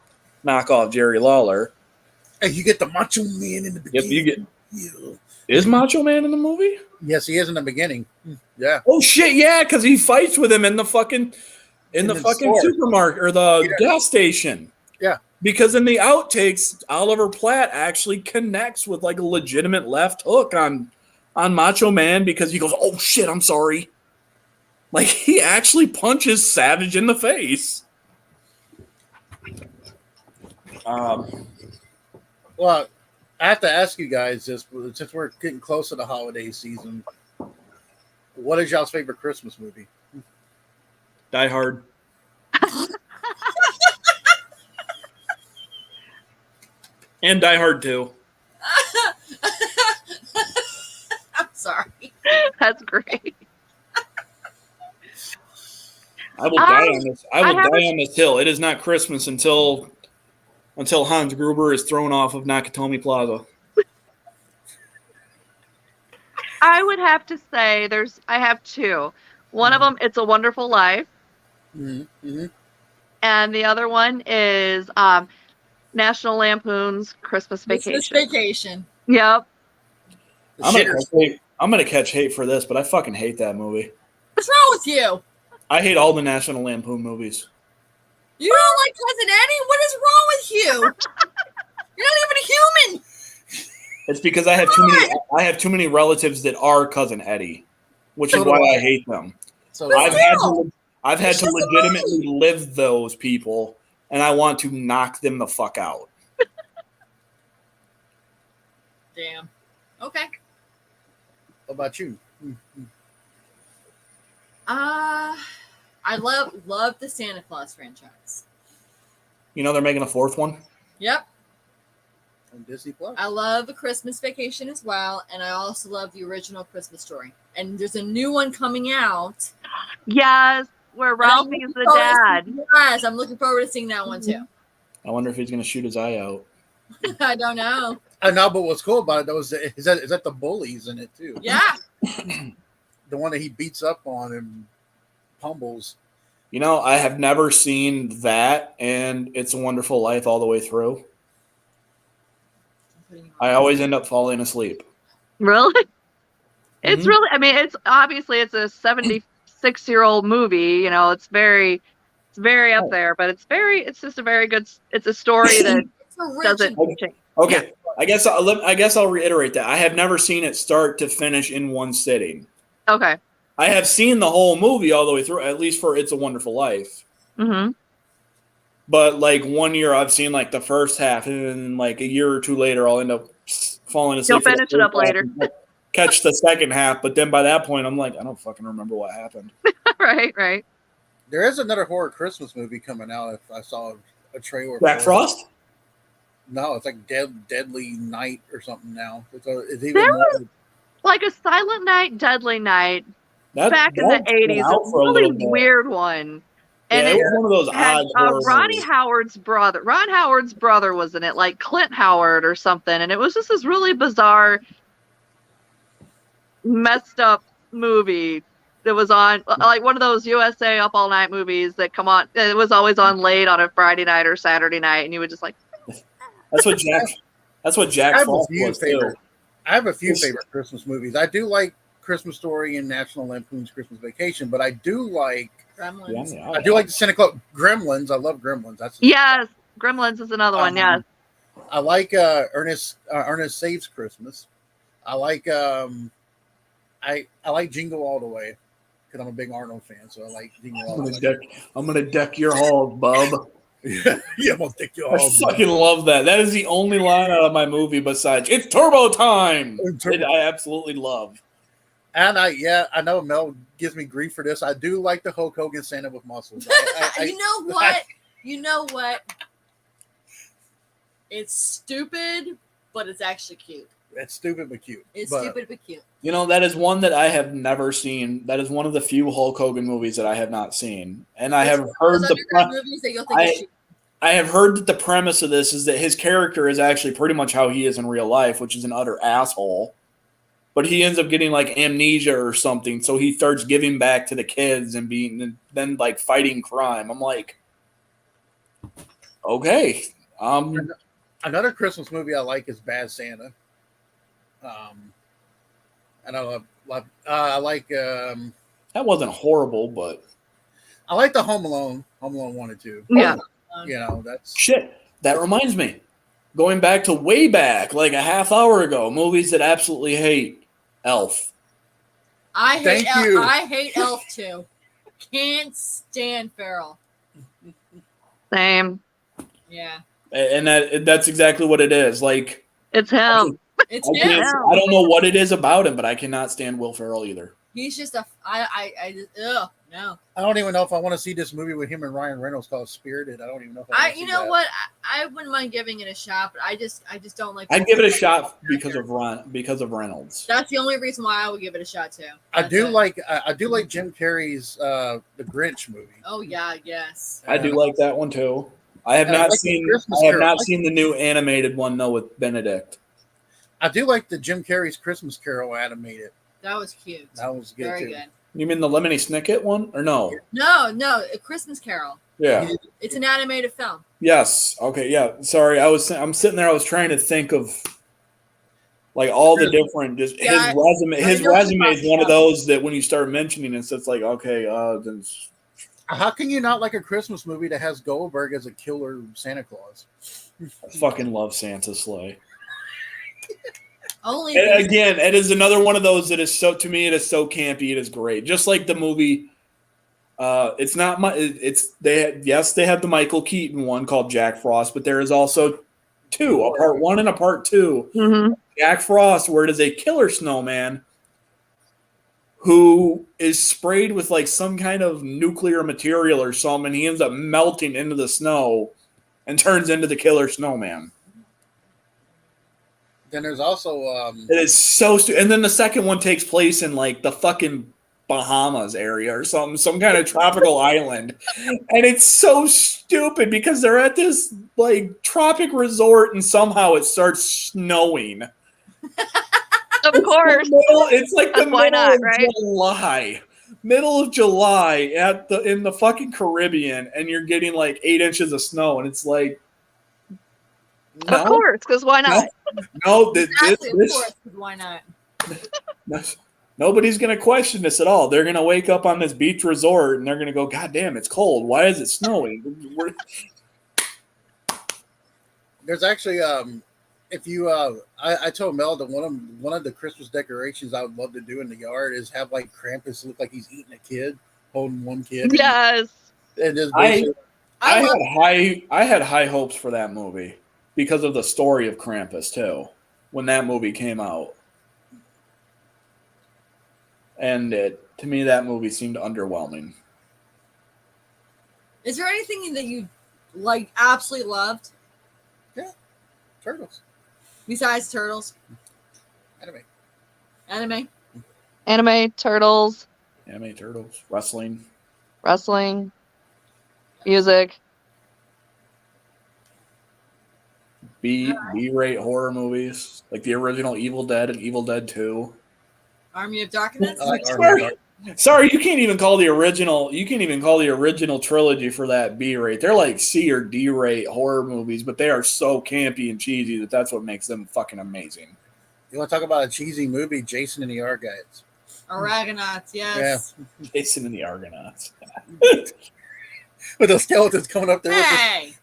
knockoff Jerry Lawler. And you get the Macho Man in the beginning. Yep, you get. Is Macho Man in the movie? Yes, he is in the beginning. Yeah. Oh shit, yeah, because he fights with him in the fucking store. supermarket or the gas station. Yeah. Because in the outtakes, Oliver Platt actually connects with like a legitimate left hook on Macho Man because he goes, "Oh shit, I'm sorry." Like he actually punches Savage in the face. Well, I have to ask you guys this, since we're getting close to the holiday season. What is y'all's favorite Christmas movie? Die Hard. And Die Hard 2. I'm sorry. That's great. I will die on this. I will die on this hill. It is not Christmas until Hans Gruber is thrown off of Nakatomi Plaza. I would have to say I have two. One of them, It's a Wonderful Life. Mm-hmm. And the other one is National Lampoon's Christmas Vacation. Christmas Vacation. Yep. I'm gonna catch hate for this, but I fucking hate that movie. What's wrong with you? I hate all the National Lampoon movies. You don't like Cousin Eddie? What is wrong with you? You're not even a human. It's because I have too many relatives that are Cousin Eddie, which is why I hate them. So I've had to legitimately live those people, and I want to knock them the fuck out. Damn. Okay. What about you? I love the Santa Claus franchise. You know they're making a fourth one? Yep. On Disney Plus. I love A Christmas Vacation as well, and I also love the original Christmas Story. And there's a new one coming out. Yes, where Ralphie's the dad. Yes, I'm looking forward to seeing that one too. I wonder if he's going to shoot his eye out. I don't know. I know, but what's cool about it though is that the bullies in it too. Yeah. The one that he beats up on and pummels. You know, I have never seen that, and It's a Wonderful Life all the way through. I always end up falling asleep. Really? It's really, I mean, it's a 76-year-old movie, you know, it's very up there, but it's just a very good, it's a story that doesn't change. Okay. Yeah. I guess I'll reiterate that. I have never seen it start to finish in one sitting. Okay. I have seen the whole movie all the way through, at least for It's a Wonderful Life. Mm-hmm. But like 1 year I've seen like the first half, and then like a year or two later I'll end up falling asleep. You'll finish it up later. Catch the second half, but then by that point I'm like, I don't fucking remember what happened. Right. There is another horror Christmas movie coming out. If I saw a trailer. Jack Frost? No, it's like Deadly Night or something now. It's even there more. Was like a Silent Night, Deadly Night back in the 80s. It's a really weird one. And it was one of those odd Ronnie Howard's brother. Ron Howard's brother was in it, like Clint Howard or something. And it was just this really bizarre, messed up movie that was on, like one of those USA Up All Night movies that come on. It was always on late on a Friday night or Saturday night, and you would just like. That's what Jack Frost was too. I have a few favorite Christmas movies. I do like Christmas Story and National Lampoon's Christmas Vacation, but I do like Gremlins. Yeah. I do like the Santa Claus. Gremlins. I love Gremlins. Yes, Gremlins is another one. Yes. I like Ernest Saves Christmas. I like I like Jingle All the Way because I'm a big Arnold fan, so I like Jingle All the Way. I'm gonna deck your halls, bub. Yeah, I'm gonna deck your halls. I fucking love that. That is the only line out of my movie besides "It's Turbo Time." I absolutely love. And I know Mel gives me grief for this. I do like the Hulk Hogan Santa with muscles. You know what? You know what? It's stupid, but it's actually cute. It's stupid but cute. It's But stupid but cute. You know, that is one that I have never seen. That is one of the few Hulk Hogan movies that I have not seen, and I have heard Those underground movies that you'll think is cheap. I have heard that the premise of this is that his character is actually pretty much how he is in real life, which is an utter asshole. But he ends up getting like amnesia or something, so he starts giving back to the kids and then like fighting crime. I'm like, okay. Another Christmas movie I like is Bad Santa. And I like That wasn't horrible, but I like the Home Alone 1 and 2. Yeah. You know, that's shit. That reminds me. Going back to way back, like a half hour ago, movies that absolutely hate Elf. I Thank you. I hate Elf too. Can't stand Ferrell. Same. Yeah. And that's exactly what it is. Like, It's him. It's I him. don't know what it is about him, but I cannot stand Will Ferrell either. He's just no. I don't even know if I want to see this movie with him and Ryan Reynolds called Spirited. I don't even know if I You know what? I wouldn't mind giving it a shot, but I just don't like. I'd give it a shot because of Reynolds. That's the only reason why I would give it a shot too. I That's do it. like Jim Carrey's The Grinch movie. Oh yeah, yes. I do like that one too. I have And I not like the seen. Christmas I have Carol. not seen the new animated one though with Benedict. I do like the Jim Carrey's Christmas Carol animated. That was cute. That was good Very too. good. You mean the Lemony Snicket one or no? No, A Christmas Carol. Yeah. It's an animated film. Yes. Okay. Yeah. Sorry. I'm sitting there. I was trying to think of like all the different just Yeah, his resume. His I know what resume you're is one of talking those that when you start mentioning it, it's like okay, then How can you not like a Christmas movie that has Goldberg as a killer Santa Claus? I fucking love Santa's Sleigh. Only And again, it is another one of those that is so to me it is so campy. It is great, just like the movie. It's not my. It's they have the Michael Keaton one called Jack Frost, but there is also two, a part 1 and a part 2. Mm-hmm. Jack Frost, where it is a killer snowman who is sprayed with like some kind of nuclear material or something, and he ends up melting into the snow and turns into the killer snowman. Then there's also It is so stupid. And then the second one takes place in like the fucking Bahamas area or something, some kind of tropical island. And it's so stupid because they're at this like tropic resort and somehow it starts snowing. Of course. It's like the Why middle not, of right? July. Middle of July in the fucking Caribbean, and you're getting like 8 inches of snow, and it's like Of course, because why not? no, exactly, of course, 'cause why not? nobody's gonna question this at all. They're gonna wake up on this beach resort and they're gonna go, God damn, it's cold. Why is it snowing? there's actually if you I told Mel that one of the Christmas decorations I would love to do in the yard is have like Krampus look like he's eating a kid, holding one kid. Yes. And just I had high hopes for that movie because of the story of Krampus too. When that movie came out, and to me that movie seemed underwhelming. Is there anything that you like absolutely loved Turtles. besides Turtles? Anime. Anime, turtles, Anime, turtles, wrestling. music. B-rate horror movies like the original Evil Dead and Evil Dead 2. Army of Darkness? I like Sorry. Army of Sorry, you can't even call the original. You can't even call the original trilogy for that B-rate. They're like C or D-rate horror movies, but they are so campy and cheesy that's what makes them fucking amazing. You want to talk about a cheesy movie? Jason and the Argonauts. Aragonauts, yes. Jason and the Argonauts. With those skeletons coming up there. Hey!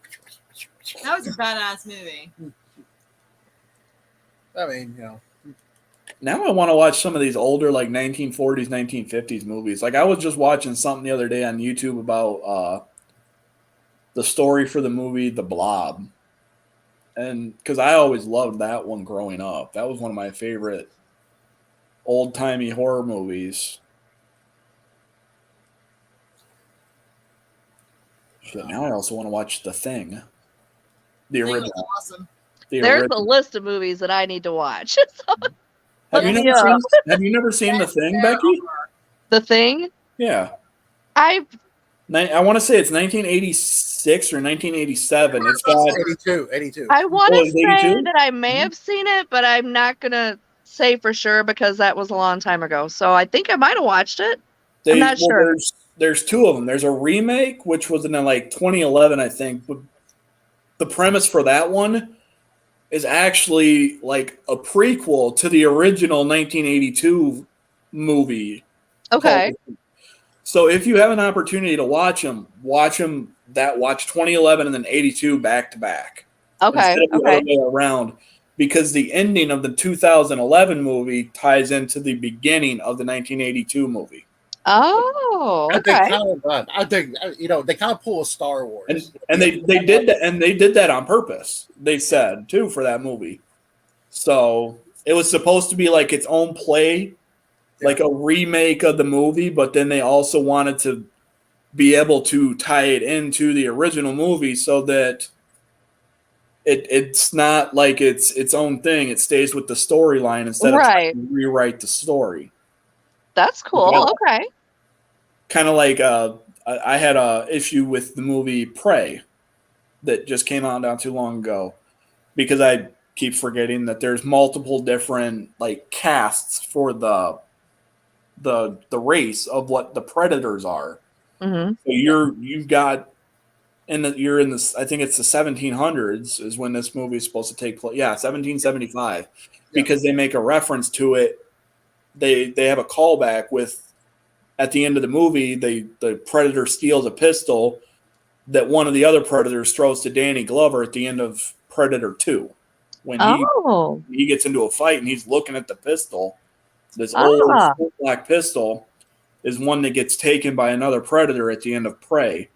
That was a badass movie. I mean, you know. Now I want to watch some of these older, like 1940s, 1950s movies. Like I was just watching something the other day on YouTube about the story for the movie The Blob. And because I always loved that one growing up. That was one of my favorite old-timey horror movies. But now I also want to watch The Thing. The Thing was original. awesome. There's a original. list of movies that I need to watch. Have you Look me never up. seen? Have you never seen The Thing, Becky? The Thing. Yeah. I I want to say it's 1986 or 1987. It's got 82. want Oh, to it's say 82? that I may have seen it, but I'm not gonna say for sure because that was a long time ago. So I think I might have watched it. I'm not sure. There's two of them. There's a remake, which was in like 2011, I think. But the premise for that one is actually like a prequel to the original 1982 movie. Okay. So if you have an opportunity to watch them. Watch 2011 and then 82 back to back. Okay. Instead of the Okay. other way around, because the ending of the 2011 movie ties into the beginning of the 1982 movie. Oh, I think okay. they kind of pull a Star Wars. And they did that, and they did that on purpose. They said too for that movie. So it was supposed to be like its own play, like a remake of the movie, but then they also wanted to be able to tie it into the original movie so that it's not like it's its own thing. It stays with the storyline instead of trying to rewrite the story. That's cool. Okay. Kind of like I had a issue with the movie Prey that just came out not too long ago because I keep forgetting that there's multiple different like casts for the race of what the predators are. Mm-hmm. So you've got you're in this. I think it's the 1700s is when this movie is supposed to take place. Yeah, 1775, because they make a reference to it. They have a callback with at the end of the movie. The predator steals a pistol that one of the other predators throws to Danny Glover at the end of Predator 2 when he gets into a fight and he's looking at the pistol. This old black pistol is one that gets taken by another predator at the end of Prey.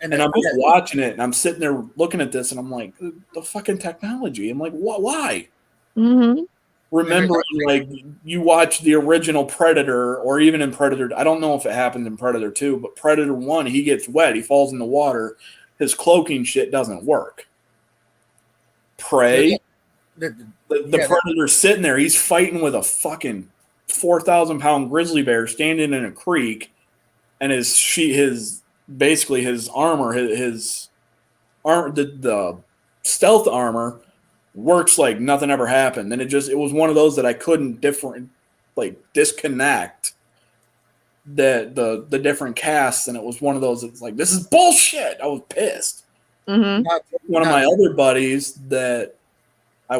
And I'm just watching it, and I'm sitting there looking at this, and I'm like, the fucking technology. I'm like, what? Why? Mm-hmm. Remembering, like, you watch the original Predator, or even in Predator, I don't know if it happened in Predator 2, but Predator 1, he gets wet, he falls in the water, his cloaking shit doesn't work. Prey, the Predator's sitting there, he's fighting with a fucking 4,000-pound grizzly bear standing in a creek, and basically his armor, the stealth armor works like nothing ever happened. And it was one of those that I couldn't disconnect the different casts. And it was one of those that's like, this is bullshit. I was pissed. Mm-hmm. One of my other buddies that I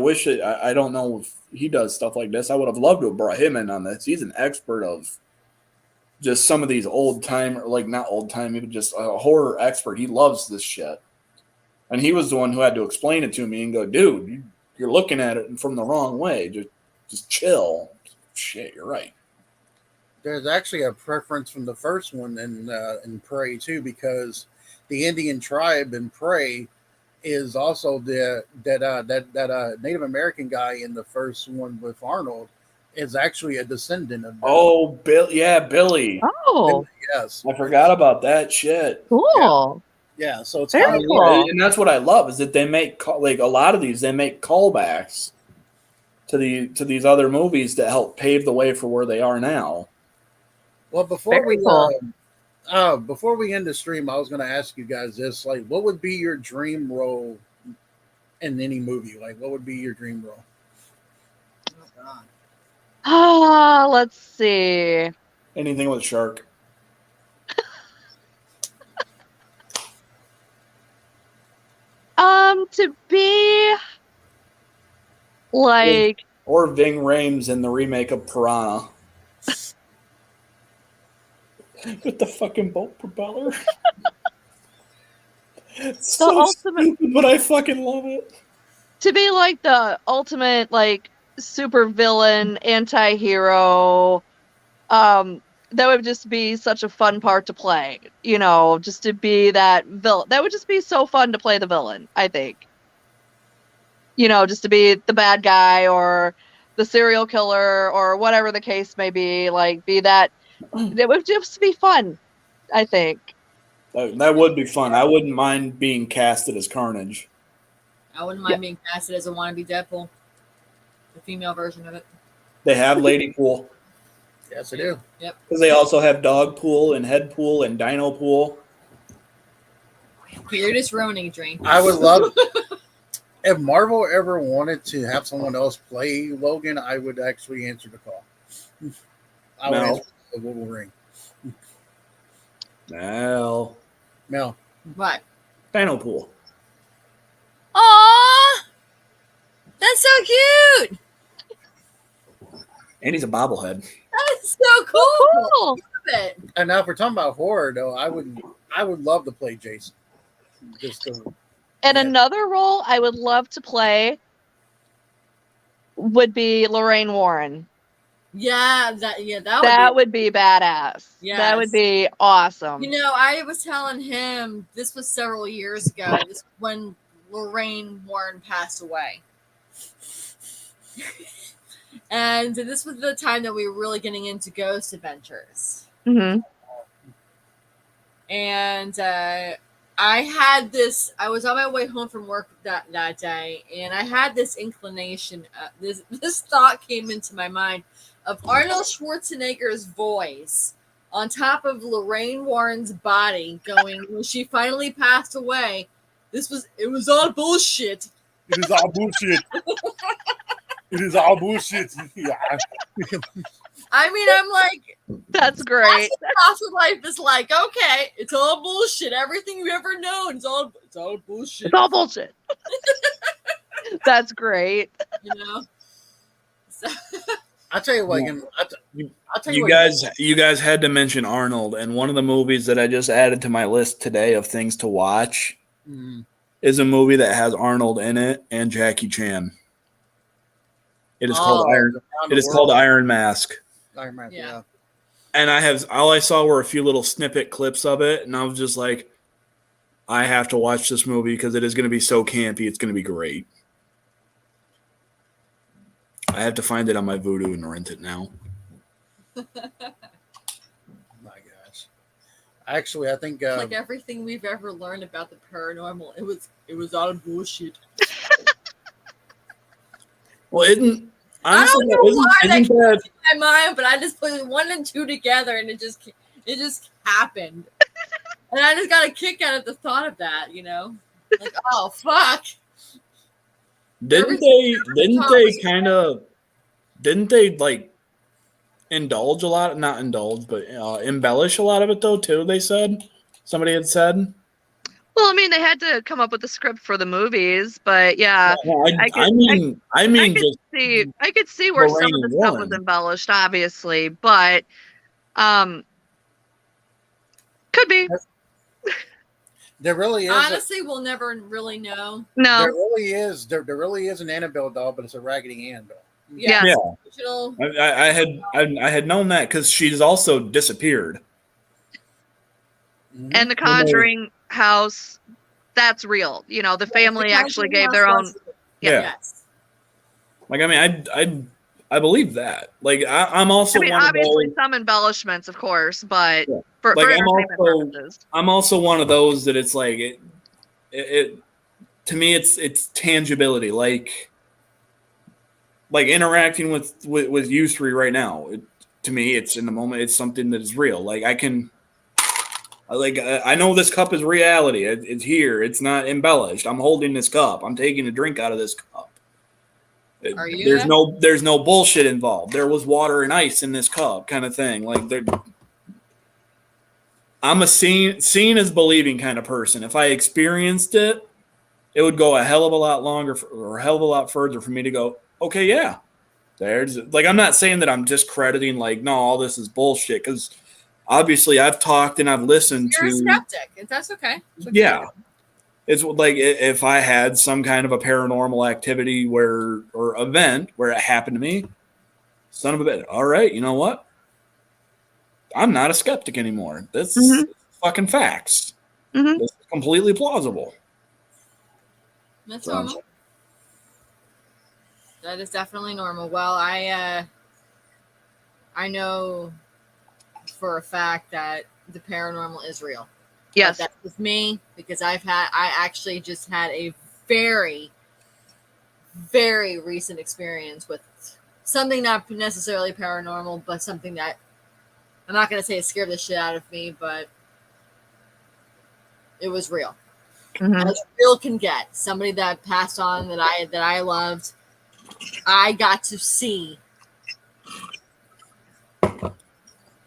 don't know if he does stuff like this. I would have loved to have brought him in on this. He's an expert of just some of these old time, like not old time, even just a horror expert. He loves this shit. And he was the one who had to explain it to me and go, dude, you're looking at it from the wrong way. Just chill. Shit, you're right. There's actually a preference from the first one in Prey too, because the Indian tribe in Prey is also that Native American guy in the first one with Arnold is actually a descendant of them. Oh, Billy. Oh, yes. I forgot about that shit. Cool. Yeah, so it's very cool. And that's what I love is that they make like a lot of these. They make callbacks to these other movies that help pave the way for where they are now. Well, before we end the stream, I was going to ask you guys this: like, what would be your dream role in any movie? Like, what would be your dream role? Let's see. Anything with a shark. To be like or Ving Rhames in the remake of Piranha. With the fucking boat propeller. It's so stupid, but I fucking love it. To be like the ultimate like super villain, anti-hero, that would just be such a fun part to play. You know, just to be that villain. That would just be so fun to play the villain, I think. You know, just to be the bad guy or the serial killer or whatever the case may be. Like, be that. It would just be fun, I think. That would be fun. I wouldn't mind being casted as Carnage. I wouldn't mind being casted as a wannabe Deadpool, the female version of it. They have Lady Pool Yes, I do. Yep. because they also have Dog Pool and Head Pool and Dino Pool. You're just ruining dream. I would love if Marvel ever wanted to have someone else play Logan. I would actually answer the call. I would Mel. answer the Wolverine. Well, Mel. What? Dino Pool. Aww! That's so cute! And he's a bobblehead. That is so cool! Cool. Love it. And now, if we're talking about horror, though, I would love to play Jason. Just to, And Yeah. another role I would love to play would be Lorraine Warren. Yeah, That would be badass. That would Yes. be awesome. You know, I was telling him this was several years ago. This when Lorraine Warren passed away, and this was the time that we were really getting into Ghost Adventures. Mhm. And I had this. I was on my way home from work that day, and I had this inclination. This thought came into my mind of Arnold Schwarzenegger's voice on top of Lorraine Warren's body, going when she finally passed away. It was all bullshit. it is all bullshit. It is all bullshit. Yeah. I mean, I'm like, That's great. afterlife is like, okay, it's all bullshit. Everything you've ever known, it's all bullshit. It's all bullshit. That's great. You know. So, I'll tell you what. Yeah. I'll tell you what. You guys had to mention Arnold, and one of the movies that I just added to my list today of things to watch Mm. is a movie that has Arnold in it and Jackie Chan. It is called Iron. Around It the is called World. Iron Mask, Iron Man. Yeah. Yeah. and all I saw were a few little snippet clips of it, and I was just like, I have to watch this movie because it is going to be so campy. It's going to be great. I have to find it on my Vudu and rent it now. My gosh. Actually, I think like everything we've ever learned about the paranormal, it was all bullshit. Well, isn't I honestly don't know why that isn't that in my mind, but I just put 1 and 2 together, and it just happened, and I just got a kick out of the thought of that. You know, like, oh fuck. didn't they like indulge a lot, not indulge, but embellish a lot of it though too, they said. Somebody had said. Well, I mean, they had to come up with the script for the movies, but yeah, I mean I just could see where some of Lorraine the stuff was Warren. embellished, obviously, but could be. there really is. Honestly, we'll never really know. No, There really is. There really is an Annabelle doll, but it's a Raggedy Ann doll. Yeah. Yeah. Digital. I had known that because she's also disappeared. Mhm. and the Conjuring house, that's real. You know, the family actually gave their own. Yeah. Yes. Like, I mean, I believe that. Like, I'm also I mean, one of obviously those. some embellishments, of course, but Yeah. for Like, entertainment purposes. I'm also one of those that it's like it to me it's tangibility, like interacting with you three right now. To me, it's in the moment. It's something that is real. Like I know this cup is reality. It's here. It's not embellished. I'm holding this cup. I'm taking a drink out of this cup. Are you There's no bullshit involved. There was water and ice in this cup, kind of thing. Like I'm a seeing is believing kind of person. If I experienced it, it would go a hell of a lot longer or a hell of a lot further for me to go, okay, yeah. There's like, I'm not saying that I'm discrediting like, no, all this is bullshit, because obviously I've talked and I've listened You're to. a skeptic, and that's okay. Yeah. It's like if I had some kind of a paranormal activity or event where it happened to me, son of a bitch. All right, you know what? I'm not a skeptic anymore. This is fucking facts. Mhm. This is completely plausible. That's So- normal. That is definitely normal. Well, I know for a fact that the paranormal is real. Yes. But that's with me because I actually just had a very very recent experience with something not necessarily paranormal, but something that I'm not going to say it scared the shit out of me, but it was real. Mhm. As real can get. Somebody that passed on that I loved, I got to see,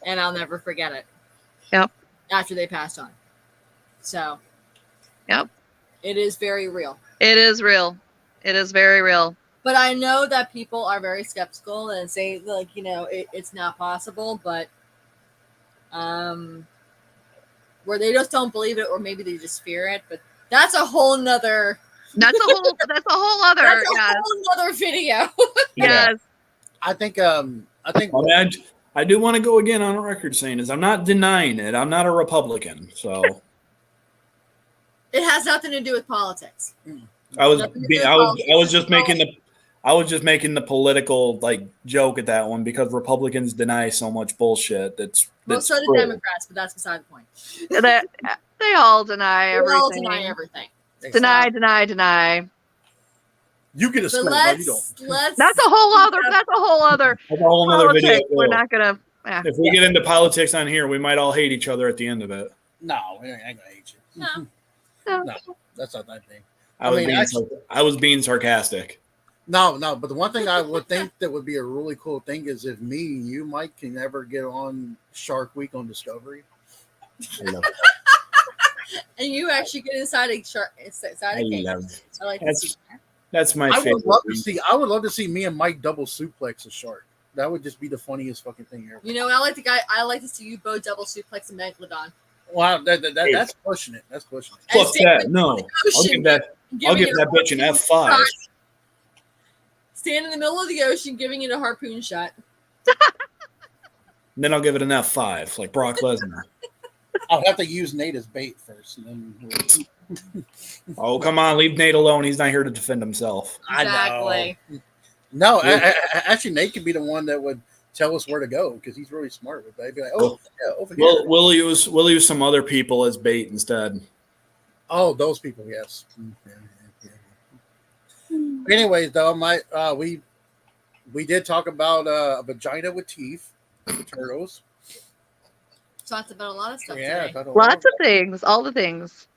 and I'll never forget it. Yep. After they passed on. So, Yep. it is very real. It is real. It is very real. But I know that people are very skeptical and say, like, it's not possible, but where they just don't believe it, or maybe they just fear it. But that's a whole nother. That's a whole other. That's a Yes. whole nother video. Yes. I think I mean, I do want to go again on record saying is I'm not denying it. I'm not a Republican, so It has nothing to do with politics. I was just making the political like joke at that one because Republicans deny so much bullshit. Well, so do true. Democrats, but that's beside the point. They all deny They everything. all deny everything. Deny. You get a But school, but you don't. let's. That's a whole other. That's a whole other. That's a whole other video. Politics. We're not gonna. If we get into politics on here, we might all hate each other at the end of it. No, I ain't gonna hate you. No. No, that's not that thing. I was being sarcastic. No, but the one thing I would think that would be a really cool thing is if me and you, Mike, can ever get on Shark Week on Discovery. And you actually get inside a shark. Inside a cage. I like to see that. That's my I favorite. would love to see me and Mike double suplex a shark. That would just be the funniest fucking thing ever. I like to see you both double suplex a megalodon. Wow, that's pushing it. That's pushing it. Fuck that. No. I'll give that bitch an F5. Stand in the middle of the ocean, giving it a harpoon shot. Then I'll give it an F5, like Brock Lesnar. I'll have to use Nate as bait first. And then Oh, come on. Leave Nate alone. He's not here to defend himself. Exactly. I know. No, actually, Nate could be the one that would tell us where to go because he's really smart with that. He'd be like, "Oh, yeah, over here." We'll use some other people as bait instead. Oh, those people, yes. Anyways, though, we did talk about a vagina with teeth, the turtles. Talked about a lot of stuff Yeah, today. Lots of things. All the things.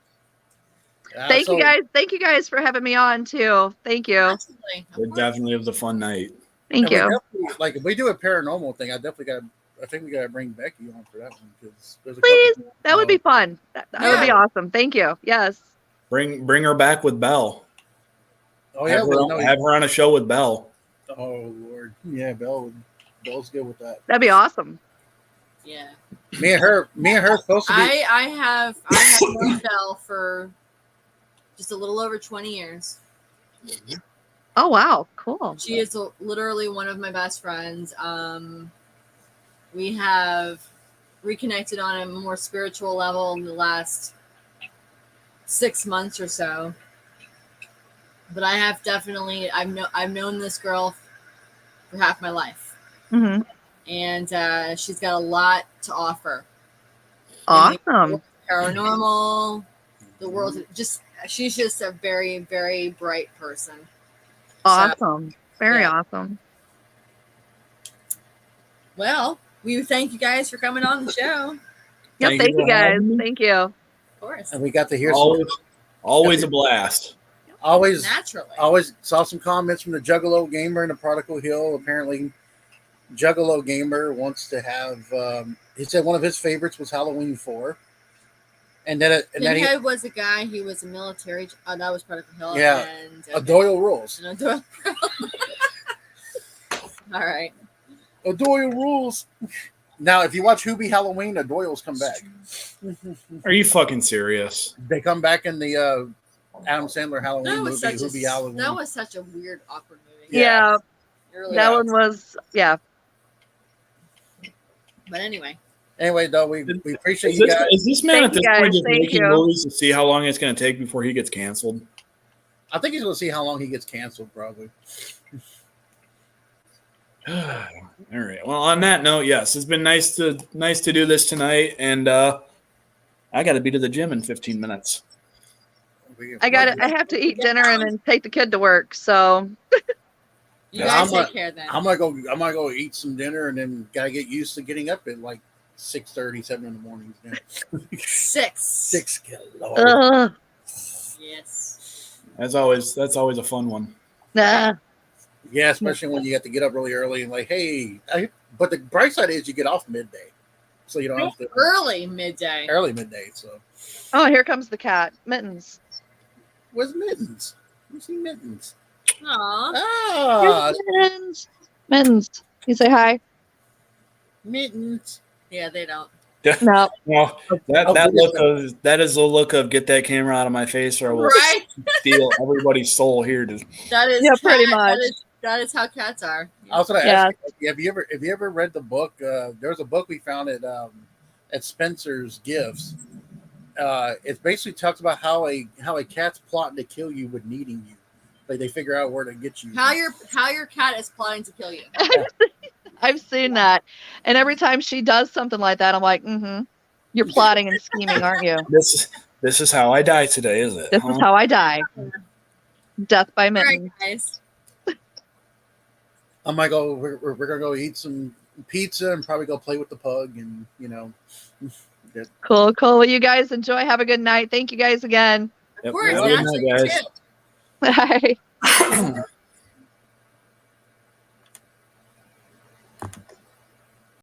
Thank you guys. Thank you guys for having me on too. Thank you. Absolutely. It definitely was a fun night. Thank you. Like if we do a paranormal thing, I think we gotta bring Becky on for that one because Please, that would be fun. That would be awesome. Thank you. Yes. Bring her back with Belle. Oh yeah, have her on a show with Belle. Oh Lord, yeah, Belle's good with that. That'd be awesome. Yeah. Me and her supposed to be. I have known Belle for just a little over 20 years. Oh wow, cool. She is literally one of my best friends. We have reconnected on a more spiritual level in the last 6 months or so. But I have definitely I've known this girl for half my life, and she's got a lot to offer. Awesome. Paranormal, the world. She's just a very, very bright person. Awesome. Very awesome. Well, we thank you guys for coming on the show. Yep. Thank you guys. Thank you. Of course. And we got to hear always a blast. Always saw some comments from the Juggalo Gamer and the Prodigal Hill. Apparently, Juggalo Gamer wants to have. He said one of his favorites was Halloween 4, and then he was a guy. He was a military. That was Prodigal Hill. Yeah, and a Doyle rules. All right. A Doyle rules. Now, if you watch Hoobie Halloween, the Doyles come back. Are you fucking serious? They come back in the Adam Sandler Halloween movie, Hoobie Halloween. That was such a weird, awkward movie. Yeah. Really that one was, yeah. But anyway. Anyway, though, we appreciate you guys. Is this man at this point just making movies to see how long it's going to take before he gets canceled? I think he's going to see how long he gets canceled, probably. All right. Well, on that note, yes, it's been nice to do this tonight, and I got to be to the gym in 15 minutes. I have to eat dinner and then take the kid to work. So You Yeah, guys I'm take care then. I'm gonna go eat some dinner and then gotta get used to getting up at like 6:30, 7 in the morning. Yeah. 6. Good Lord. Yes. That's always a fun one. nah. Yeah, especially when you have to get up really early and like, hey, but the bright side is you get off midday, so you don't have to Early midday. early midday. So Oh, here comes the cat. Mittens. where's Mittens? You see Mittens? Aw. Ah, Mittens. Mittens. You say hi? Mittens. Yeah, they don't. No. Well, that is the look of get that camera out of my face, or I will Right? steal everybody's soul here. That is Yeah, pretty cat- much. That is how cats are. I was gonna Yeah. ask you, have you ever read the book? There's a book we found at Spencer's Gifts. It basically talks about how a cat's plotting to kill you with needing you. Like they figure out where to get you. How your cat is plotting to kill you. I've seen that. And every time she does something like that, I'm like, you're plotting and scheming, aren't you? This is how I die today, is it? This is how I die. Death by All right, mittens. guys. I might go. We're gonna go eat some pizza and probably go play with the pug and Cool. Well, you guys enjoy. Have a good night. Thank you guys again. Of course, Good night, Ashley, guys. too. Bye.